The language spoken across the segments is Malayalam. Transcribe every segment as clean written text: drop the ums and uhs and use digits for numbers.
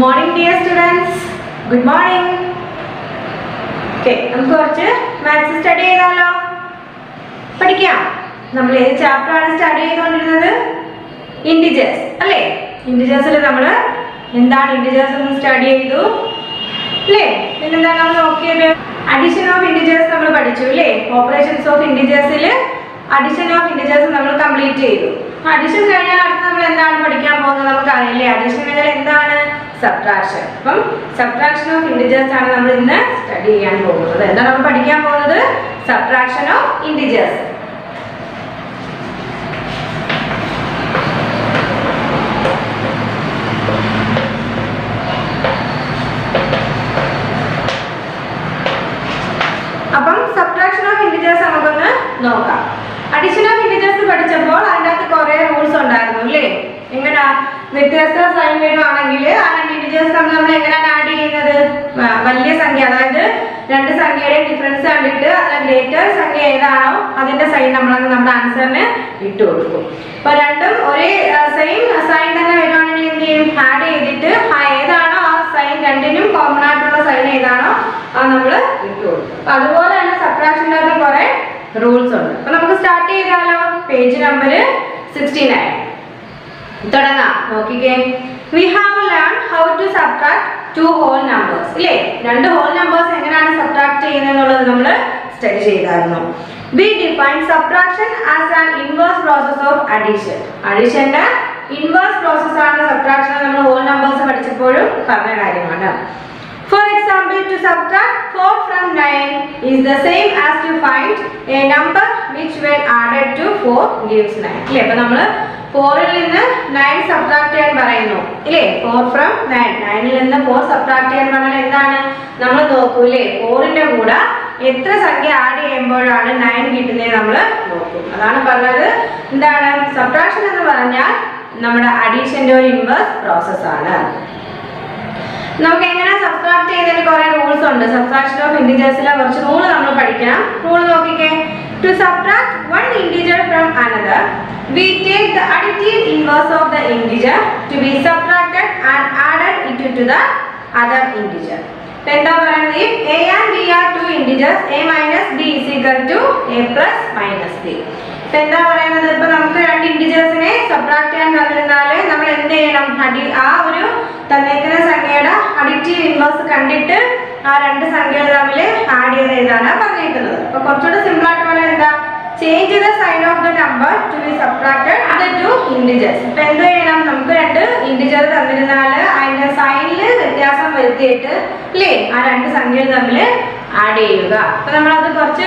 morning dear students. Good morning. Okay, നമുക്ക് കുറച്ച് മാത്സ് സ്റ്റഡി ചെയ്താലോ? പഠിക്കാം. നമ്മൾ ഏത് ചാപ്റ്റർ ആണ് സ്റ്റഡി ചെയ്തുകൊണ്ടിരുന്നത്? ഇന്റിജേഴ്സ് അല്ലേ? ഇന്റിജേഴ്സിൽ നമ്മൾ എന്താണ് ഇന്റിജേഴ്സ് എന്ന് സ്റ്റഡി ചെയ്തു അല്ലേ? പിന്നെന്താണ് നമ്മൾ നോക്കിയത്? അഡിഷൻ ഓഫ് ഇന്റിജേഴ്സ് നമ്മൾ പഠിച്ചു അല്ലേ? ഓപ്പറേഷൻസ് ഓഫ് ഇന്റിജേഴ്സിൽ അഡിഷൻ ഓഫ് ഇന്റിജേഴ്സ് നമ്മൾ കംപ്ലീറ്റ് ചെയ്തു. അഡിഷൻ കഴിഞ്ഞാൽ അടുത്ത് നമ്മൾ എന്താണ് പഠിക്കാൻ പോകുന്നത്? നമുക്ക് അറിയില്ലേ? അഡിഷൻ കഴിഞ്ഞാൽ എന്താണ്? സബ്ട്രാക്ഷൻ. അപ്പം സബ്ട്രാക്ഷൻ ഓഫ് ഇന്റിജേഴ്സ് ആണ് നമ്മൾ ഇന്ന് സ്റ്റഡി ചെയ്യാൻ പോകുന്നത്. എന്താണ് നമ്മൾ പഠിക്കാൻ പോകുന്നത്? Subtraction of integers. അപ്പം സബ്ട്രാക്ഷൻ ഓഫ് ഇന്റിജേഴ്സ് നമുക്കൊന്ന് നോക്കാം. അഡിഷൻ ഓഫ് ഇന്റിജേഴ്സ് പഠിച്ചപ്പോൾ അതിൻ്റെ അകത്ത് കുറേ റൂൾസ് ഉണ്ടായിരുന്നു അല്ലേ? എങ്ങനെയാ? വ്യത്യസ്ത സൈൻ വരുവാണെങ്കിൽ ആ രണ്ട് ഇന്റിജേഴ്സ് നമ്മൾ എങ്ങനെയാണ് ആഡ് ചെയ്യുന്നത്? വലിയ സംഖ്യ, അതായത് രണ്ട് സംഖ്യയുടെ ഡിഫറൻസ് കണ്ടിട്ട് അതിലെ ഗ്രേറ്റർ സംഖ്യ ഏതാണോ അതിന്റെ സൈൻ നമ്മൾ നമ്മുടെ ആൻസറിന് ഇട്ട് കൊടുക്കും. അപ്പൊ രണ്ടും ഒരേ സെയിം സൈൻ തന്നെ വരുവാണെങ്കിൽ എന്ത് ചെയ്യും? ആഡ് ചെയ്തിട്ട് ഏതാണോ ആ സൈൻ, രണ്ടിനും കോമൺ ആയിട്ടുള്ള സൈൻ ഏതാണോ അത് നമ്മൾ ഇട്ട് കൊടുക്കും. അപ്പൊ അതുപോലെ തന്നെ സബ്ട്രാക്ഷൻ്റെ കുറെ റൂൾസ് ഉണ്ട്. അപ്പൊ നമുക്ക് സ്റ്റാർട്ട് ചെയ്താലോ? പേജ് നമ്പർ 69 തുടങ്ങാം. നോക്കിക്കേ. We have learned how to subtract two whole numbers. ഇല്ലേ? രണ്ട് whole numbers എങ്ങനെയാണ് സബ്ട്രാക്ട് ചെയ്യുന്നത് എന്നുള്ളത് നമ്മൾ സ്റ്റഡി ചെയ്തായിരുന്നു. We define subtraction as an inverse process of addition. അഡിഷന്റെ ഇൻവേഴ്സ് പ്രോസസ് ആണ് സബ്ട്രാക്ഷൻ. നമ്മൾ whole numbers പഠിച്ചപ്പോഴും പറഞ്ഞ കാര്യമാണ്. For example, to subtract 4 from 9 is the same as to find a number which when added to 4 gives 9. ഇല്ലേ? അപ്പോൾ നമ്മൾ 4ൽ നിന്ന് 9 സബ്ട്രാക്ട് ചെയ്യാൻ പറയുന്നു ഇല്ലേ? 4 from 9, 9ൽ നിന്ന് 4 സബ്ട്രാക്ട് ചെയ്യാൻ പറഞ്ഞാൽ എന്താണ്? നമ്മൾ നോക്കൂ ഇല്ലേ? 4ന്റെ കൂടെ എത്ര സംഖ്യ ആഡ് ചെയ്യുമ്പോഴാണ് 9 കിട്ടുന്നത് നമ്മൾ നോക്കും. അതാണ് പറഞ്ഞത്. എന്താണ് സബ്ട്രാക്ഷൻ എന്ന് പറഞ്ഞാൽ? നമ്മുടെ അഡീഷന്റെ ഒരു ഇൻവേഴ്സ് പ്രോസസ് ആണ്. നമുക്ക് എങ്ങനെ സബ്ട്രാക്ട് ചെയ്യുന്നതിന് കുറെ റൂൾസ് ഉണ്ട്. സബ്ട്രാക്ഷൻ ഓഫ് ഇന്റിജേഴ്സിലെ കുറച്ച് റൂൾ നമ്മൾ പഠിക്കണം. റൂൾ നോക്കിക്കേ. To subtract one integer from another we take the additive inverse of the integer to be subtracted and added it to the other integer. എന്താ പറയുന്നത്? if a and b are two integers, a minus b is equal to a plus minus b. എന്താ പറയുന്നത്? ഇപ്പൊ നമുക്ക് രണ്ട് ഇന്റിജേഴ്സിനെ സബ്ട്രാക്ട് ചെയ്യാൻ തന്നിരുന്നാല് നമ്മൾ എന്ത് ചെയ്യണം? ആ ഒരു തന്നേക്കുന്ന സംഖ്യയുടെ അഡിറ്റീവ് ഇൻവേഴ്സ് കണ്ടിട്ട് ആ രണ്ട് സംഖ്യകൾ തമ്മിൽ ആഡ് ചെയ്ത് എഴുതാനാണ് പറഞ്ഞേക്കുന്നത്. അപ്പൊ കുറച്ചുകൂടെ സിമ്പിൾ ആയിട്ട് പറഞ്ഞാൽ എന്താ? Change the sign of the number to be subtracted അത് ടു ഇന്റിജേഴ്സ്. ഇപ്പൊ എന്ത് ചെയ്യണം? നമുക്ക് രണ്ട് ഇന്റിജർ തന്നിരുന്നാൽ അതിന്റെ സൈനിൽ വ്യത്യാസം വരുത്തിയിട്ട് അല്ലേ ആ രണ്ട് സംഖ്യകൾ തമ്മിൽ ആഡ് ചെയ്യുക. അപ്പൊ നമ്മളത് കുറച്ച്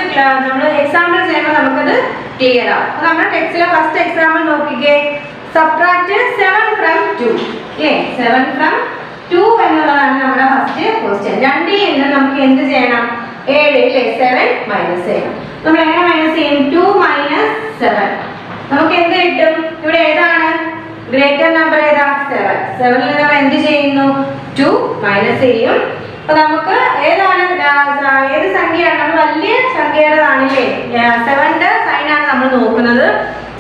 നമ്മൾ എക്സാമ്പിൾ ചെയ്യുമ്പോൾ നമുക്കത് ക്ലിയർ ആവും. അപ്പൊ നമ്മുടെ ടെക്സ്റ്റിലെ ഫസ്റ്റ് എക്സാമ്പിൾ നോക്കിക്കേ. സബ്ട്രാക്ട് 7 from 2 അല്ലേ? 7 from 2 എന്നുള്ളതാണ് നമ്മുടെ ഫസ്റ്റ് ക്വസ്റ്റ്യൻ. രണ്ടിൽ നിന്ന് നമുക്ക് എന്ത് ചെയ്യണം? 7 അല്ലേ? 7 മൈനസ് ചെയ്യണം. നമ്മൾ എങ്ങനെ മൈനസ് ചെയ്യും? 2 മൈനസ് 7 നമുക്ക് എന്ത് കിട്ടും? ഇവിടെ ഏതാണ് ഗ്രേറ്റർ നമ്പർ? ഏതാ? 7. 7ൽ നമ്മൾ എന്ത് ചെയ്യുന്നു? 2 മൈനസ് ചെയ്യും. അപ്പൊ നമുക്ക് ഏതാണ് ഏത് സംഖ്യയാണ്? നമ്മൾ വലിയ സംഖ്യയുടേതാണല്ലേ? 7ന്റെ സൈനാണ് നമ്മൾ നോക്കുന്നത്.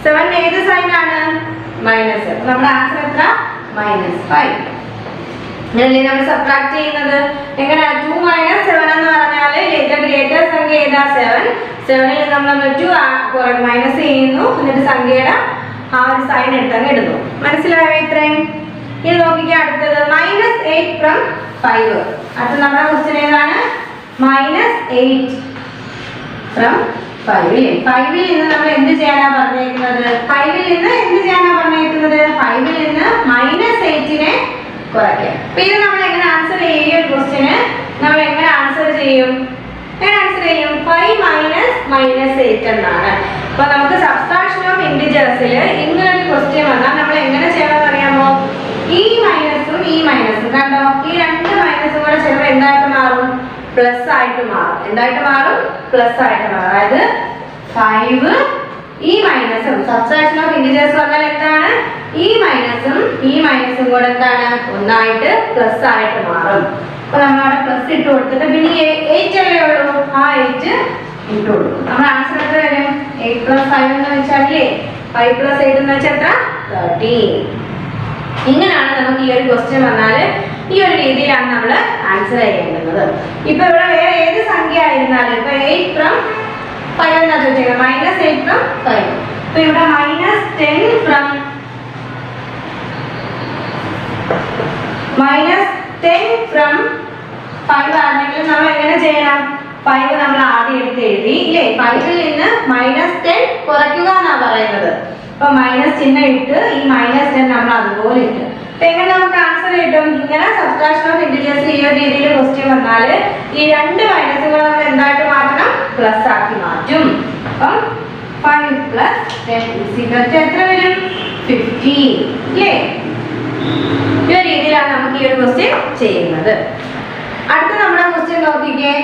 7 ഏത് സൈനാണ്? മൈനസ്. അപ്പൊ നമ്മുടെ ആൻസർ എത്ര? -5. ഇങ്ങനല്ലേ നമ്മൾ സബ്ട്രാക്ട് ചെയ്യുന്നത്? എങ്ങനെ? 2 മൈനസ് 7 എന്ന് പറഞ്ഞാൽ ഏറ്റവും ഗ്രേറ്റർ സംഖ്യ ഏതാ? 7. 7ൽ നമ്മൾ 2 മൈനസ് ചെയ്യുന്നു. എന്നിട്ട് സംഖ്യയുടെ ആ ഒരു സൈൻ എടുത്തങ്ങ് ഇടുന്നു. മനസ്സിലായോ ഇത്രയും? ഇത് നോക്കിക്കാൻ അടുത്തത് -8 from 5. അടുത്ത നമ്മുടെ ക്വസ്റ്റ്യൻ ഏതാണ്? -8 from 5. 5ൽ നിന്ന് നമ്മൾ എന്ത് ചെയ്യാനാ പറഞ്ഞേക്കുന്നത്? 5ൽ നിന്ന് എന്ത് ചെയ്യാനാ പറഞ്ഞേക്കുന്നത്? 5ൽ നിന്ന് -8നെ കുറയ്ക്കാം. അപ്പൊ ഇത് നമ്മൾ എങ്ങനെ ആൻസർ ചെയ്യും? ഈ ഒരു ക്വസ്റ്റ്യന് നമ്മൾ എങ്ങനെ ആൻസർ ചെയ്യും? 5 മൈനസ് -8 എന്നാണ്. അപ്പൊ നമുക്ക് സബ്ട്രാക്ഷൻ ഓഫ് ഇന്റിജേഴ്സിൽ ഇങ്ങനൊരു ക്വസ്റ്റ്യൻ വന്നാൽ നമ്മൾ എങ്ങനെ ചെയ്യണമെന്ന് അറിയാമോ? ഈ മൈനസും ഈ മൈനസും കണ്ടോ? ഈ രണ്ട് മൈനസും കൂടെ ചിലപ്പോൾ എന്തായിട്ട് മാറും? പ്ലസ് ആയിട്ട് മാറും. എന്തായിട്ട് മാറും? പ്ലസ് ആയിട്ട് മാറും. അതായത് 5 ഈ മൈനസും സബ്ട്രാക്ഷൻ ഓഫ് ഇന്റിജേഴ്സ് പറഞ്ഞാൽ എന്താണ്? ഈ മൈനസും കൂടെ എന്താണ്? ഒന്നായിട്ട് പ്ലസ് ആയിട്ട് മാറും. അപ്പൊ നമ്മളവിടെ പ്ലസ് ഇട്ട് കൊടുത്തിട്ട് പിന്നെ 8 അല്ലേ ഉള്ളൂ? ആ 8 ഇട്ട് കൊടുക്കും. നമ്മുടെ ആൻസർ എത്ര വരും? 8 + 5 എന്ന് വെച്ചാലേ 5 + 8 എന്ന് വെച്ചാൽ എത്ര? 13. ഇങ്ങനെയാണ് നമുക്ക് ഈ ഒരു ക്വസ്റ്റ്യൻ വന്നാൽ ഈ ഒരു രീതിയിലാണ് നമ്മൾ ആൻസർ ചെയ്യേണ്ടത്. ഇപ്പൊ ഇവിടെ വേറെ ഏത് സംഖ്യ ആയിരുന്നാലും ഇപ്പൊ 8 from 5 എന്നാ ചോദിച്ചത്, -8 from 5. ഇപ്പൊ ഇവിടെ -10 from -5 ആണെങ്കിൽ നമ്മൾ എങ്ങനെ ചെയ്യണം? 5 നമ്മൾ ആദ്യം എടുത്ത് എഴുതി ഇല്ലേ? 5ൽ നിന്ന് -10 കുറയ്ക്കുക എന്നാ പറയുന്നത്. അപ്പൊ മൈനസ് ചിഹ്നം ഇട്ട് ഈ -10 നമ്മൾ അതുപോലെ ഇട്ട് അപ്പൊ എങ്ങനെ നമുക്ക് ആൻസർ കിട്ടും? ഇങ്ങനെ സബ്ട്രാക്ഷൻ ഓഫ് ഇന്റിജേഴ്സ് ഈ ഒരു രീതിയിൽ ക്വസ്റ്റ്യൻ വന്നാൽ ഈ രണ്ട് മൈനസുകൾ നമ്മൾ എന്തായിട്ട് മാറ്റണം? പ്ലസ് ആക്കി മാറ്റും. അപ്പം 5 + 10 എത്ര വരും? 50 അല്ലേ? ഈ ഒരു രീതിയിലാണ് നമുക്ക് ഈ ഒരു ക്വസ്റ്റ്യൻ ചെയ്യുന്നത്. അടുത്ത നമ്മുടെ ക്വസ്റ്റ്യൻ നോക്കിക്കേ.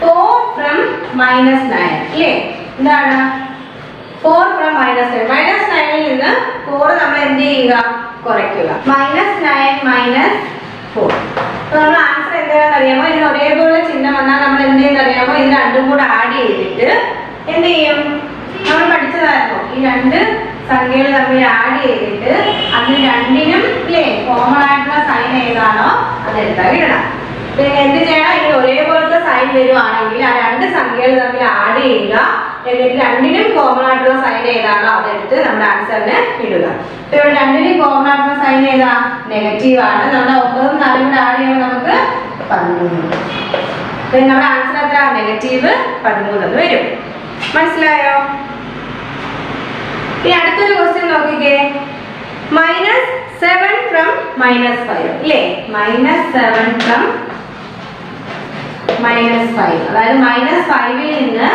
4 from -9 അല്ലേ? എന്താണ് 4 from -9? -9ൽ നിന്ന് 4 നമ്മൾ എന്ത് ചെയ്യുക? കുറയ്ക്കുക. -9 - 4. അപ്പൊ നമ്മൾ ആൻസർ എന്താണെന്ന് അറിയാമോ? ഇതിന് ഒരേപോലെ ചിഹ്നം വന്നാൽ നമ്മൾ എന്ത് ചെയ്യുന്ന അറിയാമോ? ഇത് രണ്ടും കൂടെ ആഡ് ചെയ്തിട്ട് എന്ത് ചെയ്യും? നമ്മൾ പഠിച്ചതായിരുന്നു ഈ രണ്ട് സംഖ്യകൾ തമ്മിൽ ആഡ് ചെയ്തിട്ട് അതിന് രണ്ടിനും ഇല്ലേ കോമൺ ആയിട്ടുള്ള സൈൻ ഏതാണോ അതെടുത്താൽ ഇടണം. പിന്നെ എന്ത് ചെയ്യണം? ഇതിന് ഒരേപോലത്തെ സൈൻ വരുവാണെങ്കിൽ ആ രണ്ട് സംഖ്യകൾ തമ്മിൽ ആഡ് ചെയ്യുക. എന്നിട്ട് രണ്ടിനും കോമൺ ആയിട്ടുള്ള സൈൻ ഏതാണോ അതെടുത്ത് നമ്മുടെ ആൻസറിന് ഇടുക. ഇപ്പൊ ഇവിടെ രണ്ടിനും കോമൺ ആയിട്ടുള്ള സൈൻ ഏതാ? നെഗറ്റീവ് ആണ്. നമ്മുടെ 9ഉം 4ഉം കൂടെ ആഡ് ചെയ്യുമ്പോൾ നമുക്ക് 13. പിന്നെ നമ്മുടെ ആൻസർ എത്ര? -13 എന്ന് വരും. മനസ്സിലായോ? ഇനി അടുത്തൊരു ക്വസ്റ്റ്യൻ നോക്കിക്കേ. -7 from -5 അല്ലേ? -7 from -5 അതായത് -5ൽ നിന്ന്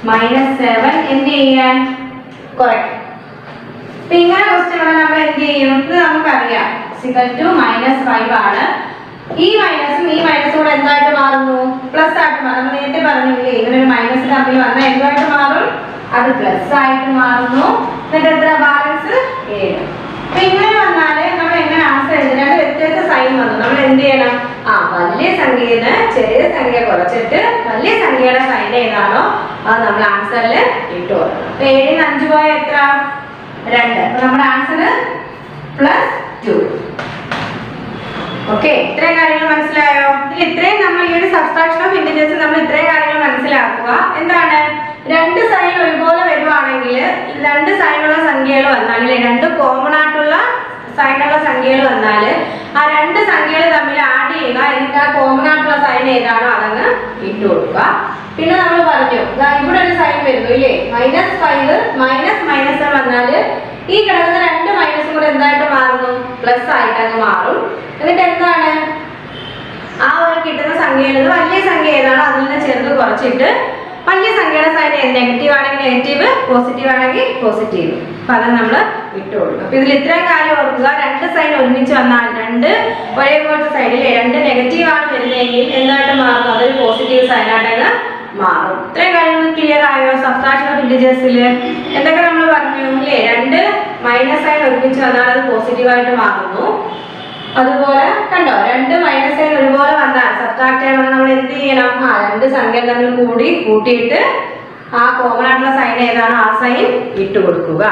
-7 എന്ത് ചെയ്യാൻ? കുറയ്ക്കും. അപ്പൊ ഇങ്ങനെ ക്വസ്റ്റ്യൻ വന്നാൽ നമ്മൾ എന്ത് ചെയ്യും? ഇത് നമുക്കറിയാം -5 ആണ്. ഈ മൈനസും ഈ മൈനസും കൂടെ എന്തായിട്ട് മാറുന്നു? പ്ലസ് ആയിട്ട് മാറും. നമ്മൾ നേരത്തെ പറഞ്ഞില്ലേ ഇങ്ങനെ ഒരു മൈനസ് തമ്മിൽ വന്നാൽ എന്തായിട്ട് മാറും? അത് പ്ലസ് ആയിട്ട് മാറുന്നു. എന്നിട്ട് എത്ര ബാലൻസ്? 7. അപ്പൊ ഇങ്ങനെ വന്നാല് നമ്മൾ എങ്ങനെ ആൻസർ എഴുതും? രണ്ട് വ്യത്യസ്ത സൈൻ വന്നു. നമ്മൾ എന്ത് ചെയ്യണം? വലിയ സംഖ്യന്ന് ചെറിയ സംഖ്യ കുറച്ചിട്ട് വലിയ സംഖ്യയുടെ സൈൻ ഏതാണോ അത് നമ്മൾ ആൻസറിൽ ഇട്ടു കൊടുക്കണം. അപ്പൊ 7ന് 5 പോയ എത്ര? 2. അപ്പൊ നമ്മുടെ ആൻസർ +2. ഓക്കെ, ഇത്രയും കാര്യങ്ങൾ മനസ്സിലായോ? ഇത്രയും നമ്മൾ ഈ ഒരു സബ്ട്രാക്ഷൻ ഓഫ് ഇന്റിജേഴ്സ് നമ്മൾ ഇത്രയും കാര്യങ്ങൾ മനസ്സിലാക്കുക. എന്താണ്? രണ്ട് സൈൻ ഒരുപോലെ വരുവാണെങ്കിൽ രണ്ട് സൈനുള്ള സംഖ്യകൾ വന്നാൽ രണ്ട് കോമൺ ആയിട്ടുള്ള സൈനുള്ള സംഖ്യകൾ വന്നാൽ ആ രണ്ട് സംഖ്യകൾ തമ്മിൽ ആഡ് ചെയ്യുക. എന്നിട്ട് ആ കോമൺ ആയിട്ടുള്ള സൈൻ ഏതാണോ അതങ്ങ് ഇട്ട് കൊടുക്കുക. പിന്നെ നമ്മൾ പറഞ്ഞു ഇവിടെ ഒരു സൈൻ വരുന്നു ഇല്ലേ? -5 മൈനസ് വന്നാൽ ഈ കിടക്കുന്ന രണ്ട് മൈനസും കൂടെ എന്തായിട്ട് മാറുന്നു? പ്ലസ് ആയിട്ട് അങ്ങ് മാറും. എന്നിട്ട് എന്താണ്? ആ ഒരു കിട്ടുന്ന സംഖ്യയിൽ വലിയ സംഖ്യ ഏതാണോ അതിൽ നിന്ന് ചെറുത് കുറച്ചിട്ട് വലിയ സംഖ്യയുടെ സൈൻ നെഗറ്റീവ് ആണെങ്കിൽ നെഗറ്റീവ്, പോസിറ്റീവ് ആണെങ്കിൽ പോസിറ്റീവ്. അപ്പൊ അത് നമ്മൾ ഇട്ട് കൊടുക്കും. അപ്പൊ ഇതിൽ ഇത്രയും കാര്യം ഓർക്കുക. രണ്ട് സൈൻ ഒരുമിച്ച് വന്നാൽ രണ്ട് ഒരേപോലത്തെ സൈഡിലെ രണ്ട് നെഗറ്റീവ് ആണ് വരുന്നതെങ്കിൽ എന്തായിട്ട് മാറും? അതൊരു പോസിറ്റീവ് സൈനായിട്ടങ്ങ് മാറും. ഇത്രയും കാര്യങ്ങൾ ക്ലിയർ ആയോ? സബ്ട്രാക്ഷൻ ഓഫ് ഇന്റിജേഴ്സിൽ എന്തൊക്കെ നമ്മൾ പറഞ്ഞു അല്ലേ? രണ്ട് മൈനസ് സൈൻ ഒരുമിച്ച് വന്നാൽ അത് പോസിറ്റീവായിട്ട് മാറുന്നു. അതുപോലെ കണ്ടോ, രണ്ട് മൈനസ് സൈൻ ഒരുപോലെ വന്നാൽ സബ്ട്രാക്ട് ചെയ്യാൻ നമ്മൾ എന്ത് ചെയ്യണം? രണ്ട് സംഖ്യ തമ്മിൽ കൂട്ടിയിട്ട് ആ കോമൺ ആയിട്ടുള്ള സൈൻ ഏതാണോ ആ സൈൻ ഇട്ട് കൊടുക്കുക.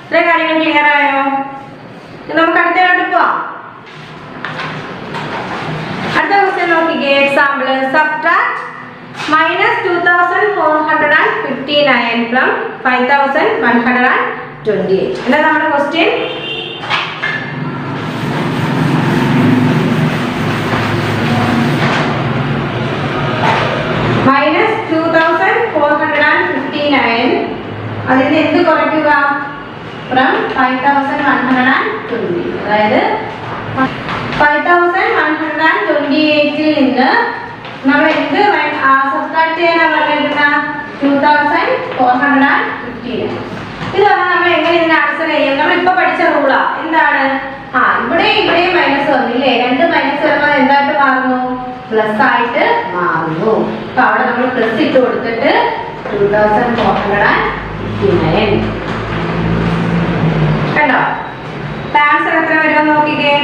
ഇത്രയും കാര്യങ്ങൾ ക്ലിയർ ആയോ? നമുക്ക് അടുത്തതായിട്ട് പോവാം. അടുത്ത ക്വസ്റ്റ്യൻ നോക്കിക്കേ. Example subtract -2459 from 5128. എന്താ നമ്മുടെ ക്വസ്റ്റ്യൻ? -2459 അതിന് എന്ത് കുറയ്ക്കുക? ഫ്രം 5120. അതായത് 5128ൽ നിന്ന് നമ്മൾ എന്ത് സബ്ട്രാക്ട് ചെയ്യാനാണ് പറഞ്ഞിരിക്കുന്ന? 2459. ഇത് പറഞ്ഞാൽ നമ്മൾ എങ്ങനെ ഇതിന്റെ ആൻസർ ചെയ്യും? നമ്മൾ ഇപ്പൊ പഠിച്ച റൂളാ. എന്താണ്? ഇവിടെയും മൈനസ് വന്നില്ലേ? രണ്ട് മൈനസ് വരുമ്പോൾ എന്തായിട്ട് മാറുന്നു? പ്ലസ് ആയിട്ട് മാറുന്നു. അപ്പൊ അവിടെ നമ്മൾ പ്ലസ് ഇട്ട് കൊടുത്തിട്ട് 2459 കണ്ടോ? ആൻസർ എത്ര വരുമെന്ന് നോക്കിക്കേ.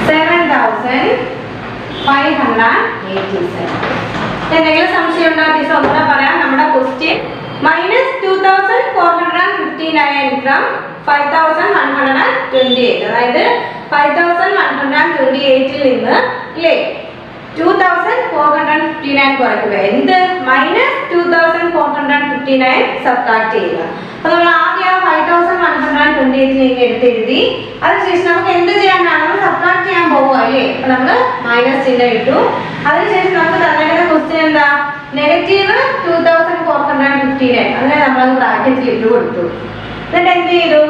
7587. എന്തെങ്കിലും സംശയം ഉണ്ടോ? ടീച്ചർ ഒന്നുകൂടെ പറയാം. നമ്മുടെ ക്വസ്റ്റ്യൻ -2459 59 from 5128. അതായത് 5128 ൽ നിന്ന് അല്ലേ 2459 കുറയ്ക്കുക. എന്ത് മൈനസ് 2459 സബ്ട്രാക്ട് ചെയ്യുക. അപ്പൊ നമ്മൾ ആദ്യം 5128 എടുത്തെഴുതി. അതിനുശേഷം നമുക്ക് എന്ത് ചെയ്യാനാണ്? നമ്മൾ സബ്ട്രാക്ട് ചെയ്യാൻ പോവുക അല്ലേ. അപ്പൊ നമ്മൾ മൈനസ് ചിഹ്നം ഇട്ടു. അതിനുശേഷം നമുക്ക് തന്നിരിക്കുന്ന ക്വസ്റ്റ്യൻ എന്താ? നെഗറ്റീവ് 2459. അതിനെ നമ്മൾ ബ്രാക്കറ്റിൽ ഇട്ട് കൊടുത്തു. എന്നിട്ട് എന്ത് ചെയ്തു?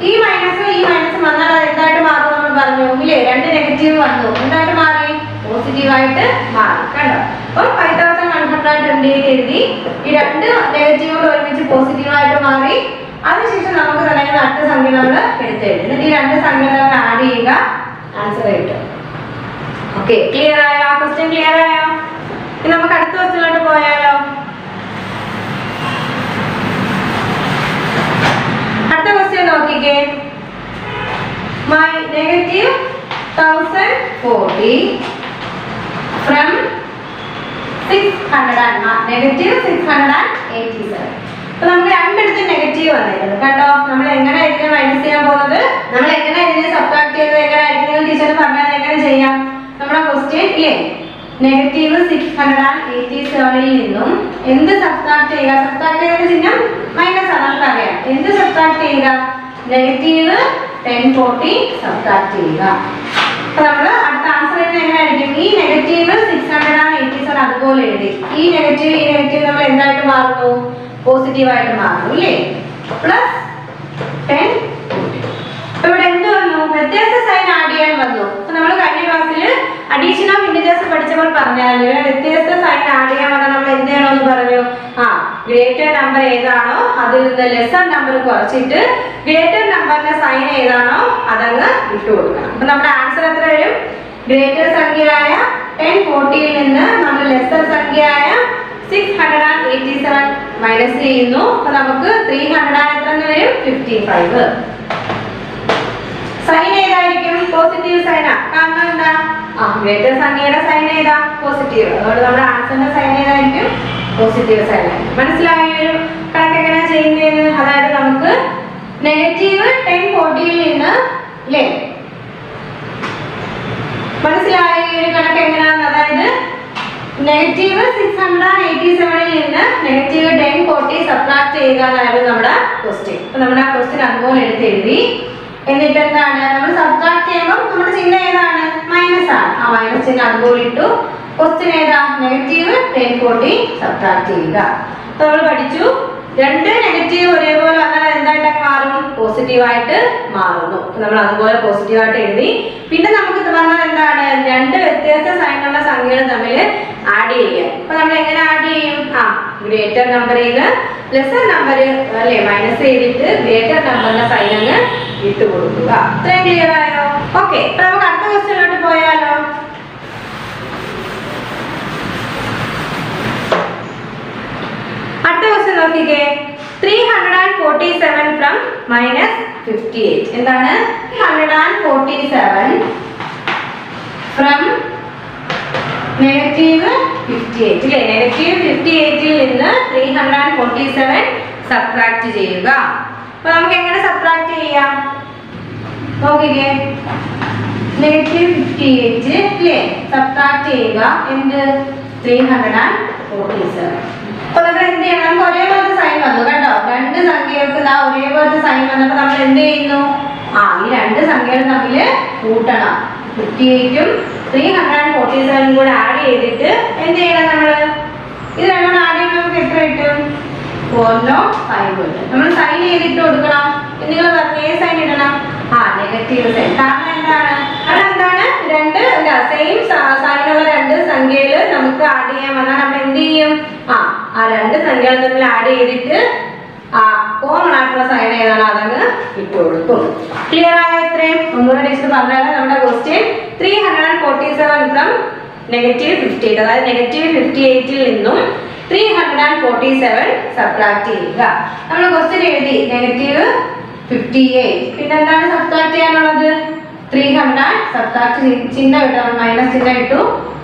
ഈ മൈനസ് വന്നാൽ അത് എന്തായിട്ട് മാറും നമ്മൾ പറഞ്ഞു ഇല്ലേ? രണ്ട് നെഗറ്റീവ് വന്നു, എന്തായിട്ട് മാറി? പോസിറ്റീവായിട്ട് മാറി. കണ്ടോ? അപ്പോൾ 5128 എഴുതി. ഈ രണ്ട് നെഗറ്റീവുകൾ ഒരുമിച്ച് പോസിറ്റീവായിട്ട് മാറി. അതിനുശേഷം നമുക്ക് തന്നെ അടുത്ത സംഖ്യ നമ്മൾ എടുത്തെഴുതി. എന്നിട്ട് ഈ രണ്ട് സംഖ്യ നമ്മൾ ആഡ് ചെയ്യുക, ആൻസർ കിട്ടും. ഓക്കെ, ക്ലിയർ ആയോ? ആ ക്വസ്റ്റ്യൻ ക്ലിയർ ആയോ? ഇനി നമുക്ക് അടുത്ത ക്വസ്റ്റ്യനിലോട്ട് പോയാലോ? അടുത്ത ക്വസ്റ്റ്യൻ നോക്കിക്കേ. My negative 1040 from 600 negative 687. അപ്പൊ നമുക്ക് രണ്ടിടത്ത് നെഗറ്റീവ് വന്നിട്ടുണ്ട് കണ്ടോ. നമ്മൾ എങ്ങനെ ഇതിനെ മൈനസ് ചെയ്യാൻ പോകുന്നത്? നമ്മൾ എങ്ങനെ ഇതിനെ സബ്ട്രാക്ട് ചെയ്തത് എങ്ങനെ ആയിരിക്കും ടീച്ചർ പറഞ്ഞാൽ എങ്ങനെ ചെയ്യാം? നമ്മുടെ ക്വസ്റ്റ്യൻ ഇല്ലേ, നെഗറ്റീവ് 687 നിന്നും എന്ത് സബ്ട്രാക്ട് ചെയ്യുക? സബ്ട്രാക്ട് ചെയ്യുന്ന ചിഹ്നം മൈനസ് ആണ്, നമുക്കറിയാം. എന്ത് സബ്ട്രാക്ട് ചെയ്യുക? നെഗറ്റീവ് 1040 സബ്ട്രാക്ട് ചെയ്യുക. അപ്പൊ നമ്മൾ അടുത്ത ആൻസർ എങ്ങനെയായിരിക്കും? ഈ നെഗറ്റീവ് 687 അതുപോലെ എഴുതി. ഈ നെഗറ്റീവ് നമ്മൾ എന്തായിട്ട് മാറുന്നു? പോസിറ്റീവായിട്ട് മാറുന്നു അല്ലേ. പ്ലസ് 1040. ഇവിടെ എന്ത് വന്നു? വ്യത്യസ്ത സൈൻ ആഡ് ചെയ്യാൻ വന്നു. അപ്പൊ നമ്മൾ കഴിഞ്ഞ ക്ലാസ്സിൽ അഡീഷൻ ഓഫ് ഇന്റിജേഴ്സ് പഠിച്ചപ്പോൾ പറഞ്ഞാൽ വ്യത്യസ്ത സൈൻ ആഡ് ചെയ്യാൻ പറഞ്ഞാൽ നമ്മൾ എന്ത് ചെയ്യണമെന്ന് പറഞ്ഞു? ഗ്രേറ്റർ നമ്പർ ഏതാണോ അതിൽ നിന്ന് ലെസർ നമ്പർ കുറച്ചിട്ട് ഗ്രേറ്റർ നമ്പറിന്റെ സൈൻ ഏതാണോ അതങ്ങ് ഇട്ട് കൊടുക്കണം. അപ്പൊ നമ്മുടെ ആൻസർ എത്ര വരും? ഗ്രേറ്റർ സംഖ്യയായ 1040 നിന്ന് നമ്മൾ ലെസർ സംഖ്യയായ 687 മൈനസ് ചെയ്യുന്നു. അപ്പൊ നമുക്ക് 300 എത്ര വരും? 55. സൈൻ ഏതായിരിക്കും? പോസിറ്റീവ് സൈനാ. കാരണം എന്താ? ഗ്രേറ്റർ സംഖ്യയുടെ സൈൻ ഏതാ? പോസിറ്റീവ്. അതുകൊണ്ട് നമ്മുടെ ആൻസറിന്റെ സൈൻ ഏതായിരിക്കും? പോസിറ്റീവ് സൈൻ ആയിരിക്കും. മനസ്സിലായ ഒരു കണക്ക് എങ്ങനെയാ ചെയ്യുന്നതെന്ന്? അതായത് നമുക്ക് നെഗറ്റീവ് 1040 നിന്ന് അല്ലേ, മനസ്സിലായ ഒരു കണക്ക് എങ്ങനെയാണെന്ന്? അതായത് നെഗറ്റീവ് 687 നിന്ന് നെഗറ്റീവ് 1040 സബ്ട്രാക്ട് ചെയ്യുക എന്നായിരുന്നു നമ്മുടെ ക്വസ്റ്റ്യൻ. അപ്പൊ നമ്മുടെ ആ ക്വസ്റ്റ്യൻ അതുപോലെ എടുത്തെഴുതി. എന്നിട്ട് എന്താണ്? നമ്മൾ സബ്ട്രാക്ട് ചെയ്യുമ്പോൾ നമ്മുടെ ചിഹ്നം ഏതാണ്? മൈനസ് ആണ്. ആ മൈനസ് ചിഹ്നം അതുപോലെ ഇട്ടു. ക്വസ്റ്റ്യൻ ഏതാ? നെഗറ്റീവ് 1040 സബ്ട്രാക്ട് ചെയ്യുക. അപ്പൊ നമ്മൾ പഠിച്ചു രണ്ട് നെഗറ്റീവ് ഒരേപോലെ വന്നാൽ എന്തായിട്ട് മാറും? പോസിറ്റീവായിട്ട് മാറുന്നു. നമ്മൾ അതുപോലെ പോസിറ്റീവായിട്ട് എഴുതി. പിന്നെ നമുക്ക് വന്നാൽ എന്താണ്? രണ്ട് വ്യത്യസ്ത സൈനുള്ള സംഖ്യകൾ തമ്മിൽ ആഡ് ചെയ്യാം. അപ്പൊ നമ്മൾ എങ്ങനെ ആഡ് ചെയ്യും? ഗ്രേറ്റർ നമ്പറിൽ നിന്ന് ലെസർ നമ്പർ അല്ലേ മൈനസ് ചെയ്തിട്ട് ഗ്രേറ്റർ നമ്പറിന്റെ സൈൻ അങ്ങ് ഇട്ട് കൊടുക്കുക. ഇത്രയും ക്ലിയർ ആയോ? ഓക്കെ, അപ്പൊ നമുക്ക് അടുത്ത ക്വസ്റ്റ്യനിലോട്ട് പോയാലോ? അടുത്ത ക്വസ്റ്റ്യൻ നോക്കിക്കേ. 347 from -58. എന്താണ്? 347 from -58 അല്ലേ. -58 ൽ നിന്ന് 347 സബ്ട്രാക്ട് ചെയ്യുക. അപ്പൊ നമുക്ക് എങ്ങനെ സബ്ട്രാക്ട് ചെയ്യാം? നോക്കിക്കേ. -58 അല്ലേ സബ്ട്രാക്ട് ചെയ്യുക. എന്ത്? 347. അപ്പൊ നമ്മൾ എന്ത് ചെയ്യണം? നമുക്ക് ഒരേപോലത്തെ സൈൻ വന്നു കണ്ടോ. രണ്ട് സംഖ്യകൾക്ക് ഒരേപോലത്തെ സൈൻ വന്നപ്പോൾ നമ്മൾ എന്ത് ചെയ്യുന്നു? ഈ രണ്ട് സംഖ്യകൾ തമ്മിൽ കൂട്ടണം. 58ഉം 347 കൂടെ ആഡ് ചെയ്തിട്ട് എന്ത് ചെയ്യണം? നമ്മള് ഇത് രണ്ടും ആഡ് ചെയ്യുമ്പോൾ നമുക്ക് എത്ര കിട്ടും? 405 കിട്ടും. നമ്മൾ സൈൻ ചെയ്തിട്ട് കൊടുക്കണം. നിങ്ങൾ പറഞ്ഞ സൈൻ ഇടണം? Negative sign. കാരണം എന്താണ്? അതെന്താണ്? രണ്ട് സെയിം സൈനുള്ള രണ്ട് സംഖ്യയിൽ നമുക്ക് ആഡ് ചെയ്യാൻ വന്നാൽ നമ്മൾ എന്ത് ചെയ്യും? ആ രണ്ട് സംഖ്യകൾ തമ്മിൽ ആഡ് ചെയ്തിട്ട് കോമൺ ആയിട്ടുള്ള സൈൻ ഏതാണ് അതങ്ങ് ഇട്ട് കൊടുക്കും. ക്ലിയർ ആയ? ഇത്രയും ഒന്നുകൂടെ ടീച്ചർ പറഞ്ഞാൽ നമ്മുടെ ക്വസ്റ്റ്യൻ 347 ഫ്രം -58 അതായത് -58 ൽ നിന്നും 347 സബ്ട്രാക്ട് ചെയ്യുക. നമ്മൾ ക്വസ്റ്റ്യൻ എഴുതി -58. പിന്നെ എന്താണ് സബ്ട്രാക്ട് ചെയ്യാനുള്ളത്? 300 സബ്ട്രാക്ട് ചിഹ്നം ഇട്ടു, മൈനസ് ചിഹ്നം ഇട്ടു,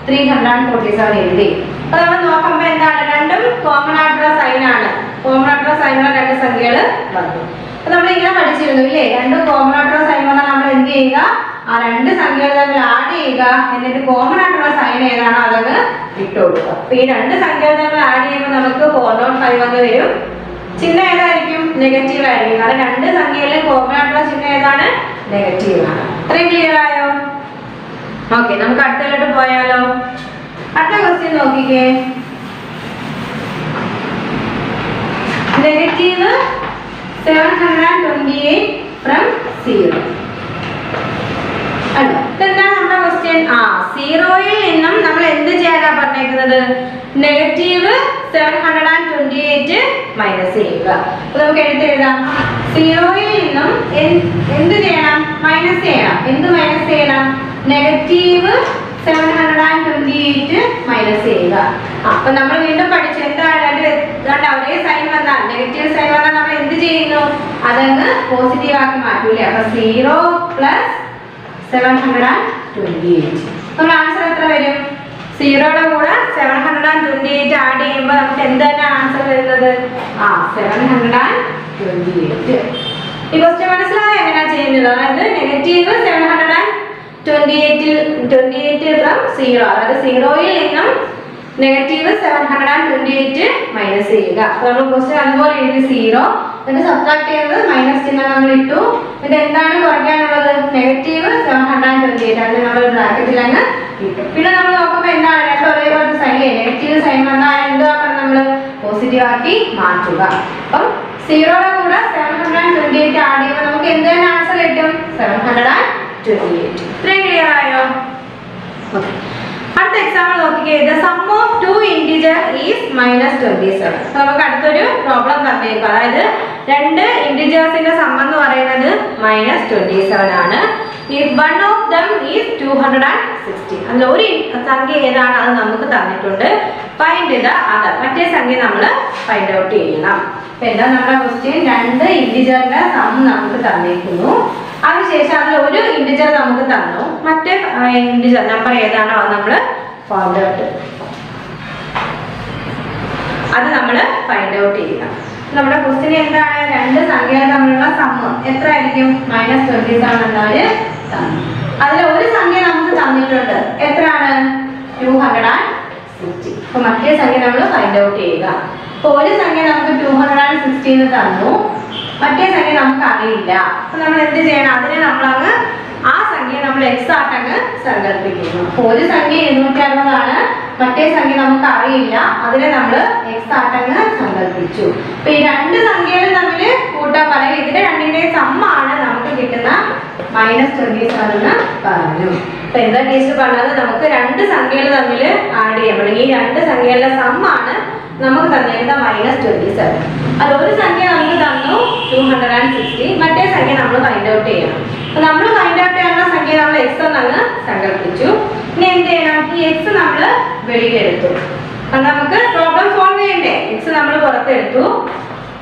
347 എഴുതി. അപ്പൊ നമ്മൾ നോക്കുമ്പോൾ എന്താണ്? രണ്ടും കോമൺ ആയിട്ടുള്ള സൈൻ ആണ്. കോമൺ ആയിട്ടുള്ള സൈനുള്ള രണ്ട് സംഖ്യകൾ വന്നു. അപ്പൊ നമ്മൾ ഇങ്ങനെ പഠിച്ചിരുന്നു ഇല്ലേ, രണ്ട് കോമൺ ആയിട്ടുള്ള സൈൻ വന്നാൽ നമ്മൾ എന്ത് ചെയ്യുക, ആ രണ്ട് സംഖ്യകൾ തമ്മിൽ ആഡ് ചെയ്യുക, എന്നിട്ട് കോമൺ ആയിട്ടുള്ള സൈൻ ഏതാണോ അതങ്ങ് ഇട്ട് കൊടുക്കുക. അപ്പൊ ഈ രണ്ട് സംഖ്യകൾ തമ്മിൽ ആഡ് ചെയ്യുമ്പോൾ നമുക്ക് 405 എന്ന് വരും. ചിഹ്നം ഏതായിരിക്കും? നെഗറ്റീവ് ആയിരിക്കും. കാരണം രണ്ട് സംഖ്യയിലെ കോമൺ ആയിട്ടുള്ള ചിഹ്നം ഏതാണ്? നെഗറ്റീവ് ആണ്. ഇത്രയും ക്ലിയർ ആയോ? ഓക്കെ, നമുക്ക് അടുത്തതിലോട്ട് പോയാലോ. അടുത്ത ക്വസ്റ്റ്യൻ നോക്കിക്കേ. Negative 728 from 0. അല്ലോ, ഇതെന്താണ് നമ്മുടെ ക്വസ്റ്റ്യൻ? സീറോയിൽ നിന്നും നമ്മൾ എന്ത് ചെയ്യാനാ പറഞ്ഞേക്കുന്നത്? നെഗറ്റീവ് 728 മൈനസ് ചെയ്യുക. അപ്പൊ നമുക്ക് എഴുതാം, സീറോയിൽ നിന്നും എന്ത് ചെയ്യണം? മൈനസ് ചെയ്യണം. എന്ത് മൈനസ് ചെയ്യണം? നെഗറ്റീവ് 728 മൈനസ് ചെയ്യുക. അപ്പൊ നമ്മൾ വീണ്ടും പഠിച്ചു എന്താണ് ഒരേ സൈൻ വന്നാൽ, നെഗറ്റീവ് സൈൻ വന്നാൽ നമ്മൾ എന്ത് ചെയ്യുന്നു? അതങ്ങ് പോസിറ്റീവ് ആക്കി മാറ്റൂലേ. അപ്പൊ 0 പ്ലസ് 728. നമ്മുടെ ആൻസർ എത്ര വരും? 0യുടെ കൂടെ 728 ആഡ് ചെയ്യുമ്പോൾ നമുക്ക് എന്താണ് ആൻസർ വരുന്നത്? 728. ഈ ക്വസ്റ്റ്യൻ മനസ്സിലായോ എങ്ങനെയാ ചെയ്യുന്നത്? അതായത് നെഗറ്റീവ് 728 ഫ്രം 0, അതായത് സീറോയിൽ നിന്നും നെഗറ്റീവ് 728 മൈനസ് ചെയ്യുക. അപ്പൊ നമ്മൾ ക്വസ്റ്റ്യൻ അതുപോലെ എഴുതി 0, എന്നിട്ട് സബ്ട്രാക്ട് ചെയ്യുന്നത് മൈനസ് ചിഹ്നം നമ്മൾ ഇട്ടു. എന്നിട്ട് എന്താണ് കുറയ്ക്കാനുള്ളത്? നെഗറ്റീവ് 728 അത് നമ്മൾ ബ്രാക്കറ്റിൽ അങ്ങ് ഇട്ടു. പിന്നെ നമ്മൾ നോക്കുമ്പോൾ എന്താണ് രണ്ടും ഒരേപോലത്തെ സൈൻ, നെഗറ്റീവ് സൈൻ വന്നാൽ എന്താക്കണം? നമ്മൾ പോസിറ്റീവ് ആക്കി മാറ്റുക. അപ്പം 0യുടെ കൂടെ 728 ആഡ് ചെയ്യുമ്പോൾ നമുക്ക് എന്ത് തന്നെ ആൻസർ കിട്ടും? 728. ഇത്രയും ക്ലിയർ ആയോ? ഓക്കെ, അടുത്ത എക്സാമ്പിൾ നോക്കിക്കേ. The sum of two integer is -27. നമുക്ക് അടുത്തൊരു പ്രോബ്ലം തന്നേക്കും. അതായത് രണ്ട് ഇന്റിജേഴ്സിന്റെ സം എന്ന് പറയുന്നത് -27 ആണ്. If one of them is 260, അതിൽ ഒരു സംഖ്യ ഏതാണ് അത് നമുക്ക് തന്നിട്ടുണ്ട്. ഫൈൻഡ് ദ അതർ, മറ്റേ സംഖ്യ നമ്മൾ ഫൈൻഡ് ഔട്ട് ചെയ്യണം. അപ്പൊ എന്താ നമ്മുടെ ക്വസ്റ്റ്യൻ? രണ്ട് ഇന്റിജറിന്റെ സം നമുക്ക് തന്നിരിക്കുന്നു. അതിനുശേഷം അതിൽ ഒരു ഇന്റിജർ നമുക്ക് തന്നു, മറ്റേ ഇന്റിജർ നമ്പർ ഏതാണോ അത് നമ്മൾ ഫൈൻഡ് ഔട്ട് ചെയ്യണം. നമ്മുടെ ക്വസ്റ്റ്യൻ എന്താണ്? രണ്ട് സംഖ്യകൾ തമ്മിലുള്ള സമ്മ് എത്ര ആയിരിക്കും? -27 എന്നവര് തന്നു. അതിൽ ഒരു സംഖ്യ നമുക്ക് തന്നിട്ടുണ്ട്, എത്രയാണ്? 260. അപ്പൊ മറ്റേ സംഖ്യ നമ്മൾ ഫൈൻഡ് ഔട്ട് ചെയ്യുക. അപ്പൊ ഒരു സംഖ്യ നമുക്ക് 260 എന്ന് തന്നു, മറ്റേ സംഖ്യ നമുക്ക് അറിയില്ല. അപ്പൊ നമ്മൾ എന്ത് ചെയ്യണം? അതിനെ നമ്മളങ്ങ് ആ സംഖ്യ നമ്മൾ എക്സ് ആട്ടങ്ങ് സങ്കല്പിക്കുന്നു. അപ്പൊ ഒരു സംഖ്യ 260 ആണ്, മറ്റേ സംഖ്യ നമുക്ക് അറിയില്ല, അതിനെ നമ്മൾ എക്സ് ആട്ടങ്ങ് സങ്കല്പിച്ചു. അപ്പൊ ഈ രണ്ട് സംഖ്യകളും തമ്മിൽ കൂട്ടാൻ പറയും. ഇതിന്റെ രണ്ടിന്റെയും സമ്മാണ് നമുക്ക് കിട്ടുന്ന -27 എന്ന് പറഞ്ഞു. അപ്പൊ എന്താ ടീച്ചർ പറഞ്ഞത്? നമുക്ക് രണ്ട് സംഖ്യകൾ തമ്മിൽ ആഡ് ചെയ്യാൻ ഈ രണ്ട് സംഖ്യകളുടെ സമ്മാണ് നമുക്ക് തന്നിരുന്ന -27. അത് ഒരു സംഖ്യ നമുക്ക് തന്നു 260, മറ്റേ സംഖ്യ നമ്മൾ ഫൈൻഡ് ഔട്ട് ചെയ്യണം. അപ്പൊ നമ്മൾ ഫൈൻഡ് ഔട്ട് ചെയ്യാനുള്ള സംഖ്യ നമ്മൾ എക്സ് എന്നങ്ങ് സങ്കല്പിച്ചു. ഇനി എന്ത് ചെയ്യണം? ഈ എക്സ് നമ്മൾ വെളിയിലെടുത്തു. അത് നമുക്ക് പ്രോബ്ലം സോൾവ് ചെയ്യണ്ടേ? എക്സ് നമ്മൾ പുറത്തെടുത്തു.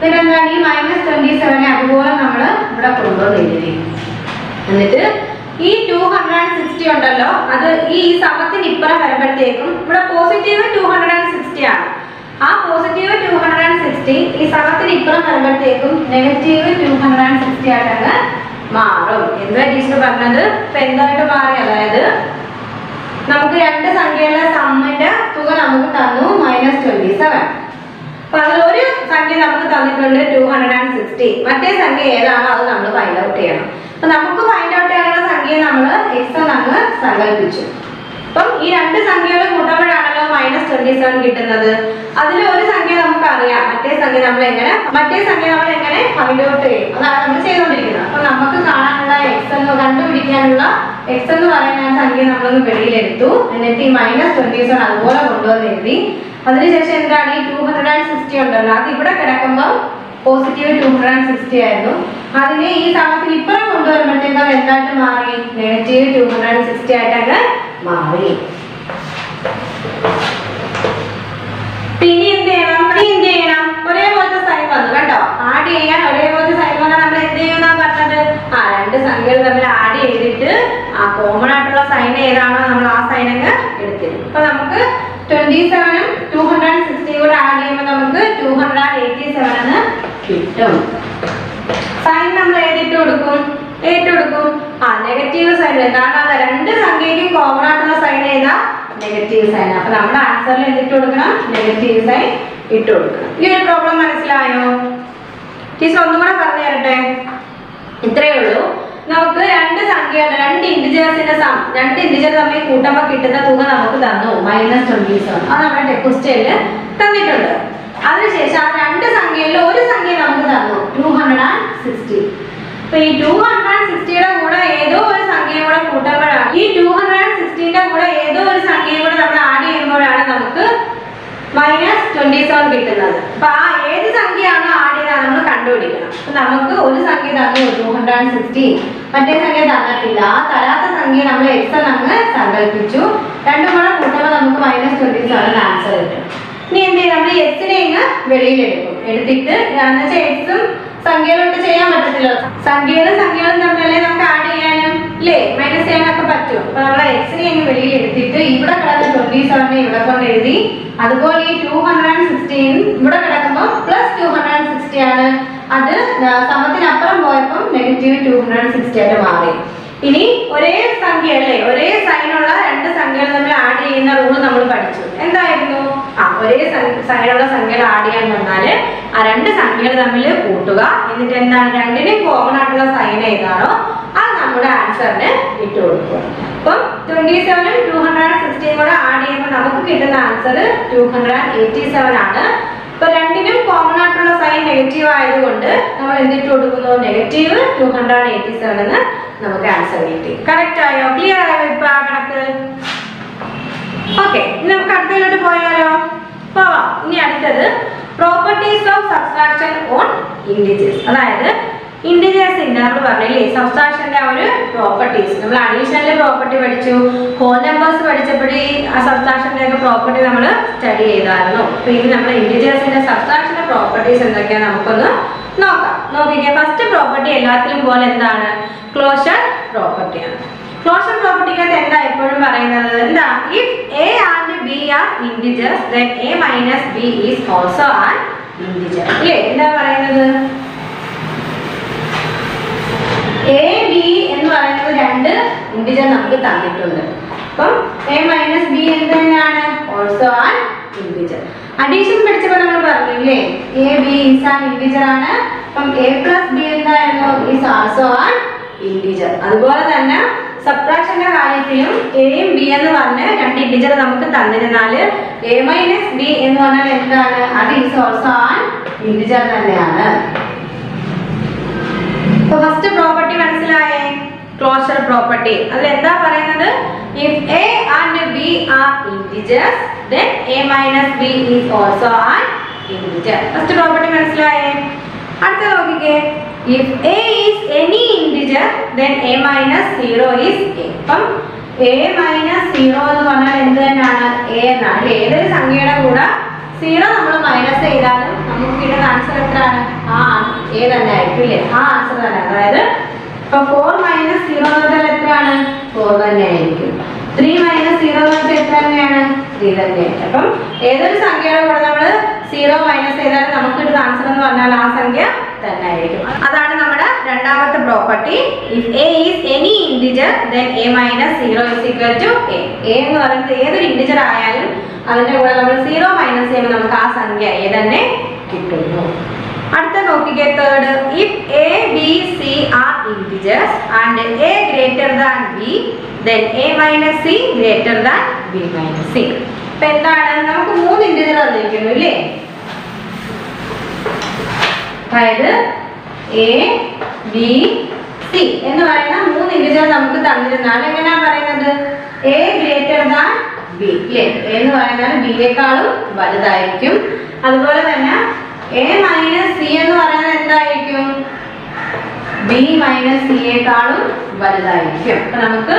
പിന്നെ എന്താണ്? ഈ -27 അതുപോലെ നമ്മൾ ഇവിടെ കൊണ്ടുവന്ന് എഴുതി. എന്നിട്ട് ഈ 260 ഉണ്ടല്ലോ, അത് ഈ സമത്തിന് ഇപ്പുറം വരുമ്പോഴത്തേക്കും ഇവിടെ പോസിറ്റീവ് 260 ആണ്. ആ പോസിറ്റീവ് 260 ഈ സമത്തിന് ഇപ്പുറം വരുമ്പോഴത്തേക്കും നെഗറ്റീവ് 260 ആയിട്ടങ്ങ് മാറും. എന്താ ടീച്ചർ പറഞ്ഞത്? ഇപ്പൊ എന്തായിട്ട് മാറി? അതായത് നമുക്ക് രണ്ട് സംഖ്യകളുടെ സമ്മിന്റെ തുക നമുക്ക് തന്നു -27. അപ്പൊ അതിലൊരു സംഖ്യ നമുക്ക് തന്നിട്ടുണ്ട് 260, മറ്റേ സംഖ്യ ഏതാണോ അത് നമ്മൾ ഫൈൻഡ് ഔട്ട് ചെയ്യണം. അപ്പൊ നമുക്ക് ഫൈൻഡ് ഔട്ട് ചെയ്യാനുള്ള സംഖ്യ നമ്മൾ എക്സ് എന്നങ്ങ് സങ്കല്പിച്ചു. അപ്പം ഈ രണ്ട് സംഖ്യകൾ കൂട്ടുമ്പോഴാണല്ലോ -27 കിട്ടുന്നത്. അതിൽ ഒരു സംഖ്യ നമുക്ക് അറിയാം, മറ്റേ സംഖ്യ നമ്മൾ എങ്ങനെ ഫൈൻഡ് ഔട്ട് ചെയ്യും, അതാണ് നമ്മൾ ചെയ്തുകൊണ്ടിരിക്കുന്നത്. അപ്പൊ നമുക്ക് കാണാനുള്ള എക്സ് എന്ന് കണ്ടുപിടിക്കാനുള്ള എക്സ് എന്ന് പറയുന്ന സംഖ്യ നമ്മളൊന്ന് വെളിയിലെടുത്തു. എന്നിട്ട് ഈ -27 അതുപോലെ കൊണ്ടുവന്ന് എഴുതി. അതിനുശേഷം എന്താണ്? ഈ 260 ഉണ്ടല്ലോ, അത് ഇവിടെ കിടക്കുമ്പോൾ പോസിറ്റീവ് 260 ആയിരുന്നു. അതിനെ ഈ സമയത്തിൽ ഇപ്പുറം കൊണ്ടുവരുമ്പോഴത്തേക്കും അത് എന്തായിട്ട് മാറി? നെഗറ്റീവ് 260 ആയിട്ടങ്ങ് മാറി. പിന്നെ എന്ത് ചെയ്യണം? ഒരേപോലത്തെ സൈൻ വന്നു കേട്ടോ. ആഡ് ചെയ്യാൻ ഒരേപോലത്തെ സൈൻ വന്നാൽ നമ്മൾ എന്ത് ചെയ്യുന്ന പറഞ്ഞത്? രണ്ട് സംഖ്യകൾ തമ്മിൽ ആഡ് ചെയ്തിട്ട് ആ കോമൺ ആയിട്ടുള്ള സൈൻ ഏതാണോ നമ്മൾ ആ സൈൻ അങ്ങ് എടുത്തിരും. അപ്പൊ നമുക്ക് 27ഉം 260 കൂടെ ആഡ് ചെയ്യുമ്പോൾ നമുക്ക് 287 എന്ന് കിട്ടും. സൈൻ നമ്മൾ ഏതിട്ട് കൊടുക്കും? Negative sign. കാരണം അത് രണ്ട് സംഖ്യയ്ക്കും കോമൺ ആയിട്ടുള്ള സൈൻ ഏതാ? Negative sign. അപ്പൊ നമ്മുടെ ആൻസറിൽ എന്തിട്ട് കൊടുക്കണം? നെഗറ്റീവ് സൈൻ ഇട്ട് കൊടുക്കണം. ഈ ഒരു പ്രോബ്ലം മനസ്സിലായോ? ടീച്ചർ ഒന്നും കൂടെ പറഞ്ഞു തരട്ടെ. ഇത്രയേ ഉള്ളൂ. നമുക്ക് രണ്ട് സംഖ്യകളുടെ രണ്ട് ഇന്റിജർ തമ്മിൽ കൂട്ടുമ്പോൾ കിട്ടുന്ന തുക നമുക്ക് തന്നു -27. അത് നമ്മുടെ ക്വസ്റ്റ്യനിൽ തന്നിട്ടുണ്ട്. അതിനുശേഷം ആ രണ്ട് സംഖ്യയിൽ ഒരു സംഖ്യ നമുക്ക് തന്നു 260. അപ്പൊ ഈ 260യുടെ കൂടെ ഏതോ ഒരു സംഖ്യയും കൂടെ കൂട്ടുമ്പോഴാണ്, ഈ 260ന്റെ കൂടെ ഏതോ ഒരു സംഖ്യയും കൂടെ നമ്മൾ ആഡ് ചെയ്യുമ്പോഴാണ് നമുക്ക് -27 കിട്ടുന്നത്. അപ്പൊ ആ ഏത് സംഖ്യയാണോ ആഡ് ചെയ്താൽ നമ്മൾ കണ്ടുപിടിക്കണം. അപ്പൊ നമുക്ക് ഒരു സംഖ്യ തന്നു 260, മറ്റേ സംഖ്യ തന്നിട്ടില്ല. ആ തരാത്ത സംഖ്യ നമ്മൾ x അങ്ങ് സങ്കല്പിച്ചു. രണ്ടും കൂടെ കൂട്ടുമ്പോൾ നമുക്ക് -27 ആൻസർ കിട്ടും. ഇനി എന്ത് ചെയ്യും? നമ്മൾ എക്സിനെ ഇങ്ങ് വെളിയിലെടുക്കും. എടുത്തിട്ട് എന്നുവെച്ചാൽ എക്സും സംഖ്യകളോട്ട് ചെയ്യാൻ പറ്റത്തില്ല. സംഖ്യകളും തമ്മിലല്ലേ നമുക്ക് ആഡ് ചെയ്യാനും അല്ലേ മൈനസ് ചെയ്യാനൊക്കെ പറ്റും. അപ്പൊ നമ്മൾ എക്സിനെ ഇങ്ങ് വെളിയിൽ എടുത്തിട്ട് ഇവിടെ കിടക്കുന്ന 27 ഇവിടെ കൊണ്ട് എഴുതി. അതുപോലെ ഈ 216 ഇവിടെ കിടക്കുമ്പോൾ +260 ആണ്. അത് സമത്തിനപ്പുറം പോയപ്പോൾ -260 ആയിട്ട് മാറി. ഇനി ഒരേ സംഖ്യ അല്ലേ, ഒരേ സൈനുള്ള രണ്ട് സംഖ്യകൾ തമ്മിൽ ആഡ് ചെയ്യുന്ന റൂൾ നമ്മൾ പഠിച്ചു. എന്തായിരുന്നു? ഒരേ സൈനുള്ള സംഖ്യകൾ ആഡ് ചെയ്യാൻ വന്നാല് ആ രണ്ട് സംഖ്യകൾ തമ്മിൽ കൂട്ടുക. എന്നിട്ട് എന്താണ്? രണ്ടിനും കോമൺ ആയിട്ടുള്ള സൈൻ ഏതാണോ അത് നമ്മുടെ ആൻസറിന് ഇട്ട് കൊടുക്കുക. അപ്പം 27ഉം 260 കൂടെ ആഡ് ചെയ്യുമ്പോൾ നമുക്ക് കിട്ടുന്ന ആൻസർ 287 ആണ്. ഇപ്പൊ രണ്ടിനും കോമൺ ആയിട്ടുള്ള സൈൻ നെഗറ്റീവ് ആയതുകൊണ്ട് നമ്മൾ എന്തിട്ട് കൊടുക്കുന്നു? -287 എന്ന് നമുക്ക് ആൻസർ കിട്ടി. കറക്റ്റ് ആയോ? ക്ലിയർ ആയോ ഇപ്പൊ ആ കണക്ക്? ഓക്കെ, ഇനി നമുക്ക് അടുത്തതിലോട്ട് പോയാലോ? പോവാം. ഇനി അടുത്തത് properties of subtraction on integers. അതായത് ഇന്റിജേഴ്സിന്റെ നമ്മൾ പറഞ്ഞില്ലേ സബ്സ്ട്രാക്ഷന്റെ ആ ഒരു പ്രോപ്പർട്ടീസ്. നമ്മൾ അഡീഷണൽ പ്രോപ്പർട്ടി പഠിച്ചു, ഹോൾ നമ്പേഴ്സ് പഠിച്ചപ്പോഴേ ആ സബ്സ്ട്രാക്ഷന്റെ ഒക്കെ പ്രോപ്പർട്ടി നമ്മൾ സ്റ്റഡി ചെയ്തായിരുന്നു. അപ്പൊ ഇനി നമ്മൾ ഇന്റിജേഴ്സിന്റെ സബ്സ്ട്രാക്ഷന്റെ പ്രോപ്പർട്ടീസ് എന്തൊക്കെയാണ് നമുക്കൊന്ന് നോക്കാം. നോക്കിക്കേ, ഫസ്റ്റ് പ്രോപ്പർട്ടി എല്ലാത്തിലും പോലെ എന്താണ്? ക്ലോഷർ പ്രോപ്പർട്ടിയാണ്. ക്ലോഷർ പ്രോപ്പർട്ടിക്കകത്ത് എന്താ എപ്പോഴും പറയുന്നത്? എന്താ? If a and b are integers then a minus b is also an integer. അല്ലേ? എന്താ പറയുന്നത്? a b എന്ന് പറയുന്നത് രണ്ട് ഇന്റിജർ നമുക്ക് തന്നിട്ടുണ്ട്. അപ്പം a minus b എന്ത് തന്നെയാണ്? Also an integer. അഡീഷൻ പഠിച്ചപ്പോൾ നമ്മൾ പറഞ്ഞില്ലേ a b is an integer ആണ്. അപ്പം a plus b എന്തായിരുന്നു? is also an integer. അതുപോലെ തന്നെ സബ്ട്രാക്ഷന്റെ കാര്യത്തിലും എയും ബി എന്ന് പറഞ്ഞ് രണ്ട് ഇന്റിജർ നമുക്ക് തന്നിരുന്നാല് a minus b എന്ന് പറഞ്ഞാൽ എന്താണ്? അത് is also an integer തന്നെയാണ്. So ഫസ്റ്റ് പ്രോപ്പർട്ടി മനസ്സിലായേ? Closure property. അതിൽ എന്താ പറയുന്നത്? if a and b are integers then a minus b is also an integer. First property മനസ്സിലായേ? അടുത്ത നോക്കിക്കേ, if a is any integer then a minus 0 is a. അപ്പം a minus 0 എന്ന് പറഞ്ഞാൽ എന്ത് തന്നെയാണ്? a എന്നാണ്. ഏതൊരു സംഖ്യയുടെ കൂടെ 0 നമ്മൾ മൈനസ് ചെയ്താലും നമുക്ക് കിട്ടുന്ന ആൻസർ എത്രയാണ്? a തന്നെ ആയിരിക്കും അല്ലേ? ആ ആൻസർ തന്നെ. അതായത് ഇപ്പൊ 4 minus 0 എന്ന് പറഞ്ഞാൽ എത്രയാണ്? 4 തന്നെ ആയിരിക്കും. 3 minus 0 എന്ന് വെച്ചാൽ എത്ര തന്നെയാണ്? 3 തന്നെയായിരിക്കും. അപ്പം ഏതൊരു സംഖ്യയുടെ കൂടെ നമ്മൾ 0 മൈനസ് ചെയ്താലും നമുക്ക് കിട്ടുന്ന ആൻസർ എന്ന് പറഞ്ഞാൽ ആ സംഖ്യ തന്നെ ആയിരിക്കും. അതാണ് നമ്മുടെ രണ്ടാമത്തെ property. If a is any integer then a minus 0 is equal to a. a എന്ന് പറയുന്നത് ഏതൊരു ഇന്റിജർ ആയാലും അതിന്റെ കൂടെ നമ്മൾ 0 മൈനസ് ചെയ്യുമ്പോൾ നമുക്ക് ആ സംഖ്യ a തന്നെ കിട്ടുന്നു. അടുത്ത നോക്കിക്കേ, third, if a b c are integers and a greater than b then a minus c greater than b minus c. ഇപ്പൊ എന്താണ്? നമുക്ക് 3 ഇന്റിജർ തന്നിരിക്കുന്നു ഇല്ലേ? അതായത് a b c എന്ന് പറയുന്ന 3 ഇന്റിജർ നമുക്ക് തന്നിരുന്നാൽ എങ്ങനെയാ പറയുന്നത്? a greater than b അല്ലേ? a എന്ന് പറയുന്നത് b യേക്കാളും വലുതായിരിക്കും. അതുപോലെ തന്നെ a minus c എന്ന് പറയുന്നത് എന്തായിരിക്കും? b minus c യേക്കാളും വലുതായിരിക്കും. അപ്പൊ നമുക്ക്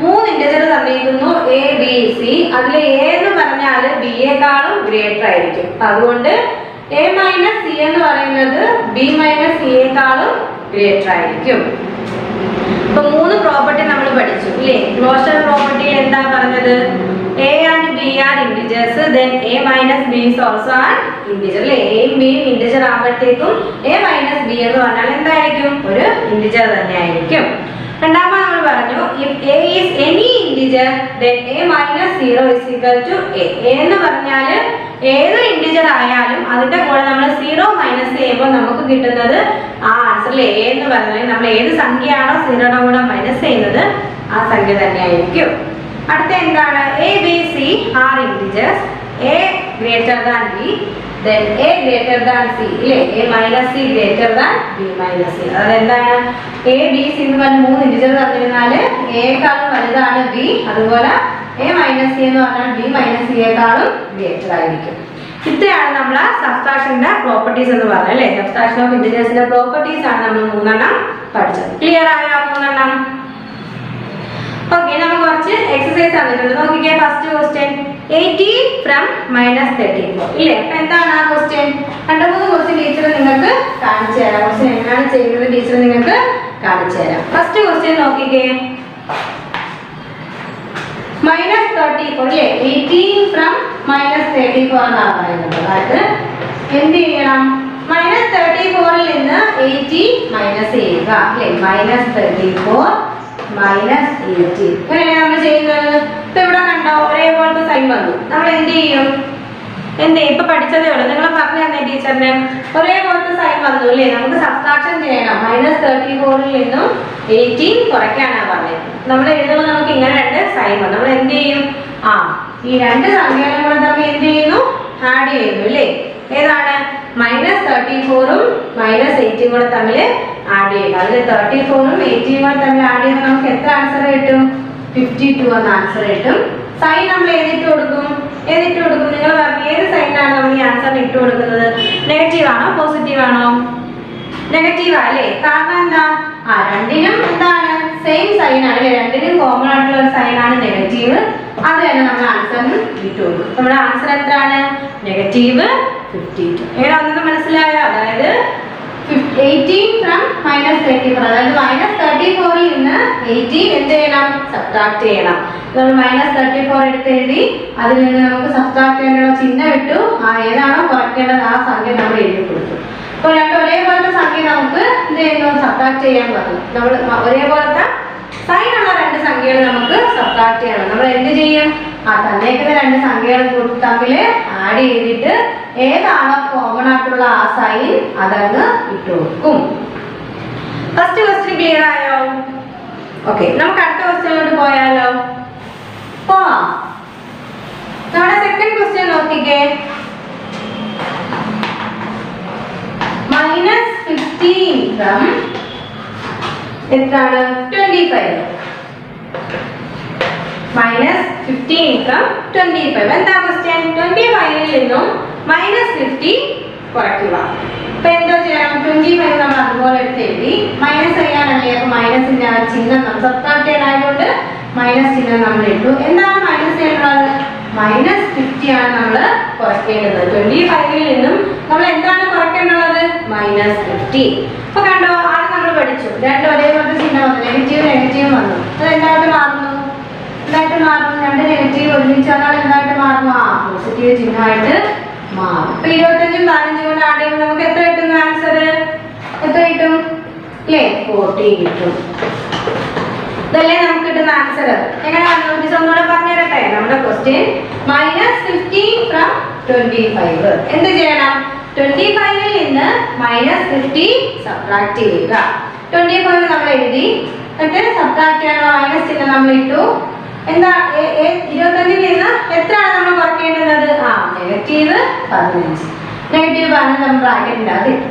3 ഇന്റിജർ തന്നിരിക്കുന്നു a b c. അതിൽ a എന്ന് പറഞ്ഞാൽ b യേക്കാളും ഗ്രേറ്റർ ആയിരിക്കും. അതുകൊണ്ട് a minus c എന്ന് പറയുന്നത് b minus c യേക്കാളും ഗ്രേറ്റർ ആയിരിക്കും. ഇപ്പൊ 3 പ്രോപ്പർട്ടി നമ്മൾ പഠിച്ചു ഇല്ലേ? ക്ലോഷർ പ്രോപ്പർട്ടിയിൽ എന്താ പറഞ്ഞത്? a and b are integers then a minus b is also an integer. അല്ലേ? എയും ബിയും ഇന്റിജർ ആകുമ്പോഴത്തേക്കും a minus b എന്ന് പറഞ്ഞാൽ എന്തായിരിക്കും? ഒരു ഇന്റിജർ തന്നെ ആയിരിക്കും. രണ്ടാമത് നമ്മൾ പറഞ്ഞു if a is any integer then a minus 0 is equal to a. a എന്ന് പറഞ്ഞാൽ ഏത് ഇന്റിജർ ആയാലും അതിന്റെ കൂടെ നമ്മൾ 0 മൈനസ് ചെയ്യുമ്പോൾ നമുക്ക് കിട്ടുന്നത് ആ ആൻസറിൽ a എന്ന് പറഞ്ഞാൽ നമ്മൾ ഏത് സംഖ്യയാണോ 0യുടെ കൂടെ മൈനസ് ചെയ്യുന്നത് ആ സംഖ്യ തന്നെയായിരിക്കും. അടുത്ത എന്താണ്? a b c are integers. a greater than b then a greater than c. ഇല്ലേ? a minus c greater than b minus c. അതായത് എന്താണ്? a b c എന്ന് പറഞ്ഞ മൂന്ന് ഇന്റിജർ തന്നിരുന്നാൽ a യേക്കാളും വലുതാണ് b, അതുപോലെ a minus c എന്ന് പറഞ്ഞാൽ b minus c യേക്കാളും ഗ്രേറ്റർ ആയിരിക്കും. ഇത്രയാണ് നമ്മൾ സബ്സ്ട്രാക്ഷന്റെ പ്രോപ്പർട്ടീസ് എന്ന് പറഞ്ഞത്. അല്ലേ? സബ്സ്ട്രാക്ഷൻ ഓഫ് ഇന്റിജേഴ്സിന്റെ പ്രോപ്പർട്ടീസ് ആണ് നമ്മൾ മൂന്നെണ്ണം പഠിച്ചത്. ക്ലിയർ ആയോ മൂന്നെണ്ണം? ഓക്കെ, നമുക്ക് കുറച്ച് എക്സസൈസ് തന്നിട്ടുണ്ട്. നോക്കിക്കേ, ഫസ്റ്റ് ക്വസ്റ്റ്യൻ 80 ഫ്രം -34. ഇല്ലേ? അപ്പൊ എന്താണ് ആ ക്വസ്റ്റ്യൻ? 2-3 ക്വസ്റ്റ്യൻ ടീച്ചർ നിങ്ങൾക്ക് കാണിച്ചു തരാം. ക്വസ്റ്റ്യൻ എങ്ങനെയാണ് ചെയ്യുന്നത് ടീച്ചർ നിങ്ങൾക്ക് കാണിച്ചു തരാം. ഫസ്റ്റ് ക്വസ്റ്റ്യൻ നോക്കിക്കേ, -34. ഇല്ലേ? 18 ഫ്രം -34 എന്നാണ് പറയുന്നത്. അതായത് എന്ത് ചെയ്യണം? -34ൽ നിന്ന് 80 മൈനസ് ചെയ്യുക. അല്ലേ? -34 മൈനസ് 80. ഇങ്ങനെയാണ് നമ്മൾ ചെയ്യുന്നത്. ഇപ്പൊ ഇവിടെ കണ്ടോ, ഒരേപോലത്തെ സൈൻ വന്നു. നമ്മൾ എന്ത് ചെയ്യും? ഇപ്പൊ പഠിച്ചതേ ഉള്ളൂ, നിങ്ങൾ പറഞ്ഞു തന്നെ ടീച്ചറിന്. ഒരേപോലത്തെ സൈൻ വന്നു അല്ലേ? നമുക്ക് സബ്ട്രാക്ഷൻ ചെയ്യണം. -34ൽ നിന്നും 18 കുറയ്ക്കാനാണ് പറഞ്ഞത്. നമ്മൾ എഴുതുമ്പോൾ നമുക്ക് ഇങ്ങനെ രണ്ട് സൈൻ വന്നു. നമ്മൾ എന്ത് ചെയ്യും? ഈ രണ്ട് സംഖ്യകളും കൂടെ തമ്മിൽ എന്ത് ചെയ്യുന്നു? ആഡ് ചെയ്യുന്നു. അല്ലേ? ഏതാണ്? -34ഉം -18 കൂടെ തമ്മിൽ ആഡ് ചെയ്യുക. അതിൽ 34ഉം 18 കൂടെ തമ്മിൽ ആഡ് ചെയ്യുമ്പോൾ നമുക്ക് എത്ര ആൻസർ കിട്ടും? 52 എന്ന ആൻസർ കിട്ടും. സൈൻ നമ്മൾ ഏതിട്ട് കൊടുക്കും? നിങ്ങൾ പറഞ്ഞു ഏത് സൈനാണ് നമ്മൾ ഈ ആൻസറിന് ഇട്ട് കൊടുക്കുന്നത്? നെഗറ്റീവ് ആണോ പോസിറ്റീവ് ആണോ? നെഗറ്റീവ് അല്ലേ? കാരണം എന്താ? രണ്ടിനും എന്താണ്? സെയിം സൈൻ ആണ്. രണ്ടിനും കോമൺ ആയിട്ടുള്ള ഒരു സൈൻ ആണ് നെഗറ്റീവ്. അത് തന്നെ നമ്മൾ ആൻസറിന് ഇട്ട് കൊടുക്കും. നമ്മുടെ ആൻസർ എത്രയാണ്? -52. ഏതാണെന്ന് മനസ്സിലായോ? അതായത് 18 ഫ്രം -34. അതായത് -34ൽ നിന്ന് 18 എന്ത് ചെയ്യണം? സബ്ട്രാക്ട് ചെയ്യണം. നമ്മൾ -34 എടുത്ത് എഴുതി അതിൽ നിന്ന് നമുക്ക് സബ്ട്രാക്ട് ചെയ്യാനുള്ള ചിഹ്നം ഇട്ടു. ഏതാണോ കുറയ്ക്കേണ്ടത് ആ സംഖ്യ നമ്മൾ എഴുതി കൊടുത്തു. അപ്പോൾ രണ്ട് ഒരേപോലത്തെ സംഖ്യ നമുക്ക് എന്ത് ചെയ്യുന്നു? സബ്ട്രാക്ട് ചെയ്യാൻ പറ്റും. നമ്മൾ ഒരേപോലത്തെ സൈൻ ഉള്ള രണ്ട് സംഖ്യകൾ നമുക്ക് സബ്ട്രാക്ട് ചെയ്യണം. നമ്മൾ എന്ത് ചെയ്യും? തന്നേക്കുന്ന രണ്ട് സംഖ്യകൾ തമ്മിൽ ആഡ് ചെയ്തിട്ട് ഏതാണോ കോമൺ ആയിട്ടുള്ള ആ സൈൻ അതങ്ങ് ഇട്ട് കൊടുക്കും. ഫസ്റ്റ് ക്വസ്റ്റ്യൻ ക്ലിയർ ആയോ? ഓക്കെ, നമുക്ക് അടുത്ത ക്വസ്റ്റ്യനിലോട്ട് പോയാലോ? പോവാം. നമ്മുടെ സെക്കൻഡ് ക്വസ്റ്റ്യൻ നോക്കിക്കേ, -15 ഫ്രം എത്രയാണ്? 25. -15 ഫ്രം 25. എന്താ ക്വസ്റ്റ്യൻ? 25ൽ നിന്നും -50 കുറയ്ക്കുക. അപ്പൊ എന്താ ചെയ്യണം? 25 നമ്മൾ അതുപോലെ എടുത്ത് എഴുതി. മൈനസ് ചെയ്യാനല്ലേ? അപ്പൊ മൈനസിന്റെ ആ ചിഹ്നം നമ്മൾ സബ്ട്രാക്ട് ചെയ്യാനായതുകൊണ്ട് മൈനസ് ചിഹ്നം നമ്മൾ ഇട്ടു. എന്താണ് മൈനസ് ചെയ്യേണ്ടത്? -50 ആണ് നമ്മൾ കുറയ്ക്കേണ്ടത്. 25ൽ നിന്നും നമ്മൾ എന്താണ് കുറയ്ക്കേണ്ടത്? -50. അപ്പൊ കണ്ടോ, ആണ് നമ്മൾ പഠിച്ചു. രണ്ട് ഒരേപോലത്തെ ചിഹ്നം വന്നു. നെഗറ്റീവ് വന്നു. അത് എന്തായിട്ട് മാറുന്നു? രണ്ട് നെഗറ്റീവ് ഒരുമിച്ച് വന്നാൽ എന്തായിട്ട് മാറുന്നു? പോസിറ്റീവ് ചിഹ്നമായിട്ട് മാറും. അപ്പൊ 25ഉം 15 കൊണ്ട് ആഡ് ചെയ്യുമ്പോൾ നമുക്ക് എത്ര കിട്ടും? ആൻസർ എത്ര കിട്ടും? അല്ലേ? 14 കിട്ടും. ഇതല്ലേ നമുക്ക് കിട്ടുന്ന ആൻസർ. എങ്ങനെ ഒന്നുകൂടെ പറഞ്ഞു തരട്ടെ? നമ്മുടെ ക്വസ്റ്റ്യൻ -15 ഫ്രം 25. എന്ത് ചെയ്യണം? 25ൽ നിന്ന് -50 സബ്ട്രാക്ട് ചെയ്യുക. 25 നമ്മൾ എഴുതി, എന്നിട്ട് സബ്ട്രാക്ട് ചെയ്യാനുള്ള മൈനസ് ചിഹ്നം നമ്മൾ ഇട്ടു. എന്താ? 25ൽ നിന്ന് എത്രയാണ് നമ്മൾ കുറയ്ക്കേണ്ടത്? -15. -15 നമ്മൾ ബ്രാക്കറ്റിൻ്റെ അത് ഇട്ടു.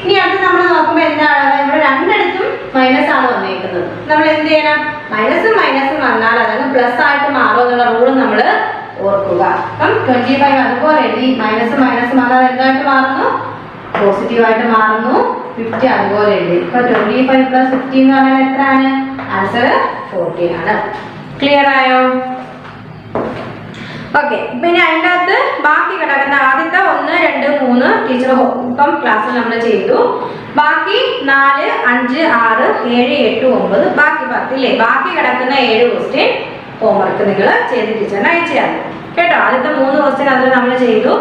ഇനി അത് നമ്മൾ നോക്കുമ്പോൾ എന്താണ്? ഇവിടെ രണ്ടിടത്തും മൈനസ് ആണ് വന്നേക്കുന്നത്. നമ്മൾ എന്ത് ചെയ്യണം? മൈനസും വന്നാൽ അതങ്ങ് പ്ലസ് ആയിട്ട് മാറും എന്നുള്ള റൂൾ നമ്മൾ ഓർക്കുക. അപ്പം 25 അതുപോലെ എഴുതി. മൈനസ് വന്നാൽ എന്തായിട്ട് മാറുന്നു? പോസിറ്റീവായിട്ട് മാറുന്നു. 50 അതുപോലെ എഴുതി. ഇപ്പൊ 25 + 50 എന്ന് പറഞ്ഞാൽ എത്രയാണ്? ആൻസർ 14 ആണ്. ക്ലിയർ ആയോ? ഓക്കെ, പിന്നെ അതിൻ്റെ അകത്ത് ബാക്കി കിടക്കുന്ന ആദ്യത്തെ 1, 2, 3 ടീച്ചർ ഇപ്പം ക്ലാസ്സിൽ നമ്മൾ ചെയ്തു. ബാക്കി 4, 5, 6, 7, 8, 9 ബാക്കി 10 ഇല്ലേ? ബാക്കി കിടക്കുന്ന 7 ക്വസ്റ്റ്യൻ ഹോംവർക്ക് നിങ്ങൾ ചെയ്ത് ടീച്ചറിന് അയച്ചു തരണം. കേട്ടോ. ആദ്യത്തെ 3 ക്വസ്റ്റ്യൻ അതിൽ നമ്മൾ ചെയ്തു.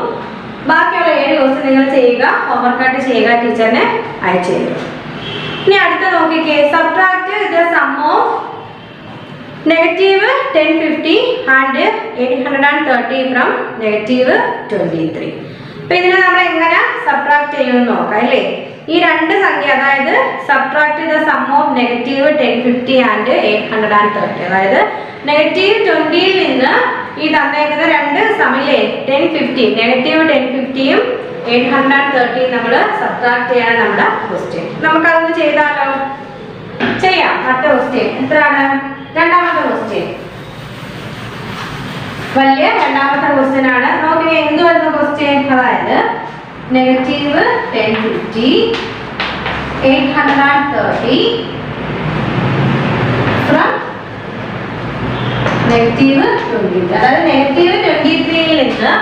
ബാക്കിയുള്ള 7 ക്വസ്റ്റ്യൻ നിങ്ങൾ ചെയ്യുക, ഹോംവർക്കായിട്ട് ചെയ്യുക, ടീച്ചറിനെ അയച്ചു തരും. ഇനി അടുത്ത നോക്കിക്കേ, subtract the sum of -1050 and 830 from -23. അപ്പൊ ഇതിനെ നമ്മൾ എങ്ങനെ സബ്ട്രാക്ട് ചെയ്യുമെന്ന് നോക്കാം അല്ലേ. ഈ രണ്ട് സംഖ്യ, അതായത് subtract the sum of -1050 and 830, അതായത് -20 നിന്ന് ഈ തന്നേക്കുന്ന രണ്ട് സമില്ലേ 1050, -1050യും 830 നമ്മൾ സബ്ട്രാക്ട് ചെയ്യാണ് നമ്മുടെ ക്വസ്റ്റ്യൻ. നമുക്കതൊന്ന് ചെയ്താലോ? ചെയ്യാം. അടുത്ത ക്വസ്റ്റ്യൻ എത്രയാണ്? രണ്ടാമത്തെ ക്വസ്റ്റ്യൻ, വലിയ രണ്ടാമത്തെ ക്വസ്റ്റ്യൻ ആണ്. നോക്കി എന്ത് വരുന്ന ക്വസ്റ്റ്യൻ, അതായത് -1050 830 ഫ്രം -23, അതായത് -23യിൽ നിന്ന്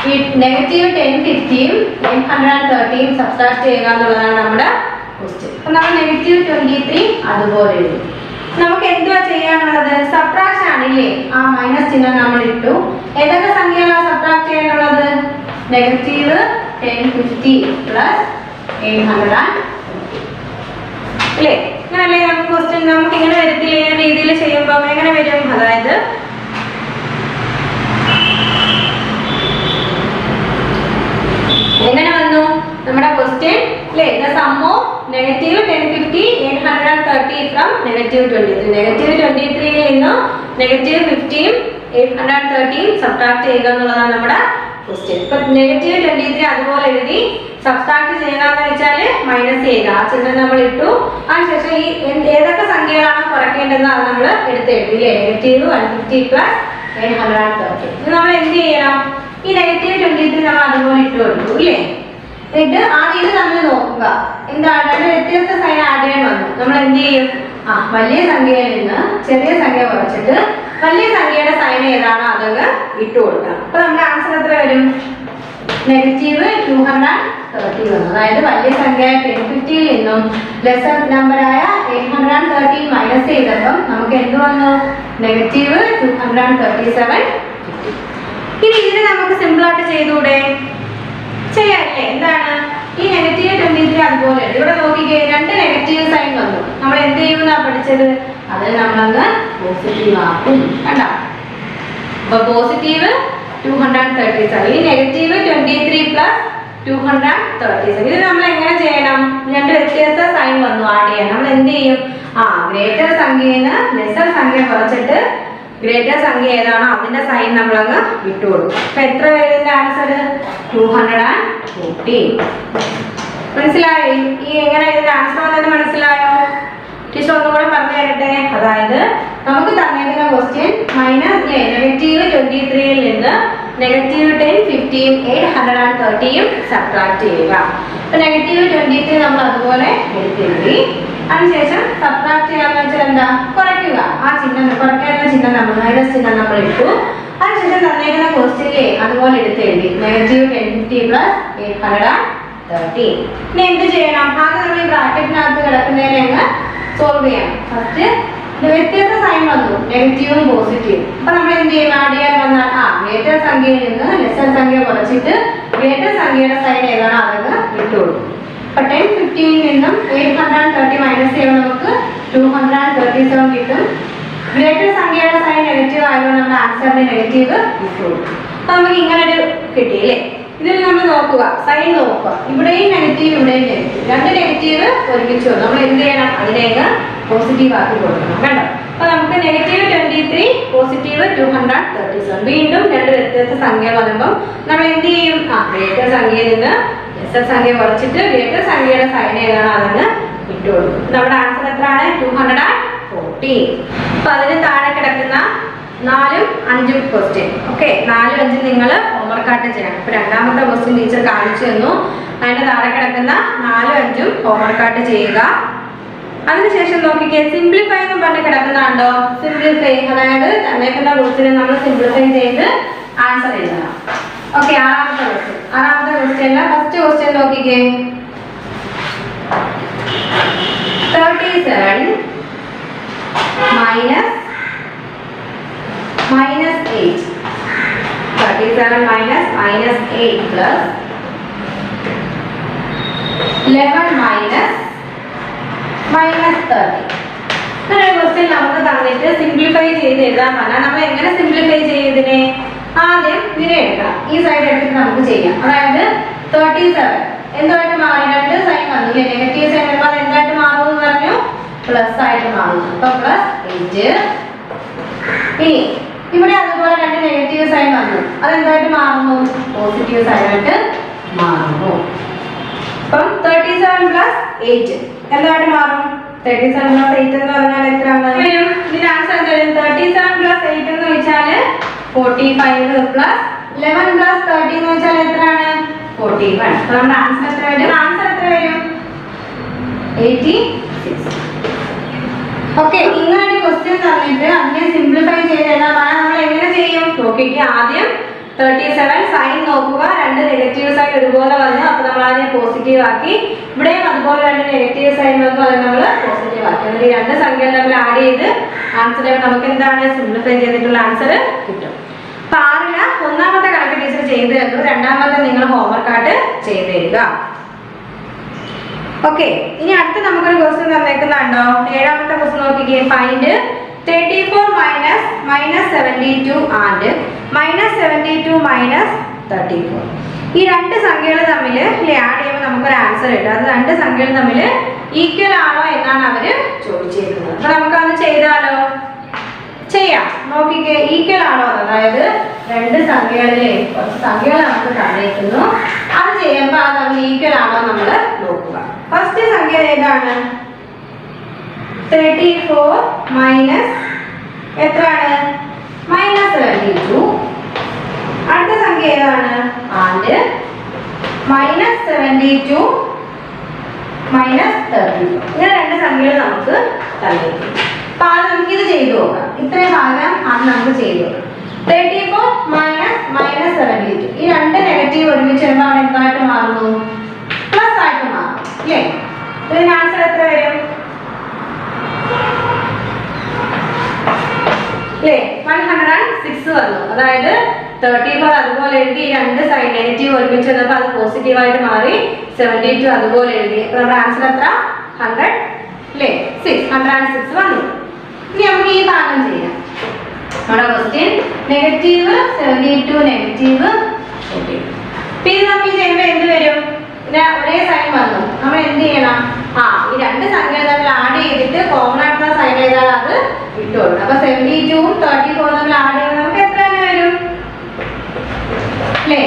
ഈ -1050യും 830യും സബ്ട്രാക്ട് ചെയ്യുക എന്നുള്ളതാണ് നമ്മുടെ ക്വസ്റ്റ്യൻ. അപ്പൊ നമ്മൾ -23 അതുപോലെ എഴുതും. നമുക്ക് എന്തുവാ ചെയ്യാനുള്ളത്? സബ്ട്രാക്ഷൻ ആണില്ലേ, ആ മൈനസ് ചിഹ്നം നമ്മൾ ഇട്ടു. ഏതൊക്കെ സംഖ്യകളാണ് സബ്ട്രാക്ട് ചെയ്യാനുള്ളത്? -1050 പ്ലസ് 830 അല്ലേ. ഇങ്ങനല്ലേ നമുക്ക് ക്വസ്റ്റ്യൻ, നമുക്ക് ഇങ്ങനെ വരത്തില്ലേ ഈ രീതിയിൽ ചെയ്യുമ്പോൾ എങ്ങനെ വരും? അതായത് എങ്ങനെ വന്നു നമ്മുടെ ക്വസ്റ്റ്യൻ അല്ലേ? The sum of -1050 830 from -23. -23യിൽ നിന്ന് -50യും 830യും സബ്ട്രാക്ട് ചെയ്യുക എന്നുള്ളതാണ് നമ്മുടെ ക്വസ്റ്റ്യൻ. ഇപ്പൊ -23 അതുപോലെ എഴുതി. സബ്ട്രാക്ട് ചെയ്യുകയെന്ന് വെച്ചാൽ മൈനസ് ചെയ്യുക, ആ ചിഹ്നം നമ്മൾ ഇട്ടു. അതിനുശേഷം ഈ ഏതൊക്കെ സംഖ്യകളാണ് കുറയ്ക്കേണ്ടതെന്ന് അത് നമ്മൾ എടുത്തെഴുതില്ലേ. -150 പ്ലസ് 830. ഇത് നമ്മൾ എന്ത് ചെയ്യണം? ഈ -23 നമ്മൾ അതുപോലെ ഇട്ട് കൊടുത്തു ഇല്ലേ. എന്നിട്ട് ഇത് നമ്മൾ നോക്കുക, എന്താണ് രണ്ട് വ്യത്യസ്ത സൈൻ ആഡ് ചെയ്യാൻ വന്നു. നമ്മൾ എന്ത് ചെയ്യും? വലിയ സംഖ്യയിൽ നിന്ന് ചെറിയ സംഖ്യ കുറച്ചിട്ട് വലിയ സംഖ്യയുടെ സൈൻ ഏതാണോ അതങ്ങ് ഇട്ട് കൊടുക്കണം. അപ്പൊ നമ്മുടെ ആൻസർ എത്ര വരും? -230 വന്നു. അതായത് വലിയ സംഖ്യ 1050യിൽ നിന്നും ലെസർ നമ്പറായ 830 മൈനസ് ചെയ്തപ്പം നമുക്ക് എന്ത് വന്നു? -237 കിട്ടി. ഇനി ഇതിനെ നമുക്ക് സിമ്പിൾ ആയിട്ട് ചെയ്തുകൂടെ? ചെയ്യാല്ലേ. എന്താണ് ഈ -23 അതുപോലെ ഇവിടെ നോക്കിക്കേ, രണ്ട് നെഗറ്റീവ് സൈൻ വന്നു. നമ്മൾ എന്ത് ചെയ്യുമെന്നാ പഠിച്ചത്? അത് നമ്മളങ്ങ് പോസിറ്റീവ് ആക്കും. കണ്ടോ? അപ്പൊ പോസിറ്റീവ് 237, ഈ -23 പ്ലസ് 237. ഇത് നമ്മൾ എങ്ങനെ ചെയ്യണം? രണ്ട് വ്യത്യസ്ത സൈൻ വന്നു ആഡ് ചെയ്യാൻ. നമ്മൾ എന്ത് ചെയ്യും? ഗ്രേറ്റർ സംഖ്യയിൽ നിന്ന് ലെസർ സംഖ്യ കുറച്ചിട്ട് ഗ്രേറ്റർ സംഖ്യ ഏതാണോ അതിന്റെ സൈൻ നമ്മളങ്ങ് ഇട്ട് കൊടുക്കും. അപ്പൊ എത്ര വരുന്ന ആൻസർ? 240. മനസ്സിലായോ? ഈ എങ്ങനെ ഇതിന്റെ ആൻസർ വന്നത് മനസ്സിലായോ? ടീച്ചർ ഒന്നുകൂടെ പറഞ്ഞു തരട്ടെ. അതായത് നമുക്ക് തന്നിരിക്കുന്ന ക്വസ്റ്റ്യൻ -23യിൽ നിന്ന് -1050യും 830യും സബ്ട്രാക്ട് ചെയ്യുക. അപ്പൊ -23 നമ്മൾ അതുപോലെ എടുത്തെഴുതി. അതിനുശേഷം സബ്ട്രാക്ട് ചെയ്യാന്ന് വെച്ചാൽ എന്താ? കുറയ്ക്കുക. ആ ചിഹ്നം കുറയ്ക്കാനുള്ള ചിഹ്നം നമ്മൾ മൈനസ് ചിഹ്നം നമ്മൾ ഇട്ടു. അതിനുശേഷം തന്നിരിക്കുന്ന ക്വസ്റ്റ്യനിലെ അതുപോലെ എടുത്തെഴുതി -1050 പ്ലസ് 830. ഇനി എന്ത് ചെയ്യണം? ആദ്യം നമ്മൾ ഈ ബ്രാക്കറ്റിനകത്ത് കിടക്കുന്നതിനെ അങ്ങ് സോൾവ് ചെയ്യണം. ഫസ്റ്റ് വ്യത്യസ്ത സൈൻ വന്നു, നെഗറ്റീവും പോസിറ്റീവും. അപ്പൊ നമ്മൾ എന്ത് ചെയ്യും? ആഡ് ചെയ്യാൻ വന്നാൽ ഗ്രേറ്റർ സംഖ്യയിൽ നിന്ന് ലെസർ സംഖ്യ കുറച്ചിട്ട് ഗ്രേറ്റർ സംഖ്യയുടെ സൈൻ ഏതാണോ അതൊക്കെ ഇട്ട് കൊടുക്കും. അപ്പൊ 1050യിൽ നിന്നും 830 മൈനസ് ചെയ്യുമ്പോൾ നമുക്ക് 237 കിട്ടും. ഗ്രേറ്റർ സംഖ്യയുടെ സൈൻ നെഗറ്റീവ് ആയതുകൊണ്ട് നമ്മുടെ ആൻസറിന്റെ നെഗറ്റീവ് ഇട്ട് കൊടുക്കും. അപ്പൊ നമുക്ക് ഇങ്ങനെ ഒരു കിട്ടിയില്ലേ. ഇതിൽ നമ്മൾ നോക്കുക, സൈൻ നോക്കുക. ഇവിടെയും നെഗറ്റീവ്, ഇവിടെയും നെഗറ്റീവ്, രണ്ട് നെഗറ്റീവ് ഒരുമിച്ച് വന്നു. നമ്മൾ എന്ത് ചെയ്യണം? അതിലേക്ക് പോസിറ്റീവ് ആക്കി കൊടുക്കണം. കണ്ടോ? അപ്പൊ നമുക്ക് -23 പോസിറ്റീവ് 237. വീണ്ടും രണ്ട് വ്യത്യസ്ത സംഖ്യ വരുമ്പോൾ നമ്മൾ എന്ത് ചെയ്യും? ഗ്രേറ്റർ സംഖ്യയിൽ നിന്ന് ലെസർ സംഖ്യ കുറച്ചിട്ട് ഗ്രേറ്റർ സംഖ്യയുടെ സൈൻ ഏതാണോ അതങ്ങ് ഇട്ട് കൊടുക്കും. നമ്മുടെ ആൻസർ എത്രയാണ്? 240. അപ്പൊ അതിന് താഴെ കിടക്കുന്ന 4ഉം 5ഉം ക്വസ്റ്റ്യൻ. ഓക്കെ, 4ഉം 5ഉം നിങ്ങൾ ഹോംവർക്കായിട്ട് ചെയ്യണം. ഇപ്പൊ രണ്ടാമത്തെ ക്വസ്റ്റ്യൻ ടീച്ചർ കാണിച്ചു തന്നു. അതിന്റെ താഴെ കിടക്കുന്ന 4ഉം 5ഉം ഹോംവർക്കായിട്ട് ചെയ്യുക. അതിനുശേഷം നോക്കിക്കേ, സിംപ്ലിഫൈ എന്ന് പറഞ്ഞ് കിടക്കുന്നുണ്ടോ? സിംപ്ലിഫൈ, അതായത് തന്നേക്കുന്ന ക്വസ്റ്റ്യനെ നമ്മൾ സിംപ്ലിഫൈ ചെയ്ത് ആൻസർ എഴുതണം. ഓക്കെ, ആറാമത്തെ ക്വസ്റ്റ്യൻ ഫസ്റ്റ് ക്വസ്റ്റ്യൻ നോക്കിക്കേ. 37 -8 37 minus -8 plus 11 minus -30. ഇങ്ങനെ ക്വസ്റ്റ്യൻ നമുക്ക് തന്നിട്ട് സിംപ്ലിഫൈ ചെയ്ത് എഴുതാൻ പറഞ്ഞാൽ നമ്മൾ എങ്ങനെ സിംപ്ലിഫൈ ചെയ്യും ഇതിനെ? ആദ്യം ഇതിനെ എടുക്കാം, ഈ സൈഡ് എടുത്തിട്ട് നമുക്ക് ചെയ്യാം. അതായത് 37 എന്തായിട്ട് മാറി? രണ്ട് സൈൻ വന്നു അല്ലേ? നെഗറ്റീവ് സൈൻ വരുമ്പോൾ എന്തായിട്ട് മാറും എന്ന് പറഞ്ഞു? പ്ലസ് ആയിട്ട് മാറും. അപ്പൊ +8. ഇനി ഇവിടെ അതുപോലെ രണ്ട് നെഗറ്റീവ് സൈൻ വന്നു, അതെന്തായിട്ട് മാറുന്നു? പോസിറ്റീവ് സൈൻ ആയിട്ട് മാറുന്നു. അപ്പം 37 + 8 എന്തായിട്ട് മാറും? 37 + 8 എന്ന് പറഞ്ഞാൽ എത്രയാണ്? ഇതിന്റെ ആൻസർ എന്താ വരും? 37 + 8 എന്ന് വെച്ചാൽ 45 പ്ലസ് 11 + 30 എന്ന് വെച്ചാൽ എത്രയാണ്? 41. അപ്പോൾ നമ്മുടെ ആൻസർ എത്ര വരും? ആൻസർ എത്ര വരും? 86. ഓക്കെ, ഇങ്ങനെ ക്വസ്റ്റ്യൻ തന്നിട്ട് അതിനെ സിംപ്ലിഫൈ ചെയ്ത് എഴുതാൻ പറഞ്ഞാൽ നമ്മൾ എങ്ങനെ ചെയ്യും? നോക്കിയിട്ട് ആദ്യം 37 സൈൻ നോക്കുക, രണ്ട് നെഗറ്റീവ് സൈൻ ഒരുപോലെ വന്നു, അപ്പോൾ നമ്മൾ അതിനെ പോസിറ്റീവ് ആക്കി. ഇവിടെയും അതുപോലെ രണ്ട് നെഗറ്റീവ് സൈൻ വന്നു, അത് നമ്മൾ പോസിറ്റീവ് ആക്കി. എന്നിട്ട് ഈ രണ്ട് സംഖ്യകൾ നമ്മൾ ആഡ് ചെയ്ത് ആൻസർ നമുക്ക് എന്താണ് സിംപ്ലിഫൈ ചെയ്തിട്ടുള്ള ആൻസർ കിട്ടും. അപ്പൊ 6ല് ഒന്നാമത്തെ കണക്ക് ടീച്ചർ ചെയ്തു തന്നു, രണ്ടാമത്തെ നിങ്ങൾ ഹോംവർക്ക് ആയിട്ട് ചെയ്ത് തരിക. ഓക്കെ, ഇനി അടുത്ത് നമുക്കൊരു ക്വസ്റ്റ്യൻ തന്നേക്കുന്നുണ്ടോ? 7ാമത്തെ ക്വസ്റ്റ്യൻ നോക്കിക്കേ. Find 34 minus -72 and -72 minus 34. ഈ രണ്ട് സംഖ്യകൾ തമ്മിൽ ആഡ് ചെയ്യുമ്പോൾ നമുക്കൊരു ആൻസർ കിട്ടും. അത് രണ്ട് സംഖ്യകൾ തമ്മിൽ ഈക്വൽ ആണോ എന്നാണ് അവര് ചോദിച്ചിരിക്കുന്നത്. അപ്പൊ നമുക്കത് ചെയ്താലോ? ചെയ്യാം. നോക്കിക്കേ, ഈക്വൽ ആണോ? അതായത് രണ്ട് സംഖ്യകളിലെ കുറച്ച് സംഖ്യകൾ നമുക്ക് തന്നിരിക്കുന്നു, അത് ചെയ്യുമ്പോൾ അത് നമ്മൾ ഈക്വൽ ആണോ നമ്മൾ നോക്കുക. ഫസ്റ്റ് സംഖ്യ ഏതാണ്? 34 മൈനസ് എത്രയാണ്? -72. അടുത്ത സംഖ്യ ഏതാണ്? ആൻഡ് -72 -34. ഇങ്ങനെ രണ്ട് സംഖ്യകൾ നമുക്ക് തന്നിരിക്കും. അപ്പൊ അത് നമുക്ക് ഇത് ചെയ്തു നോക്കാം. ഇത്രയും ഭാഗം അത് നമുക്ക് ചെയ്തു നോക്കാം. 34 -72. ഈ രണ്ട് നെഗറ്റീവ് ഒരുമിച്ച് വരുമ്പോൾ അവിടെ എന്തായിട്ട് മാറുന്നു? പ്ലസ് ആയിട്ട് മാറും അല്ലേ? ഇതിന് ആൻസർ എത്ര വരും? 106 വന്നു. അതായത് 34 അതുപോലെ എഴുതി, രണ്ട് സൈഡ് നെഗറ്റീവ് ഒരുമിച്ച് വന്നപ്പോൾ അത് പോസിറ്റീവ് ആയിട്ട് മാറി. 72 അതുപോലെ എഴുതി. അപ്പോൾ നമ്മുടെ ആൻസർ എത്ര? 100 അല്ലേ? 106 വന്നു. ഇനി നമുക്ക് ഈ ഭാഗം ചെയ്യാം. നമ്മുടെ ക്വസ്റ്റ്യൻ -72 -14. അപ്പൊ ഇത് നമ്മൾ ചെയ്യുമ്പോൾ എന്ത് വരും? ഒരേ സൈൻ വന്നു, നമ്മൾ എന്ത് ചെയ്യണം? ഈ രണ്ട് സംഖ്യകൾ തമ്മിൽ ആഡ് ചെയ്തിട്ട് കോമൺ ആയിട്ടുള്ള സൈൻ ചെയ്താൽ അത് ഇട്ടോളൂ. അപ്പൊ 72 34 തമ്മിൽ ആഡ് ചെയ്യുമ്പോൾ നമുക്ക് എത്ര തന്നെ വരും അല്ലേ?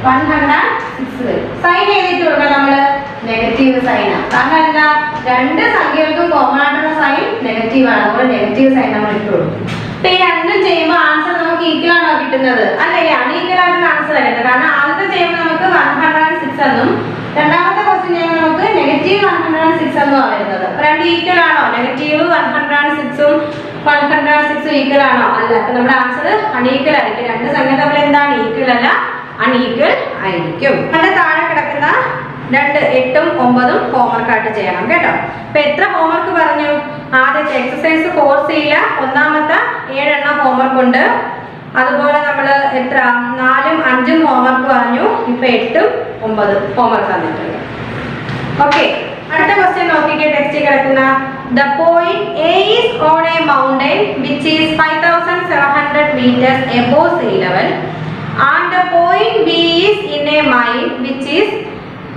106 വരും. സൈൻ ചെയ്തിട്ട് കൊടുക്കാം നമ്മള് നെഗറ്റീവ് സൈനാണ്. കാരണം എന്താ? രണ്ട് സംഖ്യകൾക്കും കോമൺ ആയിട്ടുള്ള സൈൻ നെഗറ്റീവ് ആണ്, അതുകൊണ്ട് നെഗറ്റീവ് സൈൻ നമ്മൾ ഇട്ട് കൊടുക്കും. അപ്പൊ ഈ രണ്ടും ചെയ്യുമ്പോൾ ആൻസർ നമുക്ക് ഈക്വൽ ആണോ കിട്ടുന്നത്? അല്ലേ, അൺഈക്വൽ ആയിട്ടുള്ള ആൻസർ വരുന്നത്. കാരണം ആദ്യത്തെ ചെയ്യുമ്പോൾ നമുക്ക് 106 എന്നും രണ്ടാമത്തെ ക്വസ്റ്റ്യൻ ചെയ്യുമ്പോൾ നമുക്ക് -106 എന്നുമാണ് വരുന്നത്. അപ്പൊ രണ്ട് ഈക്വൽ ആണോ? -106 ഉം 106 ഈക്വൽ ആണോ? അല്ല. അപ്പൊ നമ്മുടെ ആൻസർ അൺഈക്വൽ ആയിരിക്കും. രണ്ട് സംഖ്യ തമ്മിൽ എന്താണ്? ഈക്വൽ അല്ല, അൺഈക്വൽ ആയിരിക്കും. അതിന്റെ താഴെ കിടക്കുന്ന 2, 8ഉം 9ഉം ഹോംവർക്ക് ആയിട്ട് ചെയ്യണം കേട്ടോ. അപ്പൊ എത്ര ഹോംവർക്ക് പറഞ്ഞു? ആദ്യത്തെ എക്സസൈസ് 4Cയിലെ ഒന്നാമത്തെ 7 എണ്ണം ഹോംവർക്ക് ഉണ്ട്. അതുപോലെ നമ്മൾ എത്ര 4ഉം 5ഉം ഹോംവർക്ക് പറഞ്ഞു. ഇപ്പൊ 8ഉം 9ഉം ഹോംവർക്ക് തന്നിട്ടുണ്ട്. ഓക്കെ, അടുത്ത ക്വസ്റ്റ്യൻ നോക്കിക്കേ. ടെക്സ്റ്റ് കിടക്കുന്ന the point A is on a mountain which is 5700 meters above sea level and the point B is in a mine which is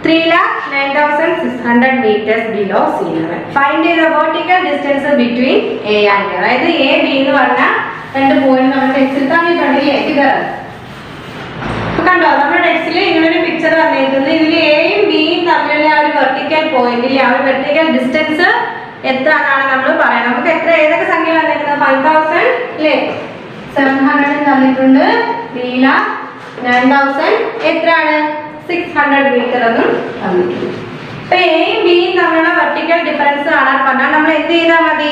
3,09,600 meters below sea level. Find the vertical distance between A and B. അതായത് A B എന്ന് പറഞ്ഞ രണ്ട് പോയിന്റ് നമ്മുടെ ടെക്സ്റ്റിൽ തന്നിട്ടുണ്ടല്ലേ? ഫിഗർ കണ്ടോ? നമ്മുടെ ടെക്സ്റ്റിൽ ഇങ്ങനൊരു പിക്ചർ തന്നിരിക്കുന്നത്. ഇതിൽ എയും ബിയും തമ്മിലുള്ള ആ ഒരു വെർട്ടിക്കൽ പോയിന്റിൽ ആ ഒരു വെർട്ടിക്കൽ ഡിസ്റ്റൻസ് എത്ര എന്നാണ് നമ്മൾ പറയുന്നത്. നമുക്ക് എത്ര ഏതൊക്കെ സംഖ്യ തന്നിരിക്കുന്നത്? 5000 അല്ലേ? 700 തന്നിട്ടുണ്ട്. 3,09,000 എത്രയാണ്? 600 മീറ്റർ എന്നും തന്നിട്ടുണ്ട്. അപ്പൊ എയും ബിയും തമ്മിലുള്ള വെർട്ടിക്കൽ ഡിഫറൻസ് കാണാൻ പറഞ്ഞാൽ നമ്മൾ എന്ത് ചെയ്താൽ മതി?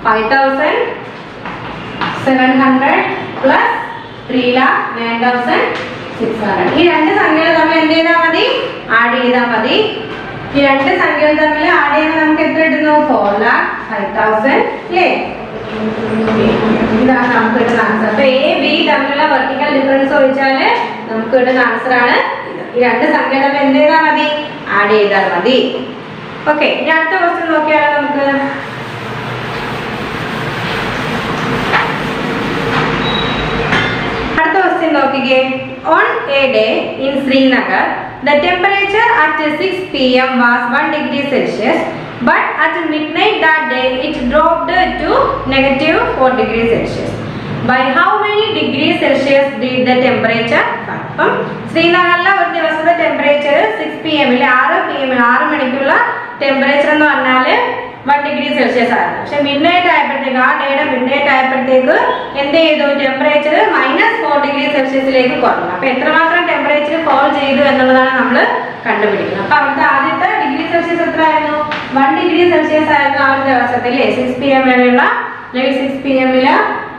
5700 പ്ലസ് 3,09,600. ഈ രണ്ട് സംഖ്യകൾ തമ്മിൽ എന്ത് ചെയ്താൽ മതി? ആഡ് ചെയ്താൽ മതി. ഈ രണ്ട് സംഖ്യകൾ തമ്മിൽ ആഡ് ചെയ്യുമ്പോൾ നമുക്ക് എത്ര കിട്ടുന്നു? 4,05,000 അല്ലേ? ഇതാണ് നമുക്ക് കിട്ടുന്ന ആൻസർ. അപ്പൊ എ ബി തമ്മിലുള്ള വെർട്ടിക്കൽ ഡിഫറൻസ് ഡിഫറൻസ് ചോദിച്ചാൽ നമുക്ക് കിട്ടുന്ന ആൻസർ ആണ് ഇത്. ഈ രണ്ട് സംഖ്യ തമ്മിൽ എന്ത് ചെയ്താൽ മതി? ആഡ് ചെയ്താൽ മതി. ഓക്കെ, ഇനി അടുത്ത ക്വസ്റ്റ്യൻ നോക്കിയാലോ നമുക്ക്. അടുത്ത ക്വസ്റ്റ്യൻ നോക്കിക്കേ. On A day in Srinagar the temperature at 6 p.m. was 1 degree Celsius, but at midnight that day it dropped to -4 degrees Celsius. By how many degrees Celsius did the temperature fall? അപ്പം ശ്രീനഗറിലെ ഒരു ദിവസത്തെ ടെമ്പറേച്ചർ 6 PM 6 മണിക്കുള്ള ടെമ്പറേച്ചർ എന്ന് പറഞ്ഞാൽ 1 degree Celsius ആയിരുന്നു. പക്ഷെ മിഡ്നൈറ്റ് ആയപ്പോഴത്തേക്ക് ആ ഡേയുടെ മിഡ്നൈറ്റ് ആയപ്പോഴത്തേക്ക് എന്ത് ചെയ്തു? ടെമ്പറേച്ചർ -4 degree Celsiusലേക്ക് കുറഞ്ഞു. അപ്പോൾ എത്രമാത്രം ടെമ്പറേച്ചർ ഫോൾ ചെയ്തു എന്നുള്ളതാണ് നമ്മൾ കണ്ടുപിടിക്കുന്നത്. അപ്പോൾ അവിടുത്തെ ആദ്യത്തെ ഡിഗ്രി സെൽഷ്യസ് എത്ര ആയിരുന്നു? 1 degree Celsius ആയിരുന്നു ആ ഒരു ദിവസത്തിൽ 6 PM വരെയുള്ള, അല്ലെങ്കിൽ 6 PM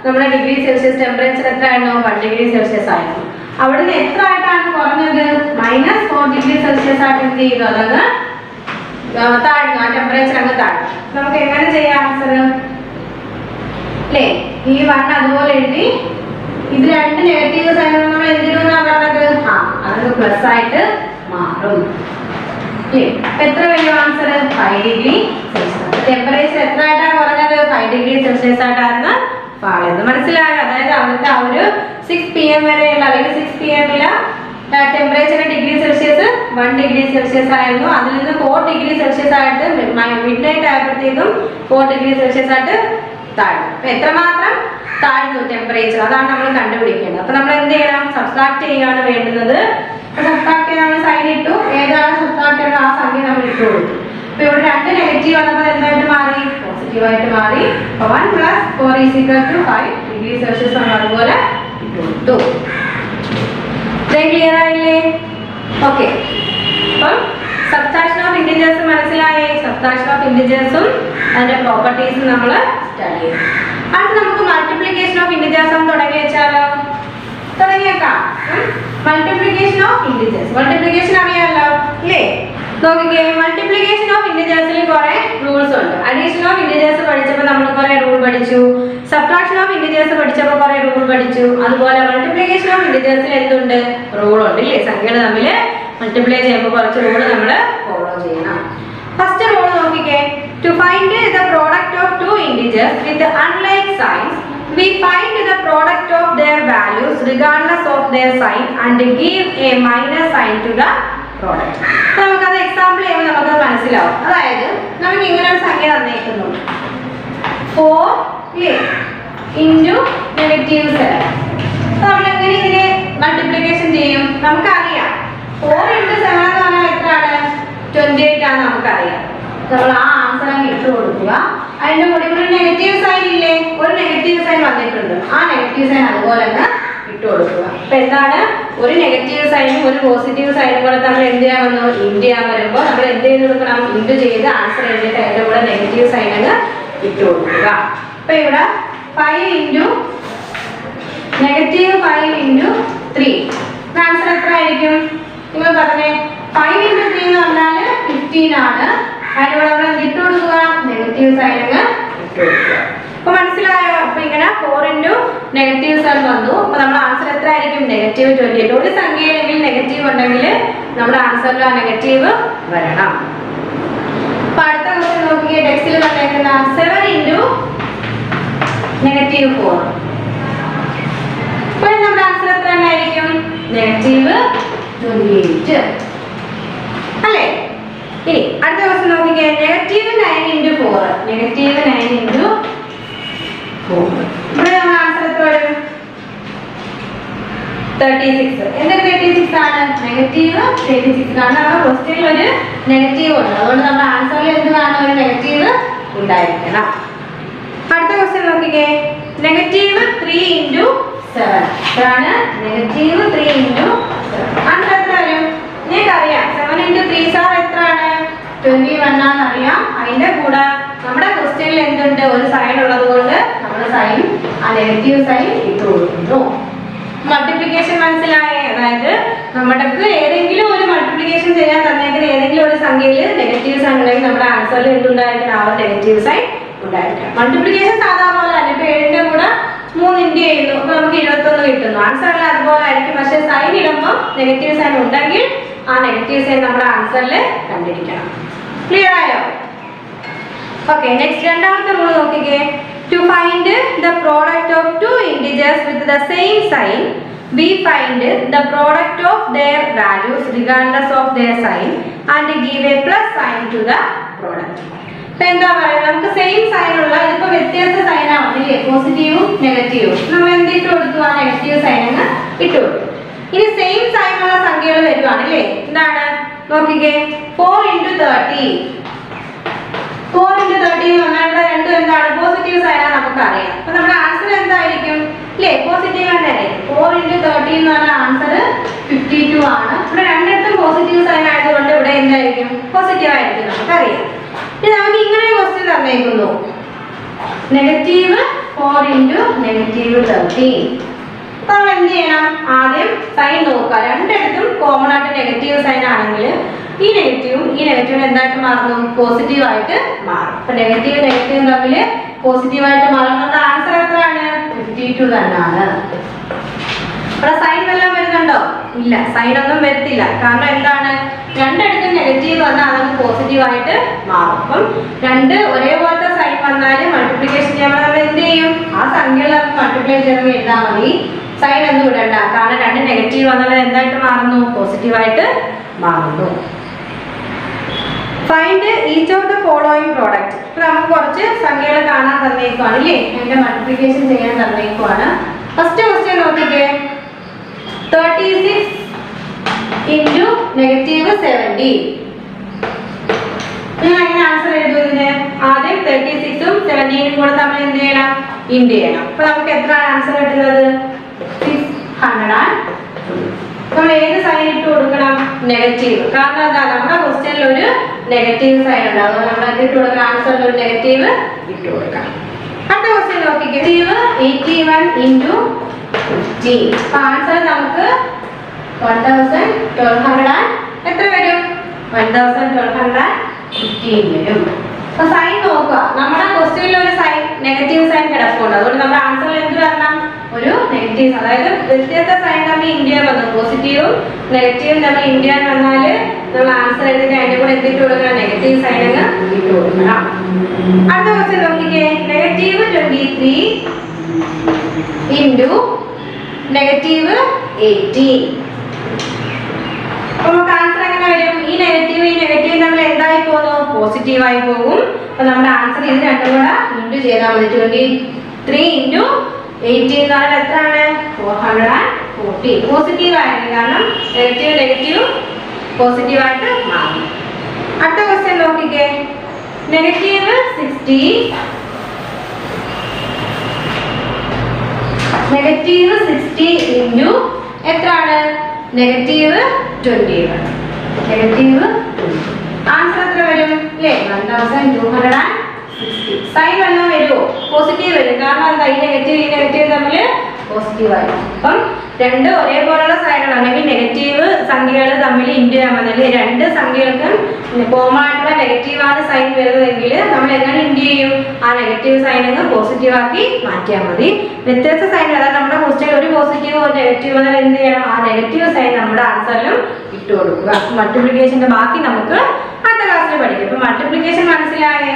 നമ്മുടെ ഡിഗ്രി സെൽഷ്യസ് ടെമ്പറേച്ചർ എത്ര ആയിരുന്നു? 1 degree Celsius ആയിരുന്നു. അവിടുന്ന് എത്ര ആയിട്ടാണ് കുറഞ്ഞത്? -4 degree Celsius ആയിട്ട് എന്ത് ചെയ്തു? അതങ്ങ് താഴ്ന്നു, ആ ടെമ്പറേച്ചർ അങ്ങ് താഴ്ന്നു. നമുക്ക് എങ്ങനെ ചെയ്യാം ആൻസർ? അല്ലേ, ഈ 1 അതുപോലെ എഴുതി, ഇത് രണ്ട് നെഗറ്റീവ് സൈൻ നമ്മൾ എന്തിനാ പറഞ്ഞത്? അതൊക്കെ പ്ലസ് ആയിട്ട് മാറും. എത്ര വരും ആൻസർ? 5 degree Celsius. ടെമ്പറേച്ചർ എത്ര ആയിട്ടാണ് കുറഞ്ഞത്? 5 degree Celsius ആയിട്ടാണ് പാളയത്. മനസ്സിലായോ? അതായത് അവിടുത്തെ ആ ഒരു 6 PM വരെയുള്ള, അല്ലെങ്കിൽ 6 PM temperature degree Celsius 1 degree Celsius ആയിരുന്നു. അതിൽ നിന്ന് 4 degree Celsius ആയിട്ട് മിഡ് നൈറ്റ് ആയപ്പോഴത്തേക്കും 4 degree Celsius ആയിട്ട് താഴ്ന്നു. അപ്പൊ എത്രമാത്രം താഴ്ന്നു ടെമ്പറേച്ചർ, അതാണ് നമ്മൾ കണ്ടുപിടിക്കേണ്ടത്. അപ്പൊ നമ്മൾ എന്ത് ചെയ്യണം? സബ്സ്ട്രാക്ട് ചെയ്യാണ് വേണ്ടുന്നത്. സബ്സ്ട്രാക്ട് ചെയ്യാൻ നമ്മൾ സൈൻ ഇട്ടു. ഏതാണ് സബ്സ്ട്രാക്ട് ചെയ്യുന്നത് ആ സംഖ്യ നമ്മൾ ഇട്ടു കൊടുത്തു. അപ്പൊ ഇവിടെ 2 നെഗറ്റീവ് വന്നപ്പോൾ എന്തായിട്ട് മാറി? പോസിറ്റീവ് ആയിട്ട് മാറി. 1 + 4 = 5 degree Celsius നമ്മൾ അതുപോലെ ഇട്ടു കൊടുത്തു. ക്ലിയർ ആയില്ലേ? ഓക്കെ, അപ്പം സബ്ട്രാക്ഷൻ ഓഫ് ഇന്റിജേഴ്സ് മനസ്സിലായി. സബ്ട്രാക്ഷൻ ഓഫ് ഇന്റിജേഴ്സും അതിന്റെ പ്രോപ്പർട്ടീസും നമ്മൾ സ്റ്റഡി ചെയ്തു. അടുത്ത് നമുക്ക് മൾട്ടിപ്ലിക്കേഷൻ ഓഫ് ഇന്റിജേഴ്സ് ഒന്ന് തുടങ്ങി വെച്ചാലോ? തുടങ്ങിയേക്കാം. മൾട്ടിപ്ലിക്കേഷൻ ഓഫ് ഇന്റിജേഴ്സ്, മൾട്ടിപ്ലിക്കേഷൻ അറിയാമല്ലോ അല്ലേ? നോക്കിക്കേ, മൾട്ടിപ്ലിക്കേഷൻ ഓഫ് ഇന്റിജേഴ്സിൽ കുറെ റൂൾസ് ഉണ്ട്. അഡീഷൻ ഓഫ് ഇന്റിജേഴ്സ് പഠിച്ചപ്പോൾ നമ്മൾ കുറെ റൂൾ പഠിച്ചു. സബ്ട്രാക്ഷൻ ഓഫ് ഇന്റിജേഴ്സ് പഠിച്ചപ്പോൾ കുറെ റൂൾ പഠിച്ചു. അതുപോലെ മൾട്ടിപ്ലിക്കേഷൻ ഓഫ് ഇന്റിജേഴ്സിൽ എന്തുണ്ട്? റൂൾ ഉണ്ട് ഇല്ലേ? സംഖ്യകൾ തമ്മിൽ മൾട്ടിപ്ലൈ ചെയ്യുമ്പോൾ കുറച്ച് റൂൾ നമ്മൾ ഫോളോ ചെയ്യണം. ഫസ്റ്റ് റൂൾ നോക്കിക്കേ. To find the product of two integers with unlike signs we find the product of their values regardless of their sign and give a minus sign to the product. നമുക്കത് എക്സാമ്പിൾ ചെയ്യുമ്പോൾ നമുക്കത് മനസ്സിലാവും. അതായത് നമുക്ക് ഇങ്ങനെ ഒരു സംഖ്യ തന്നിരിക്കുന്നു, 4 into -7. നമ്മൾ എങ്ങനെ ഇതിനെ മൾട്ടിപ്ലിക്കേഷൻ ചെയ്യും? നമുക്കറിയാം 4 into 7 എന്ന് പറഞ്ഞാൽ എത്രയാണ്? 28 ആണ് നമുക്കറിയാം. നമ്മൾ ആ ആൻസർ അങ്ങ് ഇട്ട് കൊടുക്കുക. അതിന്റെ കൂടെ ഒരു നെഗറ്റീവ് സൈൻ ഇല്ലേ? ഒരു നെഗറ്റീവ് സൈൻ വന്നിട്ടുണ്ട്. ആ നെഗറ്റീവ് സൈൻ അതുപോലെ തന്നെ ഇട്ട് കൊടുക്കുക. അപ്പൊ എന്താണ്? ഒരു നെഗറ്റീവ് സൈനും ഒരു പോസിറ്റീവ് സൈനും കൂടെ നമ്മൾ എന്ത് ചെയ്യാൻ വന്നു? ഇൻഡ് ചെയ്യാൻ വരുമ്പോൾ നമ്മൾ എന്ത് ചെയ്ത് കൊടുക്കണം? ഇൻഡ് ചെയ്ത് ആൻസർ എഴുതിയിട്ട് അതിന്റെ കൂടെ നെഗറ്റീവ് സൈൻ അങ്ങ് ഇട്ട് കൊടുക്കുക. അപ്പൊ ഇവിടെ 5 into -5 into 3 ആൻസർ എത്ര ആയിരിക്കും? നിങ്ങൾ പറഞ്ഞേ. 5 into 3 എന്ന് പറഞ്ഞാൽ 15 ആണ്. അതിനോട് നമ്മൾ ഇട്ട് കൊടുക്കുക, നെഗറ്റീവ് സൈൻ അങ്ങ് ഇട്ട് കൊടുക്കുക. അപ്പൊ മനസ്സിലായോ? അപ്പൊ ഇങ്ങനെ 4 into -7 വന്നു. അപ്പൊ നമ്മുടെ ആൻസർ എത്ര ആയിരിക്കും? -28. ഒരു സംഖ്യയിലെങ്കിൽ നെഗറ്റീവ് ഉണ്ടെങ്കിൽ നമ്മുടെ ആൻസറിൽ ആ നെഗറ്റീവ് വരണം. അപ്പൊ അടുത്ത ക്വസ്റ്റ്യൻ നോക്കിയേ. ടെക്സ്റ്റിൽ തന്നേക്കുന്ന 7 into -4. അപ്പോൾ നമ്മുടെ ആൻസർ എത്ര ആയിരിക്കും? -28 അല്ലേ? ഇനി അടുത്ത ക്വസ്റ്റ്യൻ നോക്കിക്കേ. -9 into 4. -9 into 4. ഇവിടെ നമ്മുടെ ആൻസർ എത്ര വരും? 36. എന്തൊക്കെ 36 ആണ്? -36 ആണ്. നമ്മുടെ ക്വസ്റ്റ്യനിൽ ഒരു നെഗറ്റീവ് ഉണ്ട്. അതുകൊണ്ട് നമ്മുടെ ആൻസറിൽ എന്ത് കാണും? ഒരു നെഗറ്റീവ് ഉണ്ടായിരിക്കണം. അടുത്ത ക്വസ്റ്റ്യൻ നോക്കിക്കേ. -3 into 7. എത്രയാണ്? -3 into 7. ആൻസർ എത്ര വരും? നിങ്ങൾക്കറിയാം 7 into 3 എത്രയാണ്? 21 ആണെന്നറിയാം. അതിന്റെ കൂടെ നമ്മുടെ ക്വസ്റ്റ്യനിൽ എന്തുണ്ട്? ഒരു സൈൻ ഉള്ളത് കൊണ്ട് നമ്മൾ സൈൻ, ആ നെഗറ്റീവ് സൈൻ ഇട്ട് കൊടുക്കുന്നു. മൾട്ടിപ്ലിക്കേഷൻ മനസ്സിലായേ? അതായത് നമ്മൾക്ക് ഏതെങ്കിലും ഒരു മൾട്ടിപ്ലിക്കേഷൻ ചെയ്യാൻ തന്നേക്കുന്ന ഏതെങ്കിലും ഒരു സംഖ്യയിൽ നെഗറ്റീവ് സൈൻ ഉണ്ടെങ്കിൽ നമ്മുടെ ആൻസറിൽ എന്തുണ്ടായിരിക്കണം? ആ ഒരു നെഗറ്റീവ് സൈൻ ഉണ്ടായിരിക്കണം. മൾട്ടിപ്ലിക്കേഷൻ സാധാരണ പോലെ അല്ല. ഇപ്പൊ 7ന്റെ കൂടെ 3 ഇൻഡ് ചെയ്യുന്നു, അപ്പൊ നമുക്ക് 21 കിട്ടുന്നു. ആൻസറിൽ അതുപോലെ ആയിരിക്കും ആ നെഗറ്റീവ് സൈൻ നമ്മുടെ ആൻസറിൽ കണ്ടിരിക്കണം. ക്ലിയർ ആയോ? ഓക്കെ, നെക്സ്റ്റ് രണ്ടാമത്തെ റൂൾ നോക്കിക്കേ. To find the product of two integers with the same sign we find the product of their values regardless of their sign and give a plus sign to the product. എന്താ പറയുക, നമുക്ക് സെയിം സൈൻ ഉള്ള ഇതിപ്പോ വ്യത്യസ്ത സൈൻ ആണ് ഇല്ലേ, പോസിറ്റീവും നെഗറ്റീവും. നമ്മൾ എന്തിട്ട് കൊടുത്തു, ആ നെഗറ്റീവ് സൈൻ അങ്ങ് ഇട്ട് കൊടുത്തു. ഇനി സെയിം സൈൻ ഉള്ള സംഖ്യകൾ വരുവാണ് അല്ലേ, എന്താണ് നോക്കിക്കേ. 4 into 30 എന്ന് പറഞ്ഞാൽ ഇവിടെ രണ്ടും എന്താണ്, പോസിറ്റീവ് സൈനാണ് നമുക്കറിയാം. അപ്പൊ നമ്മുടെ ആൻസർ എന്തായിരിക്കും അല്ലേ, പോസിറ്റീവ് തന്നെ ആയിരിക്കും. 4 into 30 എന്ന് പറഞ്ഞ ആൻസർ 52 ആണ്. ഇവിടെ രണ്ടിടത്തും പോസിറ്റീവ് സൈൻ ആയതുകൊണ്ട് ഇവിടെ എന്തായിരിക്കും, പോസിറ്റീവ് ആയിരിക്കും നമുക്കറിയാം. ഇനി നമുക്ക് ഇങ്ങനെ ക്വസ്റ്റ്യൻ തന്നേക്കുന്നു, -4 into -30. നമ്മൾ എന്ത് ചെയ്യണം, ആദ്യം സൈൻ നോക്കുക. രണ്ടിടത്തും കോമൺ ആയിട്ട് നെഗറ്റീവ് സൈൻ ആണെങ്കിൽ ഈ നെഗറ്റീവും എന്തായിട്ട് മാറുന്നു, പോസിറ്റീവ് ആയിട്ട് മാറും. അപ്പൊ നെഗറ്റീവും തമ്മിൽ പോസിറ്റീവ് ആയിട്ട് മാറുന്നത് ആൻസർ എത്രയാണ്, 52 തന്നെയാണ്. ഇവിടെ സൈൻ വല്ലതും വരുന്നുണ്ടോ, ഇല്ല, സൈൻ ഒന്നും വരത്തില്ല. കാരണം എന്താണ്, രണ്ടിടത്തും നെഗറ്റീവ് വന്നാൽ അത് പോസിറ്റീവ് ആയിട്ട് മാറും. അപ്പം രണ്ട് ഒരേപോലത്തെ സൈൻ വന്നാൽ മൾട്ടിപ്ലിക്കേഷൻ ചെയ്യുമ്പോൾ നമ്മൾ എന്ത് ചെയ്യും, ആ സംഖ്യകൾ മൾട്ടിപ്ലൈ ചെയ്ത് എഴുതാൻ മതി, സൈൻ ഒന്നും ഇടണ്ട. കാരണം രണ്ട് നെഗറ്റീവ് വന്നാൽ എന്തായിട്ട് മാറുന്നു, പോസിറ്റീവ് ആയിട്ട് മാറുന്നു. Find each of the following product. ഇപ്പൊ നമുക്ക് കുറച്ച് സംഖ്യകൾ കാണാൻ തന്നേക്കുവാണ് അല്ലേ, അതിന്റെ മൾട്ടിപ്ലിക്കേഷൻ ചെയ്യാൻ തന്നേക്കുവാണ്. ഫസ്റ്റ് ക്വസ്റ്റ്യൻ നോക്കിക്കേ, 36 into -70. നിങ്ങൾ എങ്ങനെ ആൻസർ എഴുതുന്നതിന്, ആദ്യം 36ഉം 17ഉം കൂടെ നമ്മൾ എന്ത് ചെയ്യണം, ഇൻഡ് ചെയ്യണം. അപ്പൊ നമുക്ക് എത്ര ആൻസർ കിട്ടുന്നത്, 600. നമ്മൾ ഏത് സൈൻ ഇട്ട് കൊടുക്കണം, നെഗറ്റീവ്. കാരണം എന്താ, നമ്മുടെ ക്വസ്റ്റ്യനിൽ ഒരു നെഗറ്റീവ് സൈൻ ഉണ്ട്, അതുകൊണ്ട് നമ്മൾ എന്ത് ഇട്ട് കൊടുക്കണം, ആൻസറിൽ ഒരു നെഗറ്റീവ് ഇട്ട് കൊടുക്കണം. അടുത്ത ക്വസ്റ്റ്യൻ നോക്കിക്കേ, 81 into 15. അപ്പൊ ആൻസർ നമുക്ക് 1200 എത്ര വരും, 1215 വരും. അപ്പൊ സൈൻ നോക്കുക, നമ്മുടെ ക്വസ്റ്റ്യനിൽ ഒരു സൈൻ നെഗറ്റീവ് സൈൻ കിടപ്പുണ്ട്, അതുകൊണ്ട് നമ്മുടെ ആൻസറിൽ എന്ത് വരണം, ഒരു നെഗറ്റീവ്. അതായത് വ്യത്യസ്ത സൈൻ തമ്മിൽ ഇന്ത്യ വന്നു, പോസിറ്റീവും നെഗറ്റീവും തമ്മിൽ ഇന്ത്യ വന്നാൽ നമ്മൾ ആൻസർ എഴുതി അതിന്റെ കൂടെ എന്തിട്ട് കൊടുക്കണം, നെഗറ്റീവ് സൈൻ അങ്ങ് ഇട്ട് കൊടുക്കണം. അടുത്ത ക്വസ്റ്റ്യൻ നോക്കിക്കേ, -23 into -18. അപ്പൊ നമുക്ക് ആൻസർ എങ്ങനെ വരും, ഈ നെഗറ്റീവ് നമ്മൾ എന്തായി പോകുന്നു, പോസിറ്റീവ് ആയി പോകും. അപ്പൊ നമ്മുടെ ആൻസർ ഇത് രണ്ടും കൂടെ ഇൻറ്റു ചെയ്താൽ മതി. 23 into 18 എന്ന് പറഞ്ഞാൽ എത്രയാണ്, 440. പോസിറ്റീവ് ആയിരുന്നു, കാരണം നെഗറ്റീവ് പോസിറ്റീവ് ആയിട്ട് മാറും. അടുത്ത ക്വസ്റ്റ്യൻ നോക്കിക്കേ, -60 into എത്രയാണ്, -21. ആൻസർ എത്ര വരും അല്ലേ, 1260. സൈൻ വന്നാൽ വരുമോ, പോസിറ്റീവ് വരും. കാരണം എന്താ, ഈ നെഗറ്റീവ് തമ്മിൽ പോസിറ്റീവ് ആയിരുന്നു. അപ്പം രണ്ട് ഒരേപോലുള്ള സൈനുകൾ അല്ലെങ്കിൽ നെഗറ്റീവ് സംഖ്യകൾ തമ്മിൽ ഇൻറ്റു ചെയ്യാൻ വന്നാൽ രണ്ട് സംഖ്യകൾക്കും കോമൺ ആയിട്ടുള്ള നെഗറ്റീവാണ് സൈൻ വരുന്നതെങ്കിൽ നമ്മൾ എങ്ങനെ ഇൻറ്റു ചെയ്യും, ആ നെഗറ്റീവ് സൈൻ അങ്ങ് പോസിറ്റീവ് ആക്കി മാറ്റിയാൽ മതി. വ്യത്യസ്ത സൈൻ, അതായത് നമ്മുടെ ക്വസ്റ്റ്യൻ ഒരു പോസിറ്റീവ് ഒരു നെഗറ്റീവ് എന്നാൽ എന്ത് ചെയ്യണം, ആ നെഗറ്റീവ് സൈൻ നമ്മുടെ ആൻസറിലും ഇട്ട് കൊടുക്കുക. മൾട്ടിപ്ലിക്കേഷന്റെ ബാക്കി നമുക്ക് അടുത്ത ക്ലാസ്സിൽ പഠിക്കും. ഇപ്പൊ മൾട്ടിപ്ലിക്കേഷൻ മനസ്സിലായേ,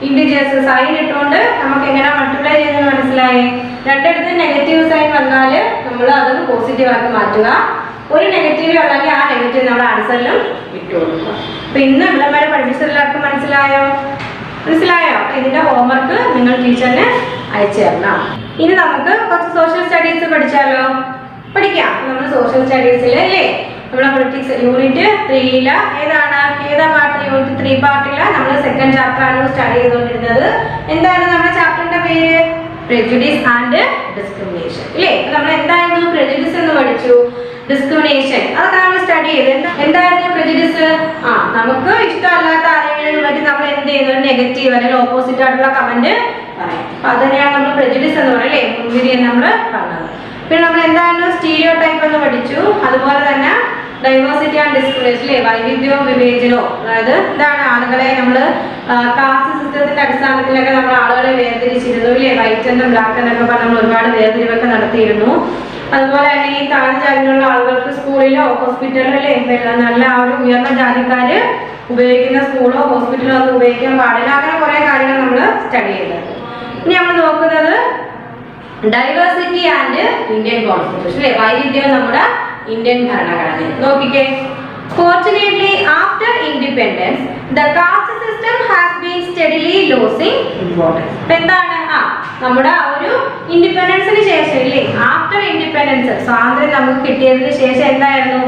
ഇന്റിജേഴ്സ് സൈൻ ഇട്ടുകൊണ്ട് നമുക്ക് എങ്ങനെ മൾട്ടിപ്ലൈ ചെയ്യുന്നത് മനസ്സിലായേ. രണ്ടിടത്ത് നെഗറ്റീവ് സൈൻ വന്നാൽ നമ്മൾ അത് പോസിറ്റീവ് ആക്കി മാറ്റുക. ഒരു നെഗറ്റീവ് ഉണ്ടെങ്കിൽ ആ നെഗറ്റീവ് നമ്മുടെ ആൻസറിലും ഇട്ട് കൊടുക്കുക. അപ്പൊ ഇന്ന് ഇവിടെ വരെ പഠിപ്പിച്ചെല്ലാവർക്കും മനസ്സിലായോ? ഇതിന്റെ ഹോംവർക്ക് നിങ്ങൾ ടീച്ചറിന് അയച്ചു തരണം. ഇനി നമുക്ക് കുറച്ച് സോഷ്യൽ സ്റ്റഡീസ് പഠിച്ചാലോ? പഠിക്കാം. നമ്മൾ സോഷ്യൽ സ്റ്റഡീസിൽ അല്ലേ, നമ്മുടെ പൊളിറ്റിക്സ് യൂണിറ്റ് 3 ഏതാ പാർട്ട്, യൂണിറ്റ് 3 പാർട്ടില നമ്മൾ സെക്കൻഡ് ചാപ്റ്റർ ആണ് സ്റ്റഡി ചെയ്തുകൊണ്ടിരുന്നത്. എന്താണ് നമ്മുടെ ചാപ്റ്ററിന്റെ പേര്? പ്രെജുഡിസ് ആൻഡ് ഡിസ്ക്രിമിനേഷൻ അല്ലേ. നമ്മൾ എന്തായിരുന്നു പ്രെജുഡിസ് എന്ന് പഠിച്ചു, ഡിസ്ക്രിമിനേഷൻ അതൊക്കെ നമ്മൾ സ്റ്റഡി ചെയ്ത്. എന്തായിരുന്നു പ്രെജുഡിസ്? നമുക്ക് ഇഷ്ടമല്ലാത്ത ആരെങ്കിലും പറ്റി നമ്മൾ എന്ത് ചെയ്യുന്നത്, നെഗറ്റീവ് അല്ലെങ്കിൽ ഓപ്പോസിറ്റ് ആയിട്ടുള്ള കമന്റ് പറയാം. അപ്പൊ അത് തന്നെയാണ് നമ്മൾ പ്രെജുഡിസ് എന്ന് പറയുന്നത് അല്ലേ, മുൻവിധി നമ്മൾ പറഞ്ഞത്. പിന്നെ നമ്മൾ എന്തായിരുന്നു സ്റ്റീരിയോ ടൈപ്പ് എന്ന് പഠിച്ചു. അതുപോലെ തന്നെ ഡൈവേഴ്സിറ്റി ആൻഡ് ഡിസ്ക്രിമിനേഷൻ അല്ലേ, വൈവിധ്യവും വിവേചനവും. അതായത് എന്താണ്, ആളുകളെ നമ്മൾ കാസ്റ്റ് സിസ്റ്റത്തിന്റെ അടിസ്ഥാനത്തിലൊക്കെ നമ്മൾ ആളുകളെ വേർതിരിച്ചിരുന്നു ഇല്ലേ, വൈറ്റ് ആൻഡ് ബ്ലാക്ക് എന്നൊക്കെ പറഞ്ഞ് നമ്മൾ ഒരുപാട് വേർതിരിവൊക്കെ നടത്തിയിരുന്നു. അതുപോലെ തന്നെ ഈ താഴ്ന്ന ജാതിയിലുള്ള ആളുകൾക്ക് സ്കൂളിലോ ഹോസ്പിറ്റലിലോ അല്ലേ നല്ല ആ ഒരു ഉയർന്ന ജാതിക്കാര് ഉപയോഗിക്കുന്ന സ്കൂളോ ഹോസ്പിറ്റലോ ഒന്നും ഉപയോഗിക്കാൻ പാടില്ല. അങ്ങനെ കുറെ കാര്യങ്ങൾ നമ്മൾ സ്റ്റഡി ചെയ്തത്. ഇനി നമ്മൾ നോക്കുന്നത് ഡൈവേഴ്സിറ്റി ആൻഡ് ഇന്ത്യൻ കോൺസ്റ്റിറ്റ്യൂഷൻ അല്ലേ, വൈവിധ്യം നമ്മുടെ ഇന്ത്യൻ ഭരണഘടന. നോക്കിക്കേ, fortunately after independence the caste system has been steadily losing importance. എന്താണ്, നമ്മുടെ ആ ഒരു ഇൻഡിപെൻഡൻസിന് ശേഷം ഇല്ലേ, ആഫ്റ്റർ ഇൻഡിപെൻഡൻസ് സ്വാതന്ത്ര്യം നമുക്ക് കിട്ടിയതിന് ശേഷം എന്തായിരുന്നു,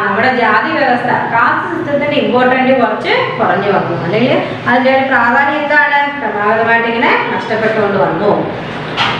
നമ്മുടെ ജാതി വ്യവസ്ഥ കാസ്റ്റ് സിസ്റ്റത്തിന്റെ ഇമ്പോർട്ടൻറ്റ് കുറച്ച് കുറഞ്ഞു വന്നു, അല്ലെങ്കിൽ അതിന്റെ ഒരു പ്രാധാന്യം എന്താണ് ക്രമാഗതമായിട്ട് ഇങ്ങനെ നഷ്ടപ്പെട്ടുകൊണ്ട് വന്നു.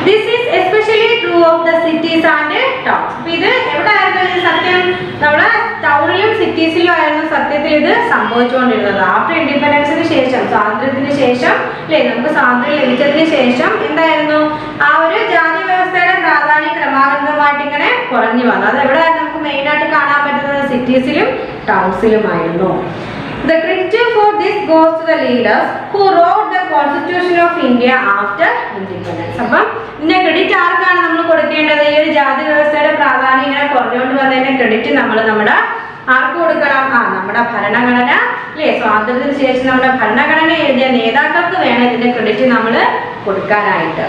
This is especially true of the cities and towns. ഇത് എവിടെ ആയിരുന്നു ഈ സത്യം, നമ്മുടെ ടൗണിലും സിറ്റീസിലും ആയിരുന്നു സത്യത്തിൽ ഇത് സംഭവിച്ചുകൊണ്ടിരുന്നത്. ആഫ്റ്റർ ഇൻഡിപെൻഡൻസിന് ശേഷം, സ്വാതന്ത്ര്യത്തിന് ശേഷം അല്ലേ, നമുക്ക് സ്വാതന്ത്ര്യം ലഭിച്ചതിന് ശേഷം എന്തായിരുന്നു, ആ ഒരു ജാതി വ്യവസ്ഥയുടെ പ്രാധാന്യം ക്രമാഗതമായിട്ട് ഇങ്ങനെ കുറഞ്ഞു വന്നു. അത് എവിടെ നമുക്ക് മെയിൻ ആയിട്ട് കാണാൻ പറ്റുന്നത് സിറ്റീസിലും ടൗൺസിലുമായിരുന്നു. The credit for this goes to the leaders who wrote the Constitution of India after independence. അപ്പം ഇതിന്റെ ക്രെഡിറ്റ് ആർക്കാണ് നമ്മൾ കൊടുക്കേണ്ടത്, ഈ ഒരു ജാതി വ്യവസ്ഥയുടെ പ്രാധാന്യം ഇങ്ങനെ കുറഞ്ഞുകൊണ്ട് വന്നതിന്റെ ക്രെഡിറ്റ് നമ്മൾ നമ്മുടെ ആർക്ക് കൊടുക്കണം, നമ്മുടെ ഭരണഘടന അല്ലേ, സ്വാതന്ത്ര്യത്തിന് ശേഷം നമ്മുടെ ഭരണഘടന എഴുതിയ നേതാക്കൾക്ക് വേണം ഇതിന്റെ ക്രെഡിറ്റ് നമ്മൾ കൊടുക്കാനായിട്ട്.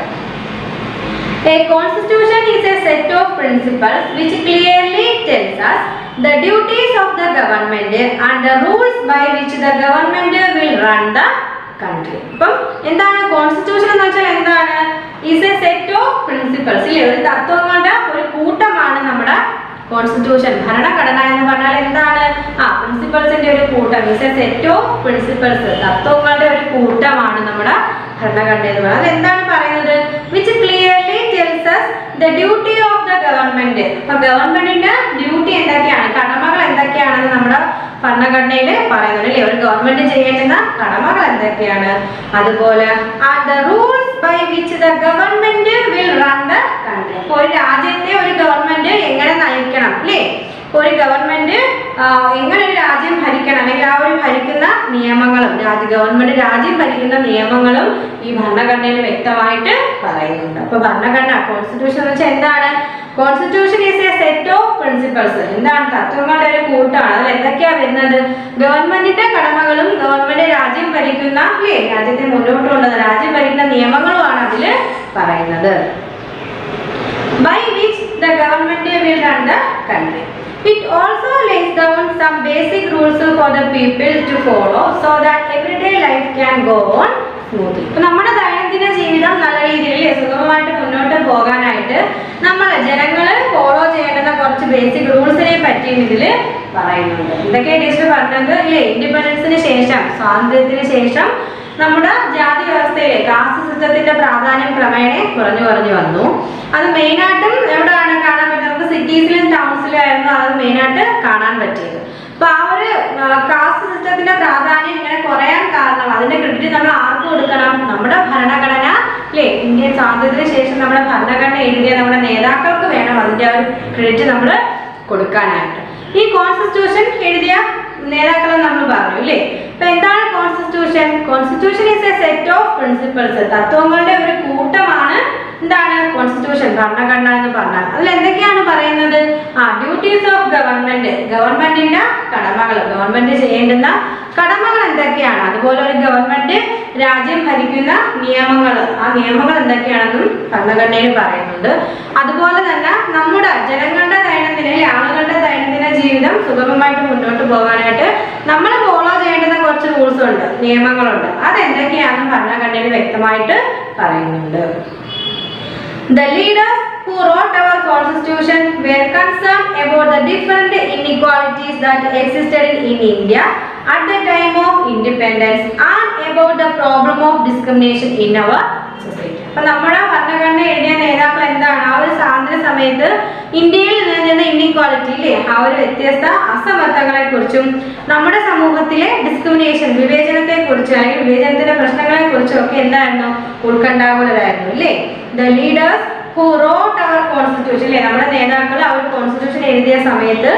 A constitution is a set of principles which clearly tells us the duties of the government and the rules by which the government will run the country. അപ്പം എന്താണ് കോൺസ്റ്റിറ്റ്യൂഷൻ എന്ന് വെച്ചാൽ എന്താണ്, is a set of principles ഇല്ലേ, ഒരു തത്വങ്ങളുടെ ഒരു കൂട്ടമാണ് നമ്മുടെ കോൺസ്റ്റിറ്റ്യൂഷൻ. ഭരണഘടന എന്ന് പറഞ്ഞാൽ എന്താണ്, പ്രിൻസിപ്പൾസിന്റെ ഒരു കൂട്ടം, is a set of principles, തത്വങ്ങളുടെ ഒരു കൂട്ടമാണ് നമ്മുടെ ഭരണഘടന എന്ന് പറയുന്നത്. അത് എന്താണ് പറയുന്നത്, which clearly tells us the duty of the government. അപ്പൊ ഗവൺമെന്റിന്റെ ഡ്യൂട്ടി എന്തൊക്കെയാണ്, കടമകൾ എന്തൊക്കെയാണെന്ന് നമ്മുടെ ഭരണഘടനയിൽ പറയുന്നുണ്ട് അല്ലേ, ഒരു ഗവൺമെന്റ് ചെയ്യേണ്ടുന്ന കടമകൾ എന്തൊക്കെയാണ്, അതുപോലെ the rules by which the government will run the country. ഒരു രാജ്യത്തെ ഒരു ഗവൺമെന്റ് എങ്ങനെ നയിക്കണം അല്ലേ, ഒരു ഗവൺമെന്റ് എങ്ങനെ ഒരു രാജ്യം ഭരിക്കണം, അല്ലെങ്കിൽ ആ ഒരു ഭരിക്കുന്ന നിയമങ്ങളും ഗവൺമെന്റ് രാജ്യം ഭരിക്കുന്ന നിയമങ്ങളും ഈ ഭരണഘടനയിൽ വ്യക്തമായിട്ട് പറയുന്നുണ്ട്. അപ്പൊ ഭരണഘടന കോൺസ്റ്റിറ്റ്യൂഷൻ എന്ന് വെച്ചാൽ എന്താണ്, constitution is a set of principles, എന്താണ് തത്വങ്ങളുടെ ഒരു കൂട്ടമാണ്. അതിൽ എന്തൊക്കെയാ വരുന്നത്, ഗവൺമെന്റിന്റെ കടമകളും ഗവൺമെന്റ് രാജ്യം ഭരിക്കുന്ന അല്ലേ, രാജ്യത്തെ മുന്നോട്ട് കൊണ്ടുവന്ന രാജ്യം ഭരിക്കുന്ന നിയമങ്ങളുമാണ് അതിൽ പറയുന്നത്. By which the government will run the country. It also lays down some basic rules for the people to follow so that everyday life can go on smoothly. ഇപ്പൊ നമ്മുടെ ദൈനംദിന ജീവിതം നല്ല രീതിയിൽ സുഗമമായിട്ട് മുന്നോട്ട് പോകാനായിട്ട് നമ്മൾ ജനങ്ങൾ ഫോളോ ചെയ്യേണ്ടുന്ന കുറച്ച് ബേസിക് റൂൾസിനെ പറ്റിയും ഇതിൽ പറയുന്നുണ്ട്. എന്തൊക്കെയാണ് ടീച്ചർ പറഞ്ഞത് അല്ലേ, ഇൻഡിപെൻഡൻസിന് ശേഷം, സ്വാതന്ത്ര്യത്തിന് ശേഷം നമ്മുടെ ജാതി വ്യവസ്ഥയിലെ കാസ്റ്റ് സിസ്റ്റത്തിന്റെ പ്രാധാന്യം ക്രമേണ കുറഞ്ഞു വന്നു. അത് മെയിനായിട്ടും എവിടെയാണ് കാണാൻ പറ്റുന്നത്, നമുക്ക് സിറ്റീസിലും ടൗൺസിലും ആയിരുന്നു അത് മെയിനായിട്ട് കാണാൻ പറ്റിയത്. അപ്പൊ ആ ഒരു കാസ്റ്റ് സിസ്റ്റത്തിന്റെ പ്രാധാന്യം ഇങ്ങനെ കുറയാൻ കാരണം അതിന്റെ ക്രെഡിറ്റ് നമ്മൾ ആർക്ക് കൊടുക്കണം, നമ്മുടെ ഭരണഘടന അല്ലേ, ഇന്ത്യൻ സ്വാതന്ത്ര്യത്തിന് ശേഷം നമ്മുടെ ഭരണഘടന എഴുതിയ നമ്മുടെ നേതാക്കൾക്ക് വേണം അതിന്റെ ഒരു ക്രെഡിറ്റ് നമ്മൾ കൊടുക്കാനായിട്ട്. ഈ കോൺസ്റ്റിറ്റ്യൂഷൻ എഴുതിയ നേതാക്കളെ നമ്മൾ പറഞ്ഞു അല്ലേ. അപ്പൊ എന്താണ് constitution, constitution is a set of principles, തത്വങ്ങളുടെ ഒരു കൂട്ടമാണ് എന്താണ് കോൺസ്റ്റിറ്റ്യൂഷൻ, ഭരണഘടന എന്ന് പറഞ്ഞാൽ. അതിൽ എന്തൊക്കെയാണ് പറയുന്നത്, ഡ്യൂട്ടീസ് ഓഫ് ഗവൺമെന്റ്, ഗവൺമെന്റിന്റെ കടമകൾ, ഗവൺമെന്റ് ചെയ്യേണ്ടുന്ന കടമകൾ എന്തൊക്കെയാണ്, അതുപോലെ ഒരു ഗവൺമെന്റ് രാജ്യം ഭരിക്കുന്ന നിയമങ്ങൾ, ആ നിയമങ്ങൾ എന്തൊക്കെയാണെന്നും ഭരണഘടനയിൽ പറയുന്നുണ്ട്. അതുപോലെ തന്നെ നമ്മുടെ ജനങ്ങളുടെ ദൈനംദിന ആളുകളുടെ ദൈനംദിന ജീവിതം സുഗമമായിട്ട് മുന്നോട്ട് പോകാനായിട്ട് നമ്മൾ ഫോളോ ചെയ്യേണ്ടുന്ന കുറച്ച് റൂൾസ് ഉണ്ട്, നിയമങ്ങളുണ്ട്. അതെന്തൊക്കെയാണെന്ന് ഭരണഘടനയിൽ വ്യക്തമായിട്ട് പറയുന്നുണ്ട്. The leaders who wrote our constitution were concerned about the different inequalities that existed in India at the time of independence and about the problem of discrimination in our society. അപ്പൊ നമ്മുടെ ഭരണഘടന എഴുതിയ നേതാക്കൾ എന്താണ്, ആ ഒരു സ്വാതന്ത്ര്യ സമയത്ത് ഇന്ത്യയിൽ നിലനിന്ന ഇൻഇക്വാലിറ്റി ഇല്ലേ, ആ ഒരു വ്യത്യസ്ത അസമത്വങ്ങളെ കുറിച്ചും നമ്മുടെ സമൂഹത്തിലെ ഡിസ്ക്രിമിനേഷൻ, വിവേചനത്തെ കുറിച്ചും അല്ലെങ്കിൽ വിവേചനത്തിന്റെ പ്രശ്നങ്ങളെ കുറിച്ചും ഒക്കെ എന്തായിരുന്നു ഉത്കണ്ഠാകുലരായിരുന്നു അല്ലേ. The leaders who wrote our constitution, നമ്മുടെ നേതാക്കൾ our constitution എഴുതിയ സമയത്ത്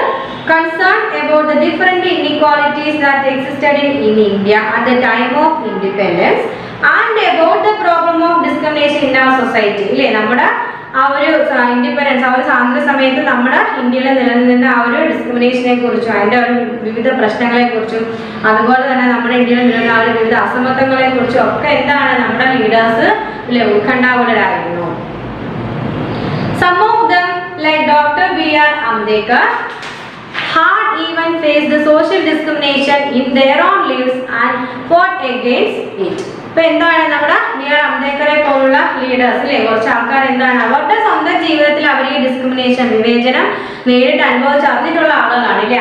concerned about the different inequalities that existed in India at the time of independence and about the problem of discrimination in our society. ഇല്ലേ, നമ്മുടെ ആ ഒരു ഇൻഡിപെൻഡൻസ്, ആ ഒരു സ്വാതന്ത്ര്യ സമയത്ത് നമ്മുടെ ഇന്ത്യയിൽ നിലനിന്ന ആ ഒരു ഡിസ്ക്രിമിനേഷനെ കുറിച്ചും അതിൻ്റെ ഒരു വിവിധ പ്രശ്നങ്ങളെ കുറിച്ചും അതുപോലെ തന്നെ നമ്മുടെ ഇന്ത്യയിൽ നിലനിന്ന ആ ഒരു വിവിധ അസമത്വങ്ങളെ കുറിച്ചും ഒക്കെ എന്താണ് നമ്മുടെ ലീഡേഴ്സ് ഇല്ലേ ഉത്കണ്ഠാകുലരായിരുന്നു. Some of them, like Dr. B.R. Ambedkar, had even faced the social discrimination in their own lives and fought against it. ഇപ്പൊ എന്താണ് നമ്മുടെ ബി.ആർ. അംബേദ്കറെ പോലുള്ള ലീഡേഴ്സ് അല്ലെ, കുറച്ച് ആൾക്കാർ എന്താണ് അവരുടെ സ്വന്തം ജീവിതത്തിൽ അവർ ഈ ഡിസ്ക്രിമിനേഷൻ, വിവേചനം നേരിട്ട് അനുഭവിച്ചറിഞ്ഞിട്ടുള്ള ആളുകളാണ് അല്ലെ.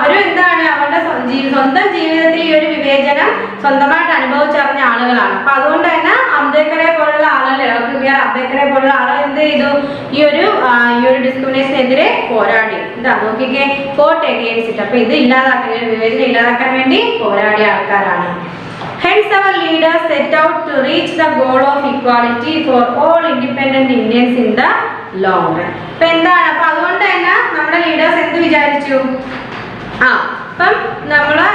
അവരും എന്താണ് അവരുടെ സ്വന്തം ജീവിതത്തിൽ ഈ ഒരു വിവേചനം സ്വന്തമായിട്ട് അനുഭവിച്ചറിഞ്ഞ ആളുകളാണ്. അപ്പൊ അതുകൊണ്ട് തന്നെ അംബേദ്കറെ പോലുള്ള ആളുകൾ, ഡോക്ടർ ബി.ആർ. അംബേദ്കറെ പോലുള്ള ആളുകൾ എന്ത് ചെയ്തു, ഈ ഒരു ഡിസ്ക്രിമിനേഷനെതിരെ പോരാടി. എന്താ നോക്കിക്കേ, ഫോർട്ട് അഗെയിൻസ്റ്റ് ഇറ്റ്. അപ്പൊ ഇത് ഇല്ലാതാക്കാൻ, വിവേചനം ഇല്ലാതാക്കാൻ വേണ്ടി പോരാടിയ ആൾക്കാരാണ്. Hence our leaders set out to reach the goal of equality for all independent Indians in the long run. ഇപ്പൊ എന്താണ്, അപ്പൊ അതുകൊണ്ട് തന്നെ നമ്മുടെ ലീഡേഴ്സ് എന്ത് വിചാരിച്ചു, അപ്പം നമ്മള്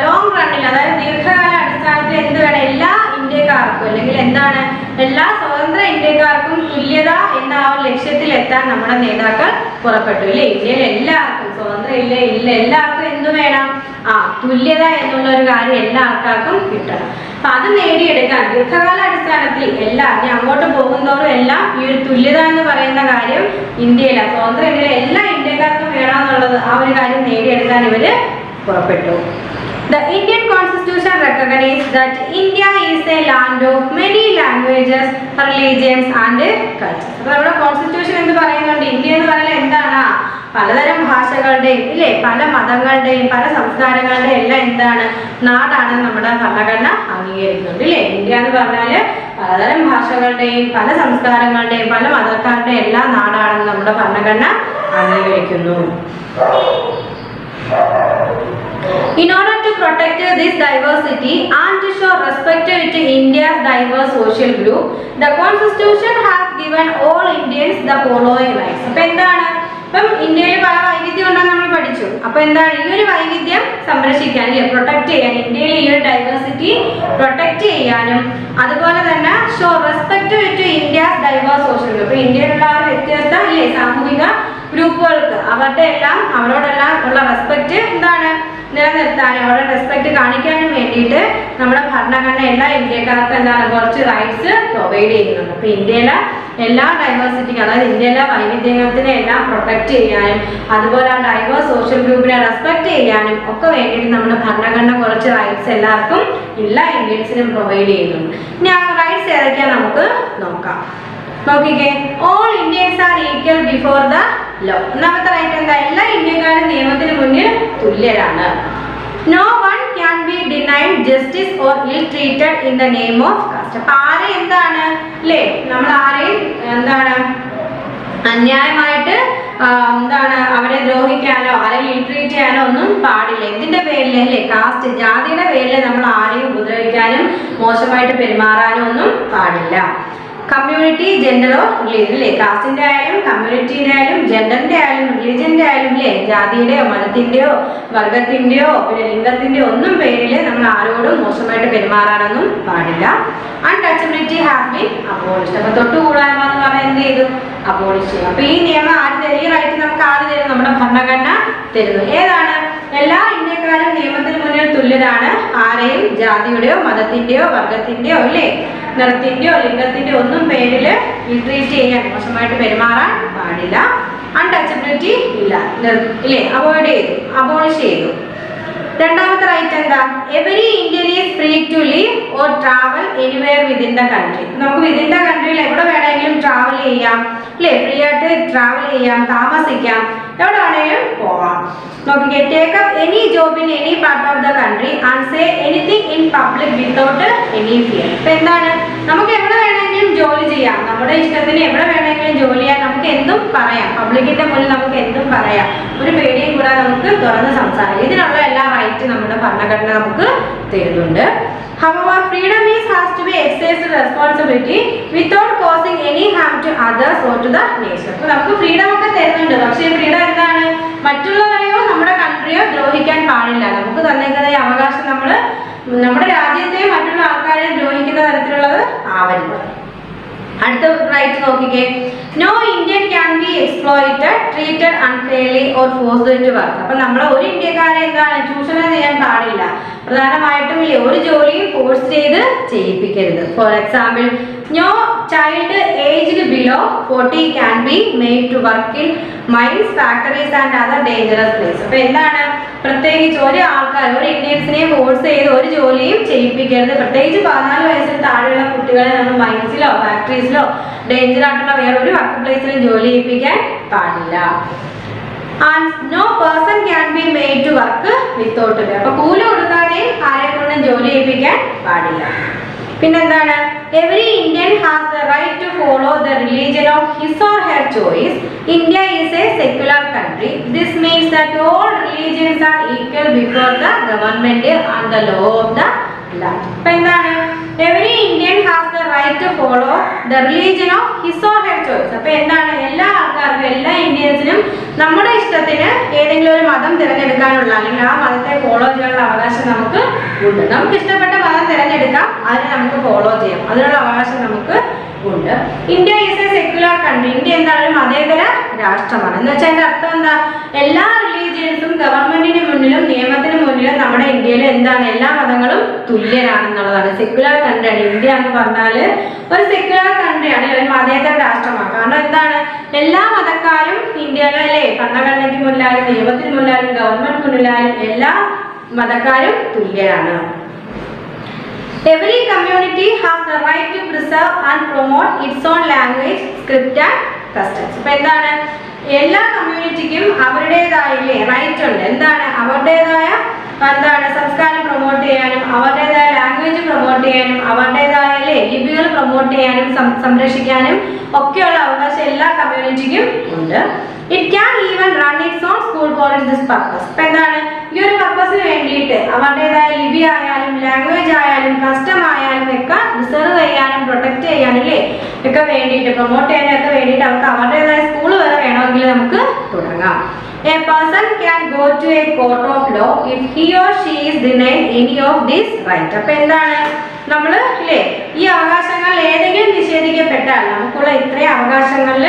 ലോങ് റണ്ണിൽ, അതായത് ദീർഘകാല അടിസ്ഥാനത്തിൽ എന്ത് വേണം, എല്ലാ ഇന്ത്യക്കാർക്കും അല്ലെങ്കിൽ എന്താണ് എല്ലാ സ്വതന്ത്ര ഇന്ത്യക്കാർക്കും തുല്യത എന്ന ആ ഒരു ലക്ഷ്യത്തിൽ എത്താൻ നമ്മുടെ നേതാക്കൾ പുറപ്പെട്ടു ഇല്ലേ. ഇന്ത്യയിൽ എല്ലാവർക്കും സ്വതന്ത്രം ഇല്ല എല്ലാവർക്കും എന്ത് വേണം, തുല്യത എന്നുള്ള ഒരു കാര്യം എല്ലാ ആൾക്കാർക്കും കിട്ടണം. അപ്പൊ അത് നേടിയെടുക്കാൻ ദീർഘകാല അടിസ്ഥാനത്തിൽ ഇനി അങ്ങോട്ട് പോകുന്നതോറും എല്ലാം ഈ ഒരു തുല്യത എന്ന് പറയുന്ന കാര്യം ഇന്ത്യയിലെ സ്വതന്ത്ര ഇന്ത്യയിലെ എല്ലാ ഇന്ത്യക്കാർക്കും വേണമെന്നുള്ളത് ആ ഒരു കാര്യം നേടിയെടുക്കാൻ ഇവര് പുറപ്പെട്ടു. The Indian Constitution recognizes that India is a land of many languages, religions and cultures. അപ്പോൾ നമ്മുടെ കോൺസ്റ്റിറ്റ്യൂഷൻ എന്ത് പറയുന്നുണ്ട്, ഇന്ത്യ എന്ന് പറയുന്നത് എന്താണ്, പലതരം ഭാഷകളുടെയും ഇല്ലേ, പല മതങ്ങളുടെയും പല സംസ്കാരങ്ങളുടെയും എല്ലാം എന്താണ് നാടാണെന്ന് നമ്മുടെ ഭരണഘടന അംഗീകരിക്കുന്നുണ്ട് ഇല്ലേ. ഇന്ത്യ എന്ന് പറഞ്ഞാല് പലതരം ഭാഷകളുടെയും പല സംസ്കാരങ്ങളുടെയും പല മതക്കാരുടെയും എല്ലാ നാടാണെന്ന് നമ്മുടെ ഭരണഘടന അംഗീകരിക്കുന്നു. In order to protect this diversity and to show respect to India's diverse social group, the Constitution has given all Indians the following rights. അപ്പോൾ എന്താണ്, ഇപ്പം ഇന്ത്യയിൽ പല വൈവിധ്യം ഉണ്ടെന്ന് നമ്മൾ പഠിച്ചു. അപ്പൊ എന്താണ് ഈ ഒരു വൈവിധ്യം സംരക്ഷിക്കാൻ അല്ലെ, പ്രൊട്ടക്ട് ചെയ്യാൻ, ഇന്ത്യയിൽ ഈ ഒരു ഡൈവേഴ്സിറ്റി പ്രൊട്ടക്ട് ചെയ്യാനും അതുപോലെ തന്നെ show respect to India's diverse social group, ഇന്ത്യയിലുള്ള ആ ഒരു വ്യത്യസ്ത ഇല്ലേ സാമൂഹിക ഗ്രൂപ്പുകൾക്ക് അവരോടെല്ലാം ഉള്ള റെസ്പെക്ട് എന്താണ് നിലനിർത്താനും അവരുടെ റെസ്പെക്ട് കാണിക്കാനും വേണ്ടിയിട്ട് നമ്മുടെ ഭരണഘടന എല്ലാ ഇന്ത്യക്കാർക്കും എന്താണ് കുറച്ച് റൈറ്റ്സ് പ്രൊവൈഡ് ചെയ്യുന്നുണ്ട്. അപ്പൊ ഇന്ത്യയിലെ എല്ലാ ഡൈവേഴ്സിറ്റിക്കും, അതായത് ഇന്ത്യയിലെ വൈവിധ്യത്തിനെ എല്ലാം പ്രൊട്ടക്ട് ചെയ്യാനും അതുപോലെ ആ ഡൈവേഴ്സ് സോഷ്യൽ ഗ്രൂപ്പിനെ റെസ്പെക്ട് ചെയ്യാനും ഒക്കെ വേണ്ടിയിട്ട് നമ്മുടെ ഭരണഘടന കുറച്ച് റൈറ്റ്സ് എല്ലാവർക്കും എല്ലാ ഇന്ത്യൻസിനും പ്രൊവൈഡ് ചെയ്യുന്നുണ്ട്. ഇനി ആ റൈറ്റ്സ് ഏതൊക്കെയാണ് നമുക്ക് നോക്കാം. നോക്കിക്കേ, all Indians are equal before the law. ഒന്നാമത്തെ റൈറ്റ് എന്താ, എല്ലാ ഇന്ത്യക്കാരും നിയമത്തിന് മുന്നിൽ തുല്യരാണ്. No one can be denied justice or ill treated in the name of caste. അപ്പൊ ആരെയും എന്താണ് അല്ലേ, നമ്മൾ ആരെയും എന്താണ് അന്യായമായിട്ട് എന്താണ് അവരെ ദ്രോഹിക്കാനോ അല്ലെങ്കിൽ ഇൽ ട്രീറ്റ് ചെയ്യാനോ ഒന്നും പാടില്ല. എന്തിന്റെ പേരിൽ അല്ലേ, കാസ്റ്റ് ജാതിയുടെ പേരിൽ നമ്മൾ ആരെയും ഉപദ്രവിക്കാനും മോശമായിട്ട് പെരുമാറാനോ ഒന്നും പാടില്ല. കമ്മ്യൂണിറ്റി, ജെൻഡറോ റിലീജിയൻ അല്ലേ, കാസ്റ്റിന്റെ ആയാലും കമ്മ്യൂണിറ്റിയുടെ ആയാലും ജെൻഡറിന്റെ ആയാലും റിലീജിയന്റെ ആയാലും അല്ലേ, ജാതിയുടെയോ മതത്തിന്റെയോ വർഗത്തിന്റെയോ പിന്നെ ലിംഗത്തിന്റെയോ ഒന്നും പേരിൽ നമ്മൾ ആരോടും മോശമായിട്ട് പെരുമാറാനൊന്നും പാടില്ല. Untouchability have been abolished. അപ്പൊ തൊട്ടുകൂടായ്മ എന്ന് പറഞ്ഞാൽ എന്ത് ചെയ്തു, അബോളിഷ് ചെയ്യും. അപ്പൊ ഈ നിയമം ഈ റൈറ്റ് നമുക്ക് ആര് തരും, നമ്മുടെ ഭരണഘടന തരുന്നു. ഏതാണ്, എല്ലാ ഇന്ത്യക്കാരും നിയമത്തിന് മുന്നിൽ തുല്യരാണ്, ആരെയും ജാതിയുടെയോ മതത്തിന്റെയോ വർഗത്തിന്റെയോ അല്ലേ നിറത്തിന്റെയോ ലിംഗത്തിന്റെയോ ഒന്നും പേരിൽ ട്രീറ്റ് ചെയ്യാൻ മോശമായിട്ട് പെരുമാറാൻ പാടില്ല. അൺടച്ചബിലിറ്റി ഇല്ല ഇല്ലേ, അവോയ്ഡ് ചെയ്തു, അബോളിഷ് ചെയ്തു. രണ്ടാമത്തെ റൈറ്റ് എന്താ, every Indian is free to leave or travel anywhere within the country. നമുക്ക് വിതിൻ ദ കൺട്രിയിൽ എവിടെ വേണമെങ്കിലും ട്രാവൽ ചെയ്യാം അല്ലേ, ഫ്രീ ആയിട്ട് ട്രാവൽ ചെയ്യാം, താമസിക്കാം, എവിടെ വേണമെങ്കിലും പോവാം. നോക്കിക്കേ, take up any job in any part of the country and say anything in public without any fear. ഇപ്പൊ എന്താണ്, നമുക്ക് എവിടെ വേണമെങ്കിലും ജോലി ചെയ്യാം, നമ്മുടെ ഇഷ്ടത്തിന് എവിടെ വേണമെങ്കിലും ജോലി ചെയ്യാൻ, നമുക്ക് എന്തും പറയാം, പബ്ലിക്കിന്റെ മുന്നിൽ നമുക്ക് എന്തും പറയാം, ഒരു പേടിയും കൂടാതെ നമുക്ക് തുറന്ന് സംസാരിക്കാം. ഇതിനുള്ള എല്ലാ റൈറ്റ് നമ്മുടെ ഭരണഘടന നമുക്ക് തരുന്നുണ്ട്. However, freedom has to be exercised responsibility without causing any harm to others or to the nation. അപ്പോൾ നമുക്ക് ഫ്രീഡം ഒക്കെ തരുന്നുണ്ട്. പക്ഷേ ഫ്രീഡം എന്താണ്? മറ്റുള്ളവരെയോ നമ്മുടെ കൺട്രിയോ ദ്രോഹിക്കാൻ പാടില്ല. നമുക്ക് തന്നേക്കുന്ന ഈ അവകാശം നമ്മൾ നമ്മുടെ രാജ്യത്തെയും മറ്റുള്ള ആൾക്കാരെയും ദ്രോഹിക്കുന്ന തരത്തിലുള്ളത് ആവരുത്. അടുത്ത റൈറ്റ് നോക്കിക്കേ. No Indian can be exploited, treated unfairly or forced to work. അപ്പൊ നമ്മൾ ഒരു ഇന്ത്യക്കാരെ എന്താണ് ചൂഷണം ചെയ്യാൻ പാടില്ല. പ്രധാനമായിട്ടും ഒരു ജോലിയും ഫോഴ്സ് ചെയ്ത് ചെയ്യിപ്പിക്കരുത്. For example, no child aged below 40 can be made to work in mines, factories and other dangerous place. അപ്പൊ എന്താണ് പ്രത്യേകിച്ച് ഒരു ഇന്ത്യൻസിനെ ഫോഴ്സ് ചെയ്ത് ഒരു ജോലിയും ചെയ്യിപ്പിക്കരുത്. പ്രത്യേകിച്ച് 14 വയസ്സിന് താഴെയുള്ള കുട്ടികളെ നമ്മൾ മൈൻസിലോ ഫാക്ടറീസിലോ ഡേഞ്ചർ ആയിട്ടുള്ള വേറൊരു വർക്ക് പ്ലേസിലും ജോലി ചെയ്യിപ്പിക്കാൻ പാടില്ല. And no person can be made to work without pay. അപ്പൊ കൂലി കൊടുക്കാതെ ആരെ കൊണ്ടും ജോലി ചെയ്യിപ്പിക്കാൻ പാടില്ല. പിന്നെന്താണ്? Every Indian has the right to follow the religion of his or her choice. India is a secular country. This means that all religions are equal before the government and the law of the land. അപ്പൊ എന്താണ്? Every Indian has the right to follow the religion of his or her choice. അപ്പൊ എന്താണ്? എല്ലാ ആൾക്കാർക്കും, എല്ലാ ഇന്ത്യൻസിനും നമ്മുടെ ഇഷ്ടത്തിന് ഏതെങ്കിലും ഒരു മതം തിരഞ്ഞെടുക്കാനുള്ള അല്ലെങ്കിൽ ആ മതത്തെ ഫോളോ ചെയ്യാനുള്ള അവകാശം നമുക്ക് ഉണ്ട്. നമുക്ക് ഇഷ്ടപ്പെട്ട മതം തിരഞ്ഞെടുക്കാം, അതിനെ നമുക്ക് ഫോളോ ചെയ്യാം, അതിനുള്ള അവകാശം നമുക്ക് ഉണ്ട്. India is a secular country. India എന്താണ്? ഒരു മതേതര രാഷ്ട്രമാണ്. എന്ന് വെച്ചാൽ അതിന്റെ അർത്ഥം എന്താ? എല്ലാ റിലീജിയൻസും ഗവൺമെന്റിന് മുന്നിലും നിയമത്തിന് മുന്നിലും നമ്മുടെ ഇന്ത്യയിൽ എന്താണ്? എല്ലാ മതങ്ങളും തുല്യരാണെന്നുള്ളതാണ്. സെക്യുലർ കൺട്രിയാണ് ഇന്ത്യ എന്ന് പറഞ്ഞാല്. ഒരു സെക്യുലർ കൺട്രിയാണ്, ഒരു മതേതര രാഷ്ട്രമാണ്. കാരണം എന്താണ്? എല്ലാ മതക്കാരും ഇന്ത്യയിലെ അല്ലേ ഭരണഘടനയ്ക്ക് മുന്നിലായാലും നിയമത്തിന് മുന്നിലായാലും ഗവൺമെന്റ് മുന്നിലായാലും എല്ലാ മതക്കാരും തുല്യരാണ്. Every community has the right to preserve and promote its own language, script and customs. അപ്പോൾ എന്താണ്? എല്ലാ കമ്മ്യൂണിറ്റിക്കും അവരുടേതായ റൈറ്റ് ഉണ്ട്. എന്താണ്? അവരുടേതായ സംസ്കാരം പ്രൊമോട്ട് ചെയ്യാനും അവരുടേതായ ലാംഗ്വേജ് പ്രൊമോട്ട് ചെയ്യാനും അവരുടേതായ ലിപികൾ പ്രൊമോട്ട് ചെയ്യാനും സംരക്ഷിക്കാനും ഒക്കെയുള്ള അവകാശം എല്ലാ കമ്മ്യൂണിറ്റിക്കും ഉണ്ട്. It can even run it's on school for this purpose. ഇപ്പം എന്താണ്? ഈ ഒരു പർപ്പസിന് വേണ്ടിയിട്ട് അവരുടേതായ ലിപി ആയാലും ലാംഗ്വേജ് ആയാലും കസ്റ്റം ആയാലും ഒക്കെ റിസർവ് ചെയ്യാനും പ്രൊട്ടക്ട് ചെയ്യാനും ഒക്കെ വേണ്ടിയിട്ട് പ്രൊമോട്ട് ചെയ്യാനൊക്കെ വേണ്ടിയിട്ട് അവർക്ക് അവരുടേതായ സ്കൂൾ വരെ വേണമെങ്കിൽ നമുക്ക് തുടങ്ങാം. A person can go to a court of law if he or she is denied any of these rights. അപ്പോൾ എന്താണ്? നമ്മൾ ഈ അവകാശങ്ങളിൽ ഏതെങ്കിലും നിഷേധിക്കപ്പെട്ടാൽ, നമുക്കുള്ള ഇത്രയും അവകാശങ്ങളിൽ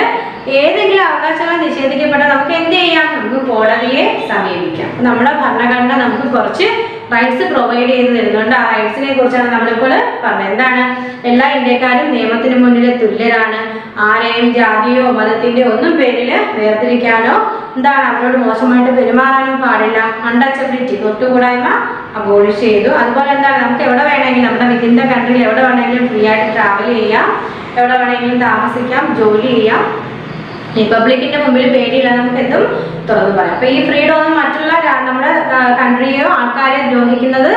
ഏതെങ്കിലും അവകാശങ്ങൾ നിഷേധിക്കപ്പെട്ടാൽ നമുക്ക് എന്ത് ചെയ്യാം? നമുക്ക് കോടതിയെ സമീപിക്കാം. നമ്മുടെ ഭരണഘടന നമുക്ക് കുറച്ച് റൈറ്റ്സ് പ്രൊവൈഡ് ചെയ്ത് തരുന്നുണ്ട്. ആ റൈറ്റ്സിനെ കുറിച്ചാണ് നമ്മളിപ്പോൾ പറഞ്ഞത്. എന്താണ്? എല്ലാ ഇന്ത്യക്കാരും നിയമത്തിന് മുന്നിൽ തുല്യരാണ്. ആരെയും ജാതിയോ മതത്തിന്റെയോ ഒന്നും പേരിൽ വേർതിരിക്കാനോ എന്താണ് അവരോട് മോശമായിട്ട് പെരുമാറാനും പാടില്ല. അൺടച്ചബിലിറ്റി തൊട്ടുകൂടായ്മ അബോളിഷ് ചെയ്തു. അതുപോലെ എന്താണ്? നമുക്ക് എവിടെ വേണമെങ്കിലും നമ്മുടെ വിത്തിൻ്റെ കൺട്രിയിൽ എവിടെ വേണമെങ്കിലും ഫ്രീ ആയിട്ട് ട്രാവൽ ചെയ്യാം, എവിടെ വേണമെങ്കിലും താമസിക്കാം, ജോലി ചെയ്യാം. റിപ്പബ്ലിക്കിന്റെ മുമ്പിൽ പേടിയില്ല, നമുക്ക് എന്തും തുറന്നു പറയാം. അപ്പൊ ഈ ഫ്രീഡം ഒന്നും മറ്റുള്ള നമ്മുടെ കൺട്രിയോ ആൾക്കാരെ ദ്രോഹിക്കുന്നത്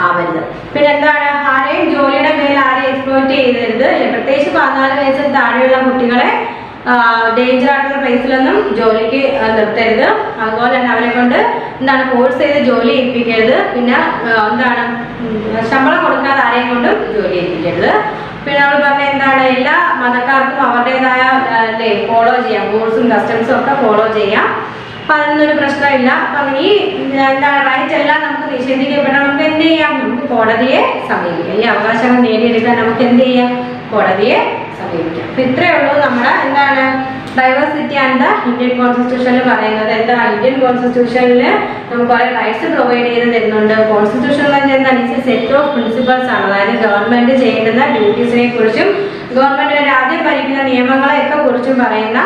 ആവരുത്. പിന്നെ എന്താണ്? ആരെയും ജോലിയുടെ മേൽ ആരെയും എക്സ്പ്ലോയിറ്റ് ചെയ്തരുത്. പ്രത്യേകിച്ച് 14 വയസ്സിൽ താഴെയുള്ള കുട്ടികളെ ഡേഞ്ചർ ആയിട്ടുള്ള പ്ലേസിലൊന്നും ജോലിക്ക് നിർത്തരുത്. അതുപോലെ തന്നെ അവരെ കൊണ്ട് എന്താണ് ഫോഴ്സ് ചെയ്ത് ജോലി ചെയ്യിപ്പിക്കരുത്. പിന്നെ എന്താണ് ശമ്പളം കൊടുക്കാതെ ആരെയും കൊണ്ടും ജോലി ചെയ്യിപ്പിക്കരുത്. പിന്നെ നമ്മൾ പറഞ്ഞ എന്താണ്? എല്ലാ മതക്കാർക്കും അവരുടേതായ ഫോളോ ചെയ്യാം, റൂൾസും കസ്റ്റംസും ഒക്കെ ഫോളോ ചെയ്യാം. അപ്പം അതൊന്നൊരു പ്രശ്നമില്ല. അപ്പം ഈ എന്താണ് റൈറ്റ് എല്ലാം നമുക്ക് നിഷേധിക്കപ്പെട്ടാൽ നമുക്ക് എന്ത് ചെയ്യാം? നമുക്ക് കോടതിയെ സമീപിക്കാം. ഈ അവകാശങ്ങൾ നേടിയെടുക്കാൻ നമുക്ക് എന്ത് ചെയ്യാം? കോടതിയെ സമീപിക്കാം. അപ്പം ഇത്രയേ ഉള്ളൂ നമ്മുടെ എന്താണ് ഡൈവേഴ്സിറ്റി ആൻഡ് ദ ഇന്ത്യൻ കോൺസ്റ്റിറ്റ്യൂഷനിൽ പറയുന്നത്. എന്താ? ഇന്ത്യൻ കോൺസ്റ്റിറ്റ്യൂഷനിൽ നമുക്ക് കുറേ റൈറ്റ്സ് പ്രൊവൈഡ് ചെയ്ത് തരുന്നുണ്ട്. കോൺസ്റ്റിറ്റ്യൂഷൻ എന്ന് പറഞ്ഞാൽ എന്താണ്? It's A set of principles ആണ്. അതായത് ഗവൺമെന്റ് ചെയ്യേണ്ടുന്ന ഡ്യൂട്ടീസിനെ കുറിച്ചും ഗവൺമെന്റിന്റെ രാജ്യം ഭരിക്കുന്ന നിയമങ്ങളെയൊക്കെ കുറിച്ചും പറയുന്ന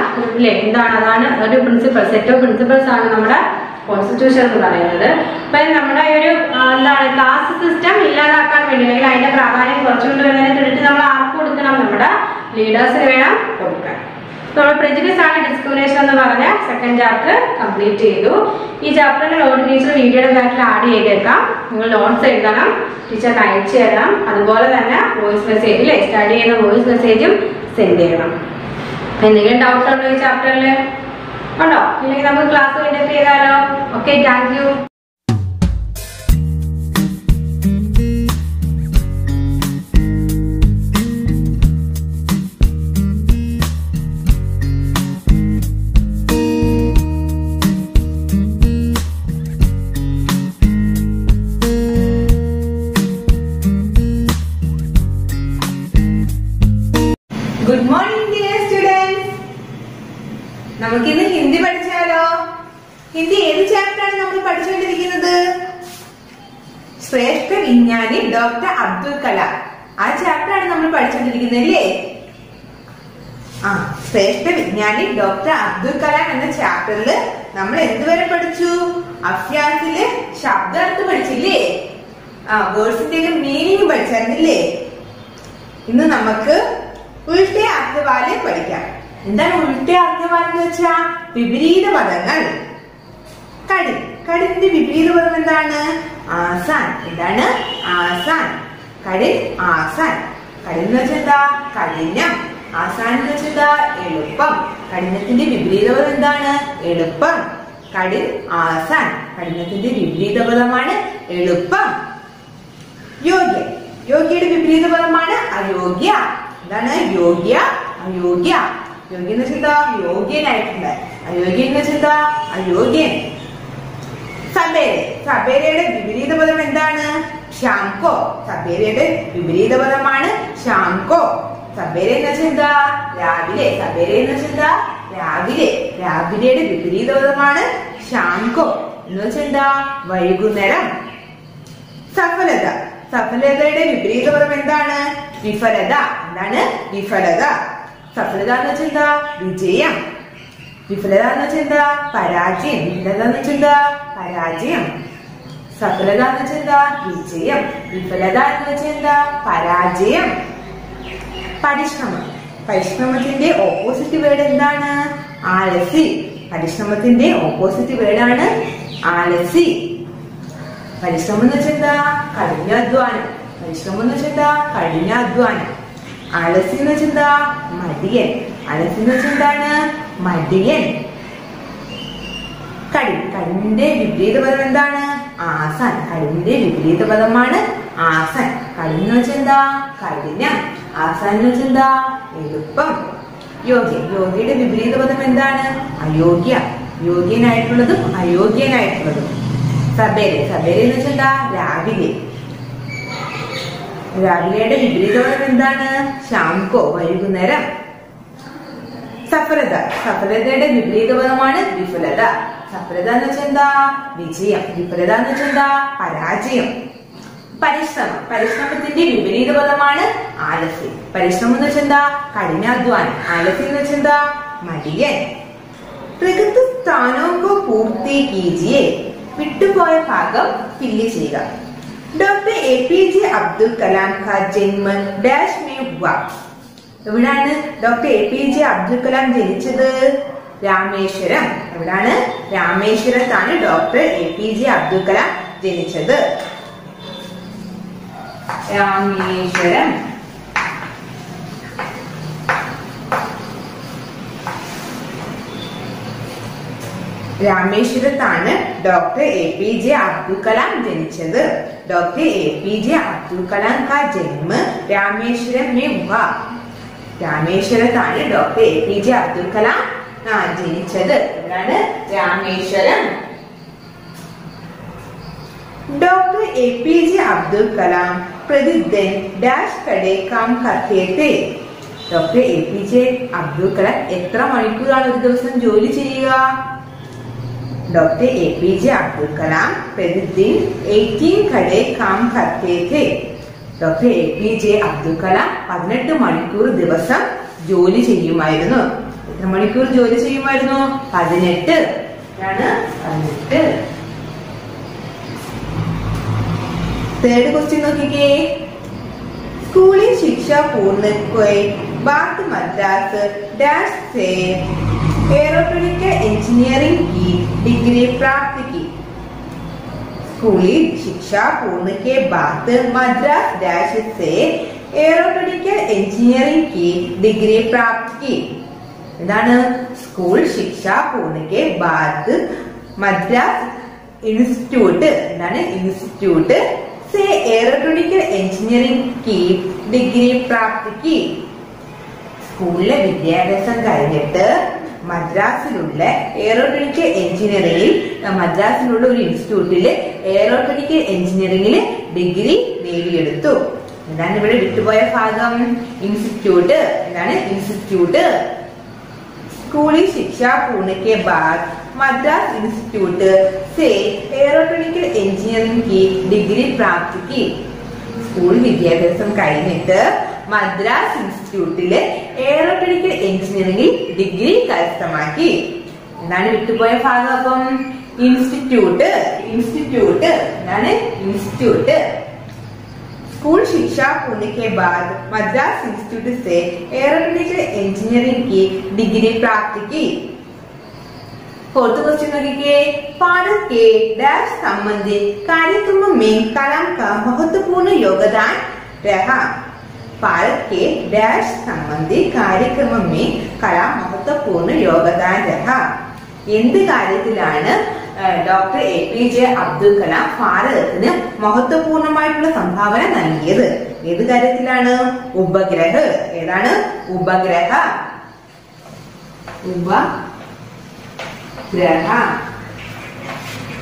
എന്താണ്? അതാണ് ഒരു പ്രിൻസിപ്പൾ, സെറ്റ് ഓഫ് പ്രിൻസിപ്പൾസ് ആണ് നമ്മുടെ കോൺസ്റ്റിറ്റ്യൂഷൻ എന്ന് പറയുന്നത്. അപ്പം നമ്മുടെ ഒരു എന്താണ് കാസ്റ്റ് സിസ്റ്റം ഇല്ലാതാക്കാൻ വേണ്ടി അല്ലെങ്കിൽ അതിന്റെ പ്രാധാന്യം കുറച്ചുകൊണ്ട് വരുന്നതിനെ തുടർന്ന് നമ്മൾ ആർക്ക് കൊടുക്കണം? നമ്മുടെ ലീഡേഴ്സിന് വേണം കൊടുക്കാൻ. നമ്മൾ പ്രെജുഡിസ് ആണ് ഡിസ്ക്രിമിനേഷൻ എന്ന് പറഞ്ഞ സെക്കൻഡ് ചാപ്റ്റർ കംപ്ലീറ്റ് ചെയ്തു. ഈ ചാപ്റ്ററിന്റെ നോട്ട് ടീച്ചർ വീഡിയോയുടെ ബാക്കിൽ ആഡ് ചെയ്തേക്കാം. നിങ്ങൾ നോട്ട്സ് എഴുതണം, ടീച്ചറിന് അയച്ചു തരണം. അതുപോലെ തന്നെ വോയിസ് മെസ്സേജിൽ സ്റ്റഡി ചെയ്യുന്ന വോയിസ് മെസ്സേജും സെൻഡ് ചെയ്യണം. എന്തെങ്കിലും ഡൗട്ട് ഉണ്ടോ ഈ ചാപ്റ്ററിൽ? ഉണ്ടോ? ഇല്ലെങ്കിൽ നമുക്ക് ക്ലാസ് കണ്ടക്ട് ചെയ്താലോ? Okay, thank you. നമുക്കിന്ന് ഹിന്ദി പഠിച്ചാലോ? ഹിന്ദി ഏത് ചാപ്റ്ററാണ് നമ്മൾ പഠിച്ചുകൊണ്ടിരിക്കുന്നത്? ശ്രേഷ്ഠ വിജ്ഞാനി ഡോക്ടർ അബ്ദുൽ കലാം. ആ ചാപ്റ്ററാണ് നമ്മൾ പഠിച്ചുകൊണ്ടിരിക്കുന്നത് അല്ലേ? ശ്രേഷ്ഠ വിജ്ഞാനി ഡോക്ടർ അബ്ദുൽ കലാം എന്ന ചാപ്റ്ററിൽ നമ്മൾ എന്തുവരെ പഠിച്ചു? അഭ്യാസില് ശബ്ദാർത്ഥം പഠിച്ചില്ലേ? വേർഡ്സിന്റെ മീനിങ് പഠിച്ചായിരുന്നില്ലേ? ഇന്ന് നമുക്ക് ഉൾട്ടേ അർത്ഥവാല് പഠിക്കാം. എന്താണ് ഉൾട്ടേ അർത്ഥവാല് എന്ന് വെച്ചാ? വിപരീത പദങ്ങൾ. കടിന്റെ വിപരീത പദം എന്താണ്? ആസാൻ. എന്താണ്? ആസാൻ. കടിൻ ആസാൻ. കടിൻ എന്ന് വെച്ചാൽ എന്താ? കഠിനം. ആസാൻ എന്ന് വെച്ചാൽ എന്താ? എളുപ്പം. കഠിനത്തിന്റെ വിപരീത പദം എന്താണ്? എളുപ്പം. കടിൻ ആസാൻ. കഠിനത്തിന്റെ വിപരീത പദമാണ് എളുപ്പം. യോഗ്യ. യോഗ്യയുടെ വിപരീത പദമാണ് അയോഗ്യ. എന്താണ്? യോഗ്യ, അയോഗ്യ. യോഗ്യ എന്ന് വെച്ചാൽ എന്താ? യോഗ്യനായിട്ടുണ്ട്. അയോഗ്യൻ എന്ന് വെച്ചാൽ എന്താ? അയോഗ്യൻ. സബേരെ. സബേരയുടെ വിപരീത പദം എന്താണ്? ഷാംകോ. സബേരയുടെ വിപരീത പദമാണ് ഷാംകോ. സബേര എന്ന് വെച്ചാൽ എന്താ? രാവിലെ. സബേര എന്ന് വെച്ചാൽ എന്താ? രാവിലെ. രാവിലെയുടെ വിപരീത പദമാണ് ഷാംകോ. എന്ന് വെച്ചാൽ എന്താ? വൈകുന്നേരം. സഫലത. സഫലതയുടെ വിപരീത പദം എന്താണ്? വിഫലത. എന്താണ്? വിഫലത. സഫലത എന്ന് വെച്ചാൽ എന്താ? വിജയം. വിഫലത എന്ന് വെച്ചാൽ എന്താ? പരാജയം. വിഫലത എന്ന് വെച്ചാൽ എന്താ? പരാജയം. സഫലത എന്ന് വെച്ചാൽ എന്താ? വിജയം. വിഫലത എന്ന് വെച്ചാൽ എന്താ? പരാജയം. പരിശ്രമം. പരിശ്രമത്തിന്റെ ഓപ്പോസിറ്റ് വേർഡ് എന്താണ്? ആലസി. പരിശ്രമത്തിന്റെ ഓപ്പോസിറ്റ് വേർഡാണ് ആലസി. പരിശ്രമം എന്ന് വെച്ചാൽ എന്താ? കഠിനാധ്വാനം. പരിശ്രമം എന്ന് വെച്ചാൽ എന്താ? കഠിനാധ്വാനം. ആലസി എന്ന് വെച്ചാൽ എന്താ? മടിയൻ. ആലസി എന്ന് വെച്ചാൽ എന്താണ്? മടിയൻ. കടിന്റെ വിപരീത പദം എന്താണ്? ആസാൻ. കടിന്റെ വിപരീത പദമാണ് ആസാൻ. കടി എന്ന് വെച്ചാൽ എന്താ? കഠിനം. ആസാൻ എന്ന് വെച്ചാൽ എന്താ? എളുപ്പം. യോഗ്യ. യോഗ്യയുടെ വിപരീത പദം എന്താണ്? അയോഗ്യ. യോഗ്യനായിട്ടുള്ളതും അയോഗ്യനായിട്ടുള്ളതും. സബേരെ. സബേരെ എന്ന് വെച്ചാൽ എന്താ? രാവിലെ. രാവിലെയുടെ വിപരീത പദം എന്താണ്? ഷാംകോ. വൈകുന്നേരം. സഫലത. സഫലതയുടെ വിപരീത പദമാണ് വിഫലത. സഫലത എന്ന് വെച്ചാൽ എന്താ? വിജയം. വിഫലത എന്ന് വെച്ചാൽ എന്താ? പരാജയം. പരിശ്രമം. പരിശ്രമത്തിന്റെ വിപരീത പദമാണ് ആലസ്യം. പരിശ്രമം എന്ന് വെച്ചാൽ എന്താ? കഠിനാധ്വാനം. ആലസ്യം എന്ന് വെച്ചാൽ എന്താ? മടിയൻ. പ്രകൃതി സ്ഥാനോ പൂർത്തി കീജിയെ. വിട്ടുപോയ ഭാഗം ഫില്ല് ചെയ്യുക. ഡോക്ടർ APJ അബ്ദുൽ കലാം കാ ജന്മ ഡാഷ് മേ ഹുവ. എവിടാണ് ഡോക്ടർ APJ അബ്ദുൽ കലാം ജനിച്ചത്? രാമേശ്വരം. എവിടാണ്? രാമേശ്വരത്താണ് ഡോക്ടർ APJ അബ്ദുൽ കലാം ജനിച്ചത്. രാമേശ്വരം. രാമേശ്വരത്താണ് ഡോക്ടർ APJ അബ്ദുൽ കലാം ജനിച്ചത്. ഡോക്ടർ APJ അബ്ദുൽ കലാം കാ ജന്മ രാമേശ്വരം മേ ഹുവ. രാമേശ്വരത്താണ് ഡോക്ടർ APJ അബ്ദുൽ കലാം ജനിച്ചത്. എവിടാണ്? രാമേശ്വരം. डॉक्टर APJ अब्दुल कलाम प्रतिदिन डैश कड़े काम करते थे. ഡോക്ടർ APJ അബ്ദുൽ കലാം എത്ര മണിക്കൂറാണ് ഒരു ദിവസം ജോലി ചെയ്യുക? डॉक्टर APJ अब्दुल कलाम प्रतिदिन 18 घंटे काम करते थे. ഡോക്ടർ APJ അബ്ദുൽ കലാം 18 മണിക്കൂർ ദിവസം ജോലി ചെയ്യുമായിരുന്നു. എത്ര മണിക്കൂർ ജോലി ചെയ്യുമായിരുന്നു? 18. 18. थर्ड क्वेश्चन നോക്കിക്കേ. स्कूली शिक्षा पूर्ण कोई बात मद्रास डैश से एरोनॉटिकल इंजीनियरिंग की डिग्री प्राप्त की. स्कूली शिक्षा पूर्ण के बाद मद्रास डैश से एरोनॉटिकल इंजीनियरिंग की डिग्री प्राप्त की. എന്താണ്? സ്കൂൾ ശിക്ഷ പൂർണ്ണ के बाद मद्रास इंस्टीट्यूट. എന്താണ്? इंस्टीट्यूट से एरोनॉटिकल इंजीनियरिंग की डिग्री प्राप्त की. സ്കൂളിലെ വിദ്യാഭ്യാസം കഴിഞ്ഞിട്ട് മദ്രാസിലുള്ള എയറോനോട്ടിക്കൽ എഞ്ചിനീയറിംഗിൽ മദ്രാസിലുള്ള ഒരു ഇൻസ്റ്റിറ്റ്യൂട്ടിൽ എയറോനോട്ടിക്കൽ എഞ്ചിനീയറിംഗിൽ ഡിഗ്രി നേടിയെടുത്തു. എന്താണ് ഇവിടെ വിട്ടുപോയ ഭാഗം? ഇൻസ്റ്റിറ്റ്യൂട്ട്. എന്താണ്? ഇൻസ്റ്റിറ്റ്യൂട്ട്. स्कूली शिक्षा पूर्ण के बाद मद्रास इंस्टीट्यूट से एरोनॉटिकल इंजीनियरिंग की डिग्री प्राप्त की. സ്കൂൾ വിദ്യാഭ്യാസം കഴിഞ്ഞിട്ട് മദ്രാസ് ഇൻസ്റ്റിറ്റ്യൂട്ടില് എയറോനോട്ടിക്കൽ എഞ്ചിനീയറിംഗിൽ ഡിഗ്രി കരസ്ഥമാക്കി. എന്താണ് വിട്ടുപോയ ഭാഗം? അപ്പം ഇൻസ്റ്റിറ്റ്യൂട്ട് എന്താണ് ഇൻസ്റ്റിറ്റ്യൂട്ട്. स्कूल शिक्षा पूर्ण के बाद मद्रास इंस्टीट्यूट से एरोनॉटिकल इंजीनियरिंग की डिग्री प्राप्त की. फोर्थ क्वेश्चन देखिए, भारत के डैश संबंधित कार्यक्रमों में कलाम का महत्वपूर्ण योगदान रहा. भारत के डैश संबंधित कार्यक्रमों में कलाम महत्वपूर्ण योगदान रहा. എന്ത് കാര്യത്തിലാണ് ഡോക്ടർ APJ അബ്ദുൽ കലാം ഭാരതത്തിന് മഹത്വപൂർണമായിട്ടുള്ള സംഭാവന നൽകിയത്? ഏത് കാര്യത്തിലാണ്? ഉപഗ്രഹ. ഏതാണ്? ഉപഗ്രഹ.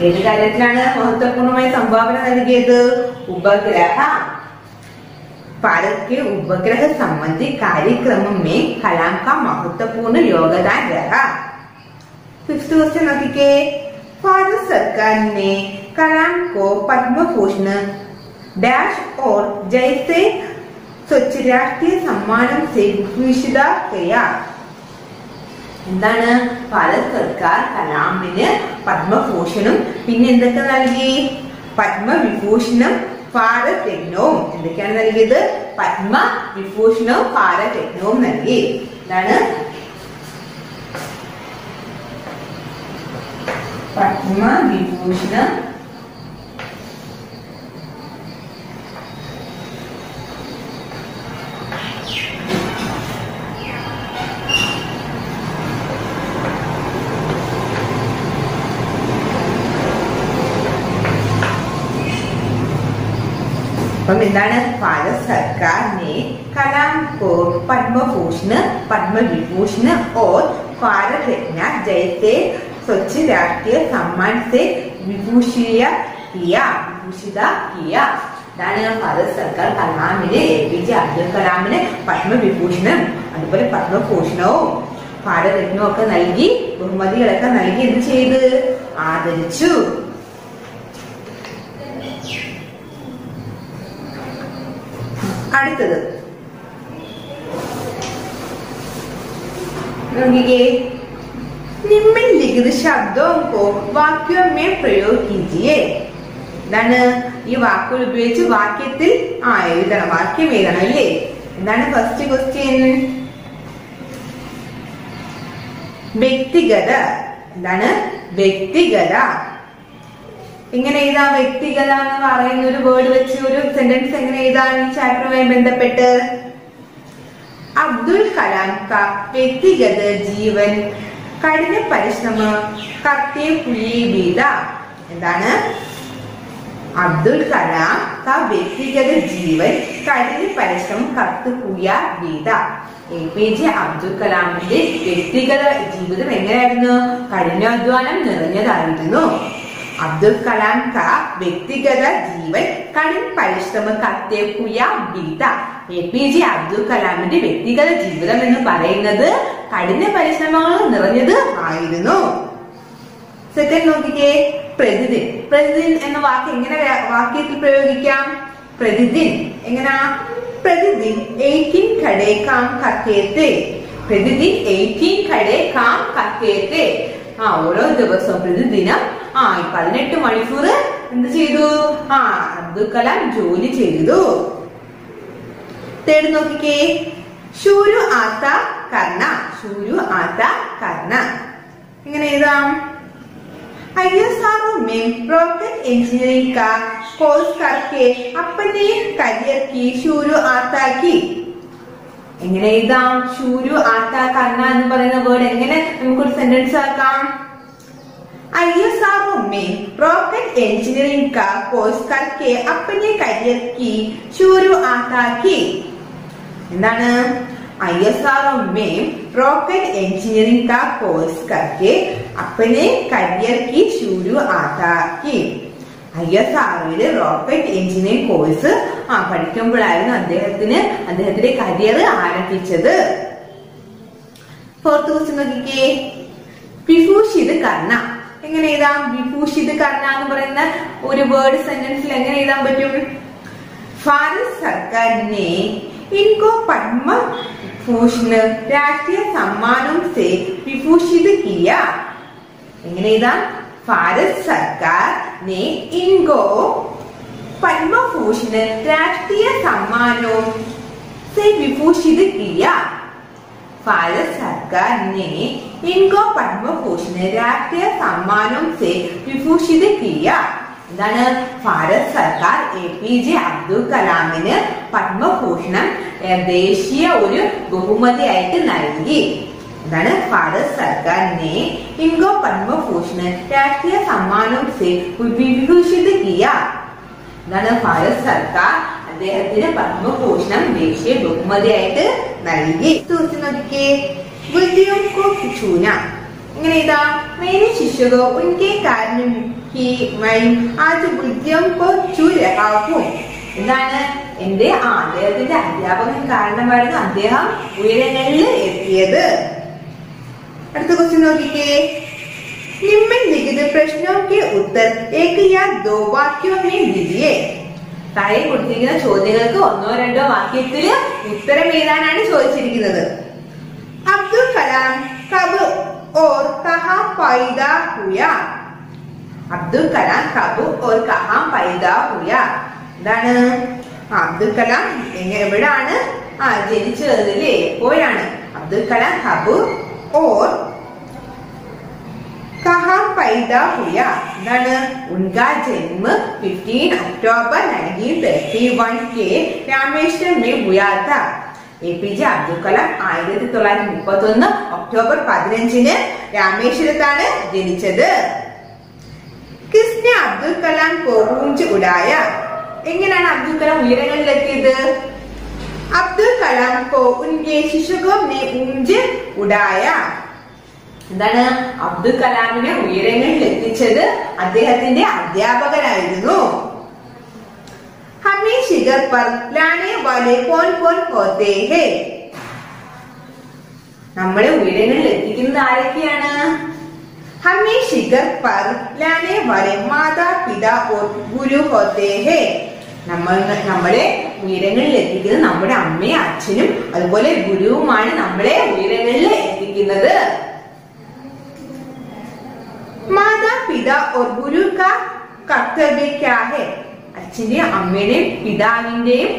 ഏത് കാര്യത്തിലാണ് മഹത്വപൂർണമായ സംഭാവന നൽകിയത്? ഉപഗ്രഹ. भारत के उपग्रह संबंधी कार्यक्रमों में कलाम का महत्वपूर्ण योगदान रहा. फिफ्थ क्वेश्चन देखिए, भारत सरकार ने कलाम को पद्म भूषण डैश और जैसे स्वच्छ राष्ट्रीय सम्मानम से विभूषित किया. എന്താണ്? ഭാരത് സർക്കാർ കലാമിന് പത്മഭൂഷണും പിന്നെ എന്തൊക്കെ നൽകി? പത്മവിഭൂഷണം, ഭാരത് രത്നവും. എന്തൊക്കെയാണ് നൽകിയത്? പത്മവിഭൂഷണവും ഭാരത് രത്നവും നൽകി. എന്താണ്? പത്മവിഭൂഷണം, അപ്പം എന്താണ്? ഭാരത് സർക്കാർ ने कलाम को पद्म भूषण, पद्म विभूषण और भारत रत्न जैसे स्वच्छ राष्ट्रीय सम्मान से विभूषित किया. ഇതാണ് ഭാരത് സർക്കാർ കലാമിന് APJ അബ്ദുൽ കലാമിന് പത്മവിഭൂഷണം അതുപോലെ പത്മഭൂഷണവും ഭാരത് രത്നവും ഒക്കെ നൽകി, ബഹുമതികളൊക്കെ നൽകി എന്ത് ചെയ്ത്? ആദരിച്ചു. അടുത്തത് നോക്കിക്കേ, നിമ്നലിഖിത ശബ്ദവും को वाक्यों में प्रयोग कीजिए. എന്താണ്? ഈ വാക്കുകൾ ഉപയോഗിച്ച് വാക്യത്തിൽ എഴുതണം. വാക്യം എഴുതണം അല്ലേ? എന്താണ് ഫസ്റ്റ് ക്വസ്റ്റ്യൻ? വ്യക്തിഗത. എന്താണ്? വ്യക്തിഗത. എങ്ങനെ എഴുതാം? വ്യക്തിഗത എന്ന് പറയുന്ന ഒരു വേർഡ് വെച്ച് ഒരു സെന്റൻസ് എങ്ങനെ എഴുതാം ഈ ചാപ്റ്ററുമായി ബന്ധപ്പെട്ട്? അബ്ദുൽ കലാം का व्यक्तिगत जीवन കഠിന പരിശ്രമ करते हुए बीता. എന്താണ്? അബ്ദുൽ കലാം का व्यक्तिगत जीवन കഠിന പരിശ്രമം करते हुए बीता. APJ അബ്ദുൽ കലാമിന്റെ വ്യക്തിഗത ജീവിതം എങ്ങനെയായിരുന്നു? കഠിനാധ്വാനം നിറഞ്ഞതായിരുന്നു. अब्दुल कलाम का व्यक्तिगत जीवन कठिन परिश्रम करते हुए बीता. APJ അബ്ദുൽ കലാമിന്റെ വ്യക്തിഗത ജീവിതം എന്ന് പറയുന്നത് കഠിന പരിശ്രമങ്ങൾ നിറഞ്ഞത് ആയിരുന്നു. സെക്കൻഡ് നോക്കിക്കേ, പ്രതിദിൻ. പ്രതിദിൻ എന്ന വാക്ക് എങ്ങനെ വാക്യത്തിൽ പ്രയോഗിക്കാം? പ്രതിദിൻ എങ്ങനാ? പ്രതിദിൻ 18 घंटे काम करते थे. പ്രതിദിൻ 18 घंटे काम करते थे. ഓരോ ദിവസവും പ്രതിദിനം 18 മണിക്കൂർ എന്ത് ചെയ്തു? അബ്ദുൽ കലാം ജോലി ചെയ്തു. തേർഡ് നോക്കിക്കേ, ശൂരു ആത്ത കർണ. ശൂരു ആത്ത കർണ എങ്ങനെ എഴുതാം? ISRO में रॉकेट इंजीनियरिंग का कोर्स करके अपने करियर की शुरुआत की. എങ്ങനെ എഴുതാം? ശൂരു ആത്ത കർണ എന്ന് പറയുന്ന വേർഡ് എങ്ങനെ നമുക്കൊരു സെന്റൻസ് ആക്കാം? ISRO में रॉकेट इंजीनियरिंग का कोर्स करके अपने करियर की शुरुआत की. എന്താണ്? ISRO में रॉकेट इंजीनियरिंग का कोर्स करके अपने करियर की शुरुआत की. ISROയില് റോക്കറ്റ് എഞ്ചിനീയറിംഗ് കോഴ്സ് പഠിക്കുമ്പോഴായിരുന്നു അദ്ദേഹത്തിന്റെ കരിയർ ആരംഭിച്ചത്. ഫോർത്ത് ക്വസ്റ്റ്യൻ നോക്കിക്കേ, വിഭൂഷിത് കർണ. എങ്ങനെ എഴുതാം? വിഭൂഷിത് കർണ എന്ന് പറയുന്ന ഒരു വേർഡ് സെന്റൻസിൽ എങ്ങനെ എഴുതാൻ പറ്റും? ഭാരത് സർക്കാരിനെ इनको पद्म भूषण राष्ट्रीय सम्मानों से विभूषित किया. എങ്ങനെ എഴുതാം? ഭാരത് സർക്കാർ ने इनको पद्म भूषण राष्ट्रीय सम्मानों से विभूषित किया. भारत सरकार ने इनको पद्म भूषण राष्ट्रीय सम्मानों से विभूषित किया. എന്താണ്? ഭാരത് സർക്കാർ APJ അബ്ദുൽ കലാമിന് പത്മഭൂഷണം ദേശീയ ഒരു ബഹുമതിയായിട്ട് നൽകി. എന്താണ്? ഭാരത് സർക്കാരിനെ ഇൻകോ പത്മഭൂഷൺ രാഷ്ട്രീയ സമ്മാനം സെ വിഭൂഷിത് കിയ. എന്താണ്? ഭാരത് സർക്കാർ അദ്ദേഹത്തിന് പത്മഭൂഷണം ദേശീയ ബഹുമതിയായിട്ട് നൽകി. നോക്കിക്കേ, ഇങ്ങനെ ഇതാ മേരെ ശിഷ്യകോ ഉൻകെ കാരണം എന്താണ്? എന്റെ അദ്ദേഹത്തിന്റെ അധ്യാപകൻ കാരണമായിരുന്നു അദ്ദേഹം ഉയരങ്ങളിൽ എത്തിയത്. അടുത്ത ക്വസ്റ്റ്യൻ നോക്കിക്കേ, നിമ്നലിഖിത പ്രശ്നോं के उत्तर एक या दो वाक्यों में दीजिए. താഴെ കൊടുത്തിരിക്കുന്ന ചോദ്യങ്ങൾക്ക് ഒന്നോ രണ്ടോ വാക്യത്തിൽ ഉത്തരം എഴുതാനാണ് ചോദിച്ചിരിക്കുന്നത്. അബ്ദുൽ കലാം കബ് और कहाँ पैदा हुआ? അബ്ദുൽ കലാം കബ് और कहाँ पैदा हुआ? എന്താണ്? അബ്ദുൽ കലാം എവിടാണ് ജനിച്ചത്? എപ്പോഴാണ്? അബ്ദുൽ കലാം കബ് और कहाँ पैदा हुआ? എന്താണ്? उनका जन्म 15 अक्टूबर 1931 के रामेश्वर में हुआ था. APJ അബ്ദുൽ കലാം 1931 ഒക്ടോബർ 15 രാമേശ്വരത്താണ് ജനിച്ചത്. കിസ്നെ അബ്ദുൽ കലാം കോ ഊഞ്ച് ഉടായ? എങ്ങനെയാണ് അബ്ദുൽ കലാം ഉയരങ്ങളിലെത്തിയത്? അബ്ദുൽ കലാം കോ ഉൻകെ ശിഷ്യകോ നെ ഊഞ്ച് ഉടായ. എന്താണ്? അബ്ദുൽ കലാമിനെ ഉയരങ്ങളിൽ എത്തിച്ചത് അദ്ദേഹത്തിന്റെ അധ്യാപകരായിരുന്നു. हमें शिखर पर लाने वाले कौन कौन होते हैं? നമ്മളെ ഉയരങ്ങളിൽ എത്തിക്കുന്നത് ആരൊക്കെയാണ്? हमें शिखर पर लाने वाले माता पिता और गुरु होते हैं. നമ്മളെ ഉയരങ്ങളിൽ എത്തിക്കുന്നത് നമ്മുടെ അമ്മയും അച്ഛനും അതുപോലെ ഗുരുവുമാണ് നമ്മളെ ഉയരങ്ങളിൽ എത്തിക്കുന്നത്. माता पिता और गुरु का कर्तव्य क्या है? അച്ഛന്റെയും അമ്മയുടെയും പിതാവിന്റെയും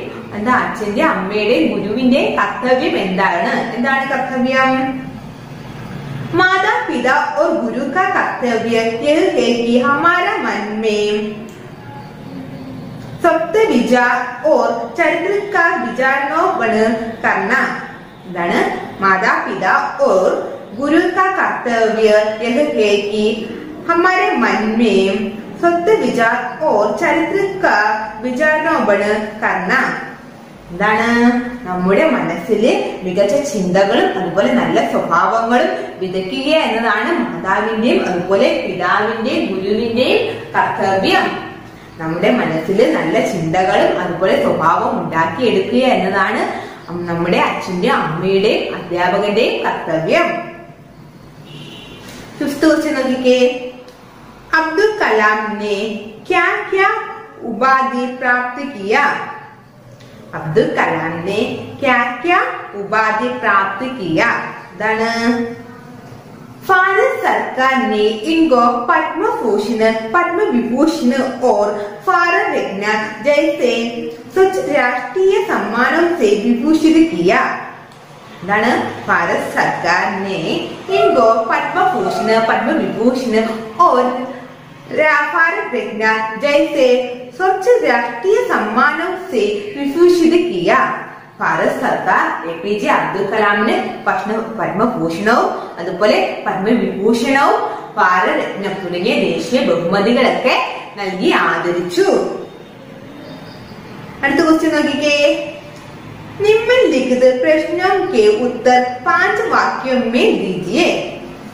അച്ഛന്റെയും അമ്മയുടെയും ഗുരുവിന്റെയും കർത്തവ്യം എന്താണ്? എന്താണ് കർത്തവ്യം? माता पिता और गुरु का कर्तव्य यह है कि हमारा मन में सप्त विचार और चरित्र का विचारोपण करना. എന്താണ്? माता पिता और गुरु का कर्तव्य यह है कि हमारे मन में सत्य विचार और चरित्र का विचारोपण करना. എന്താണ്? നമ്മുടെ മനസ്സിൽ മികച്ച ചിന്തകളും അതുപോലെ നല്ല സ്വഭാവങ്ങളും വിതയ്ക്കുക എന്നതാണ് മാതാവിന്റെയും അതുപോലെ പിതാവിന്റെയും ഗുരുവിന്റെയും കർത്തവ്യം. നമ്മുടെ മനസ്സിൽ നല്ല ചിന്തകളും അതുപോലെ സ്വഭാവം ഉണ്ടാക്കിയെടുക്കുക എന്നതാണ് നമ്മുടെ അച്ഛന്റെയും അമ്മയുടെയും അധ്യാപകന്റെയും കർത്തവ്യം. നോക്കിക്കേ, अब्दुल कलाम ने क्या क्या उपाधि प्राप्त किया? अब्दुल कलाम ने क्या क्या उपाधि प्राप्त किया? भारत सरकार ने इनको पद्म भूषण पद्म विभूषण और भारत रत्न जैसे स्वच्छ राष्ट्रीय सम्मानों से विभूषित किया. भारत सरकार ने इनको पद्म भूषण पद्म विभूषण और भारत रत्न जैसे स्वच्छ राष्ट्रीय सम्मानों से विभूषित किया. भारत സർക്കാർ APJ അബ്ദുൽ കലാമിന് പത്മഭൂഷണവും അതുപോലെ പത്മവിഭൂഷണവും ഭാരതരത്നം തുടങ്ങിയ ദേശീയ ബഹുമതികളൊക്കെ നൽകി ആദരിച്ചു. അടുത്ത ക്വസ്റ്റ്യൻ നോക്കിക്കേ, निम्नलिखित प्रश्नों के उत्तर 5 वाक्यों में दीजिए.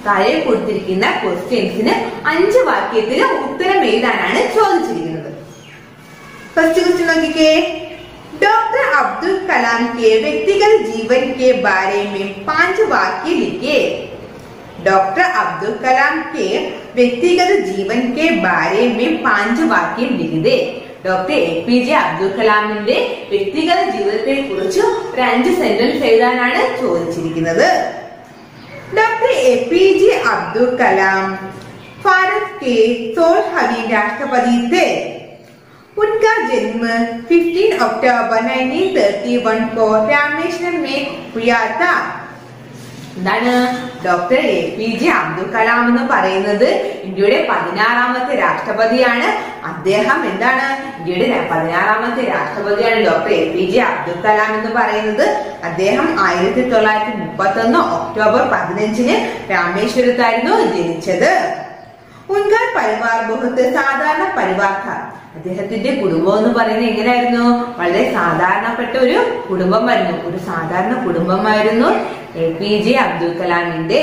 താഴെ കൊടുത്തിരിക്കുന്ന ക്വസ്റ്റ്യൻസിന് 5 വാക്യത്തിൽ ഉത്തരം എഴുതാനാണ് ചോദിച്ചിരിക്കുന്നത്. ഫസ്റ്റ് ക്വസ്റ്റ്യൻ നോക്കിക്കേ, डॉक्टर अब्दुल कलाम के व्यक्तिगत जीवन के बारे में 5 वाक्य लिखे। डॉक्टर अब्दुल कलाम के व्यक्तिगत जीवन के बारे में 5 वाक्य लिख दे। ഡോക്ടർ APJ അബ്ദുൽ കലാമിന്റെ വ്യക്തിഗത ജീവിതത്തെ കുറിച്ച് 5 സെന്റൻസ് എഴുതാനാണ് ചോദിച്ചിരിക്കുന്നത്. डॉक्टर APJ अब्दुल कलाम भारत के 16वें राष्ट्रपति थे। उनका जन्म 15 अक्टूबर 1931 को रामेश्वरम में हुआ था. എന്താണ് ഡോക്ടർ APJ അബ്ദുൽ കലാം എന്ന് പറയുന്നത് ഇന്ത്യയുടെ 16ാമത്തെ രാഷ്ട്രപതിയാണ്. അദ്ദേഹം എന്താണ് ഇന്ത്യയുടെ 16ാമത്തെ രാഷ്ട്രപതിയാണ് ഡോക്ടർ APJ അബ്ദുൽ കലാം എന്ന് പറയുന്നത്. അദ്ദേഹം 1931 ഒക്ടോബർ 15 രാമേശ്വരത്തായിരുന്നു ജനിച്ചത്. ഉൻകാ പരിവാർ ബഹുത് സാധാരണ പരിവാർ था. അദ്ദേഹത്തിന്റെ കുടുംബം എന്ന് പറയുന്നത് എങ്ങനെയായിരുന്നു? വളരെ സാധാരണപ്പെട്ട ഒരു കുടുംബമായിരുന്നു. ഒരു സാധാരണ കുടുംബമായിരുന്നു APJ अब्दुल कलामिന്റെ.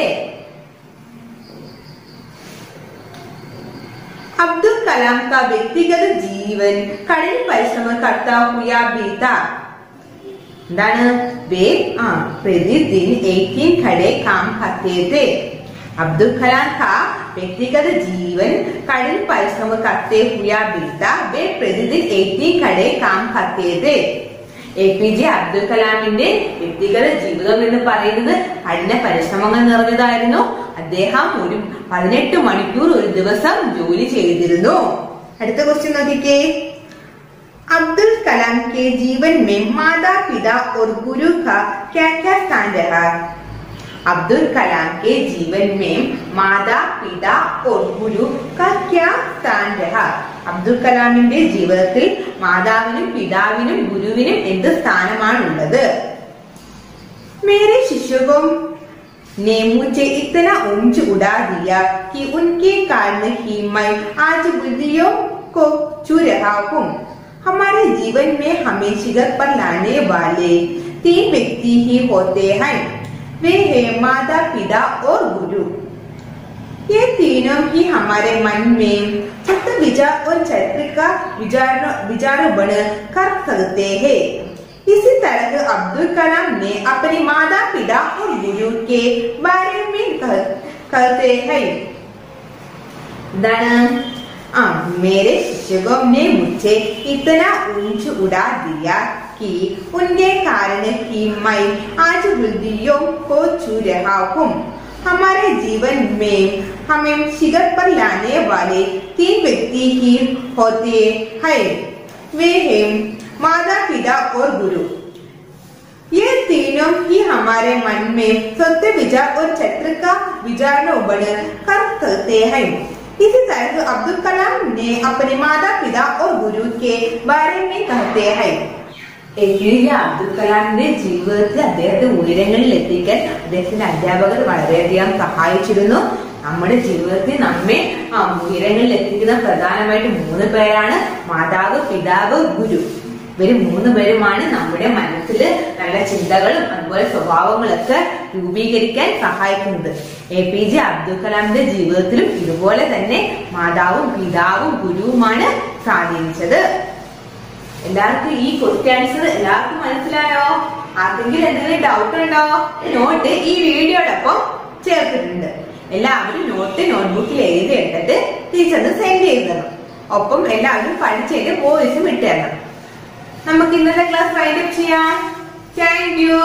अब्दुल कलाम का व्यक्तिगत जीवन कठिन परिश्रम करता हुआ बीता. എന്താണ് वे प्रतिदिन 18 घंटे काम करते थे. अब्दुल कलाम का व्यक्तिगत जीवन कठिन परिश्रम करते हुआ बीता. वे प्रतिदिन 18 घंटे काम करते थे. APJ അബ്ദുൽ കലാമിന്റെ വ്യക്തിഗത ജീവിതം എന്ന് പറയുന്നത് കഠിന പരിശ്രമങ്ങൾ നിറഞ്ഞതായിരുന്നു. അദ്ദേഹം ഒരു 18 മണിക്കൂർ ഒരു ദിവസം ജോലി ചെയ്തിരുന്നു. അടുത്ത ക്വസ്റ്റ്യൻ നോക്കിക്കേ. अब्दुल कलाम के जीवन में माता पिता और गुरु का क्या क्या स्थान रहा? अब्दुल कलाम के जीवन में माता पिता और गुरु का क्या स्थान रहा? അബ്ദുൽ കലാമിന്റെ ജീവിതത്തിൽ മാതാവിനും പിതാവിനും ഗുരുവിനും എന്ത് സ്ഥാനമാണുള്ളത്? मेरे शिक्षकों ने मुझे इतना ऊंच उड़ा दिया कि उनके कारण ही मैं आज बुलंदियों को छू रहा हूँ. हमारे जीवन में हमें शिखर पर लाने वाले 3 व्यक्ति ही होते हैं. वे हैं माता पिता और गुरु. ये तीनों ही हमारे मन में सत्य विचार और चरित्र का विचार बन कर सकते हैं. इसी तरह अब्दुल कलाम ने अपने माता पिता और गुरु के बारे में कहते हैं. मेरे शिक्षकों ने मुझे इतना ऊंच उड़ा दिया कि उनके कारण ही मैं आज बुलंदियों को छू रहा हूँ. हमारे जीवन में हमें शिखर पर लाने वाले 3 व्यक्ति ही होते हैं. वे हैं माता पिता और गुरु. ये तीनों ही हमारे मन में सत्य विचार और चरित्र का विचार बन कर सकते हैं. इसी तरह अब्दुल कलाम ने अपने माता पिता और गुरु के बारे में कहते हैं. APJ അബ്ദുൽ കലാമിന്റെ ജീവിതത്തിൽ അദ്ദേഹത്തെ ഉയരങ്ങളിൽ എത്തിക്കാൻ അദ്ദേഹത്തിന്റെ അധ്യാപകർ വളരെയധികം സഹായിച്ചിരുന്നു. നമ്മുടെ ജീവിതത്തിൽ നമ്മെ ഉയരങ്ങളിൽ എത്തിക്കുന്ന പ്രധാനമായിട്ട് 3 പേരാണ് മാതാവ്, പിതാവ്, ഗുരു. ഇവര് 3 പേരുമാണ് നമ്മുടെ മനസ്സിൽ നല്ല ചിന്തകളും അതുപോലെ സ്വഭാവങ്ങളൊക്കെ രൂപീകരിക്കാൻ സഹായിക്കുന്നത്. APJ അബ്ദുൽ കലാമിന്റെ ജീവിതത്തിലും ഇതുപോലെ തന്നെ മാതാവും പിതാവും ഗുരുവുമാണ് സ്വാധീനിച്ചത്. എല്ലാവർക്കും ഈ ക്വസ്റ്റ്യൻ ആൻസർ എല്ലാവർക്കും മനസ്സിലായോ? ആർക്കെങ്കിലും എന്തെങ്കിലും ഡൗട്ട് ഉണ്ടോ? നോട്ട് ഈ വീഡിയോടൊപ്പം ചേർത്തിട്ടുണ്ട്. എല്ലാവരും നോട്ട്ബുക്കിൽ എഴുതി എടുത്തിട്ട് ടീച്ചറിന് സെൻഡ് ചെയ്ത് തരണം. ഒപ്പം എല്ലാവരും പഠിച്ചതിന്റെ വോയിസും ഇട്ട് തരണം. നമുക്ക് ഇന്നത്തെ ക്ലാസ് വൈൻഡ് അപ്പ് ചെയ്യാം. Thank you.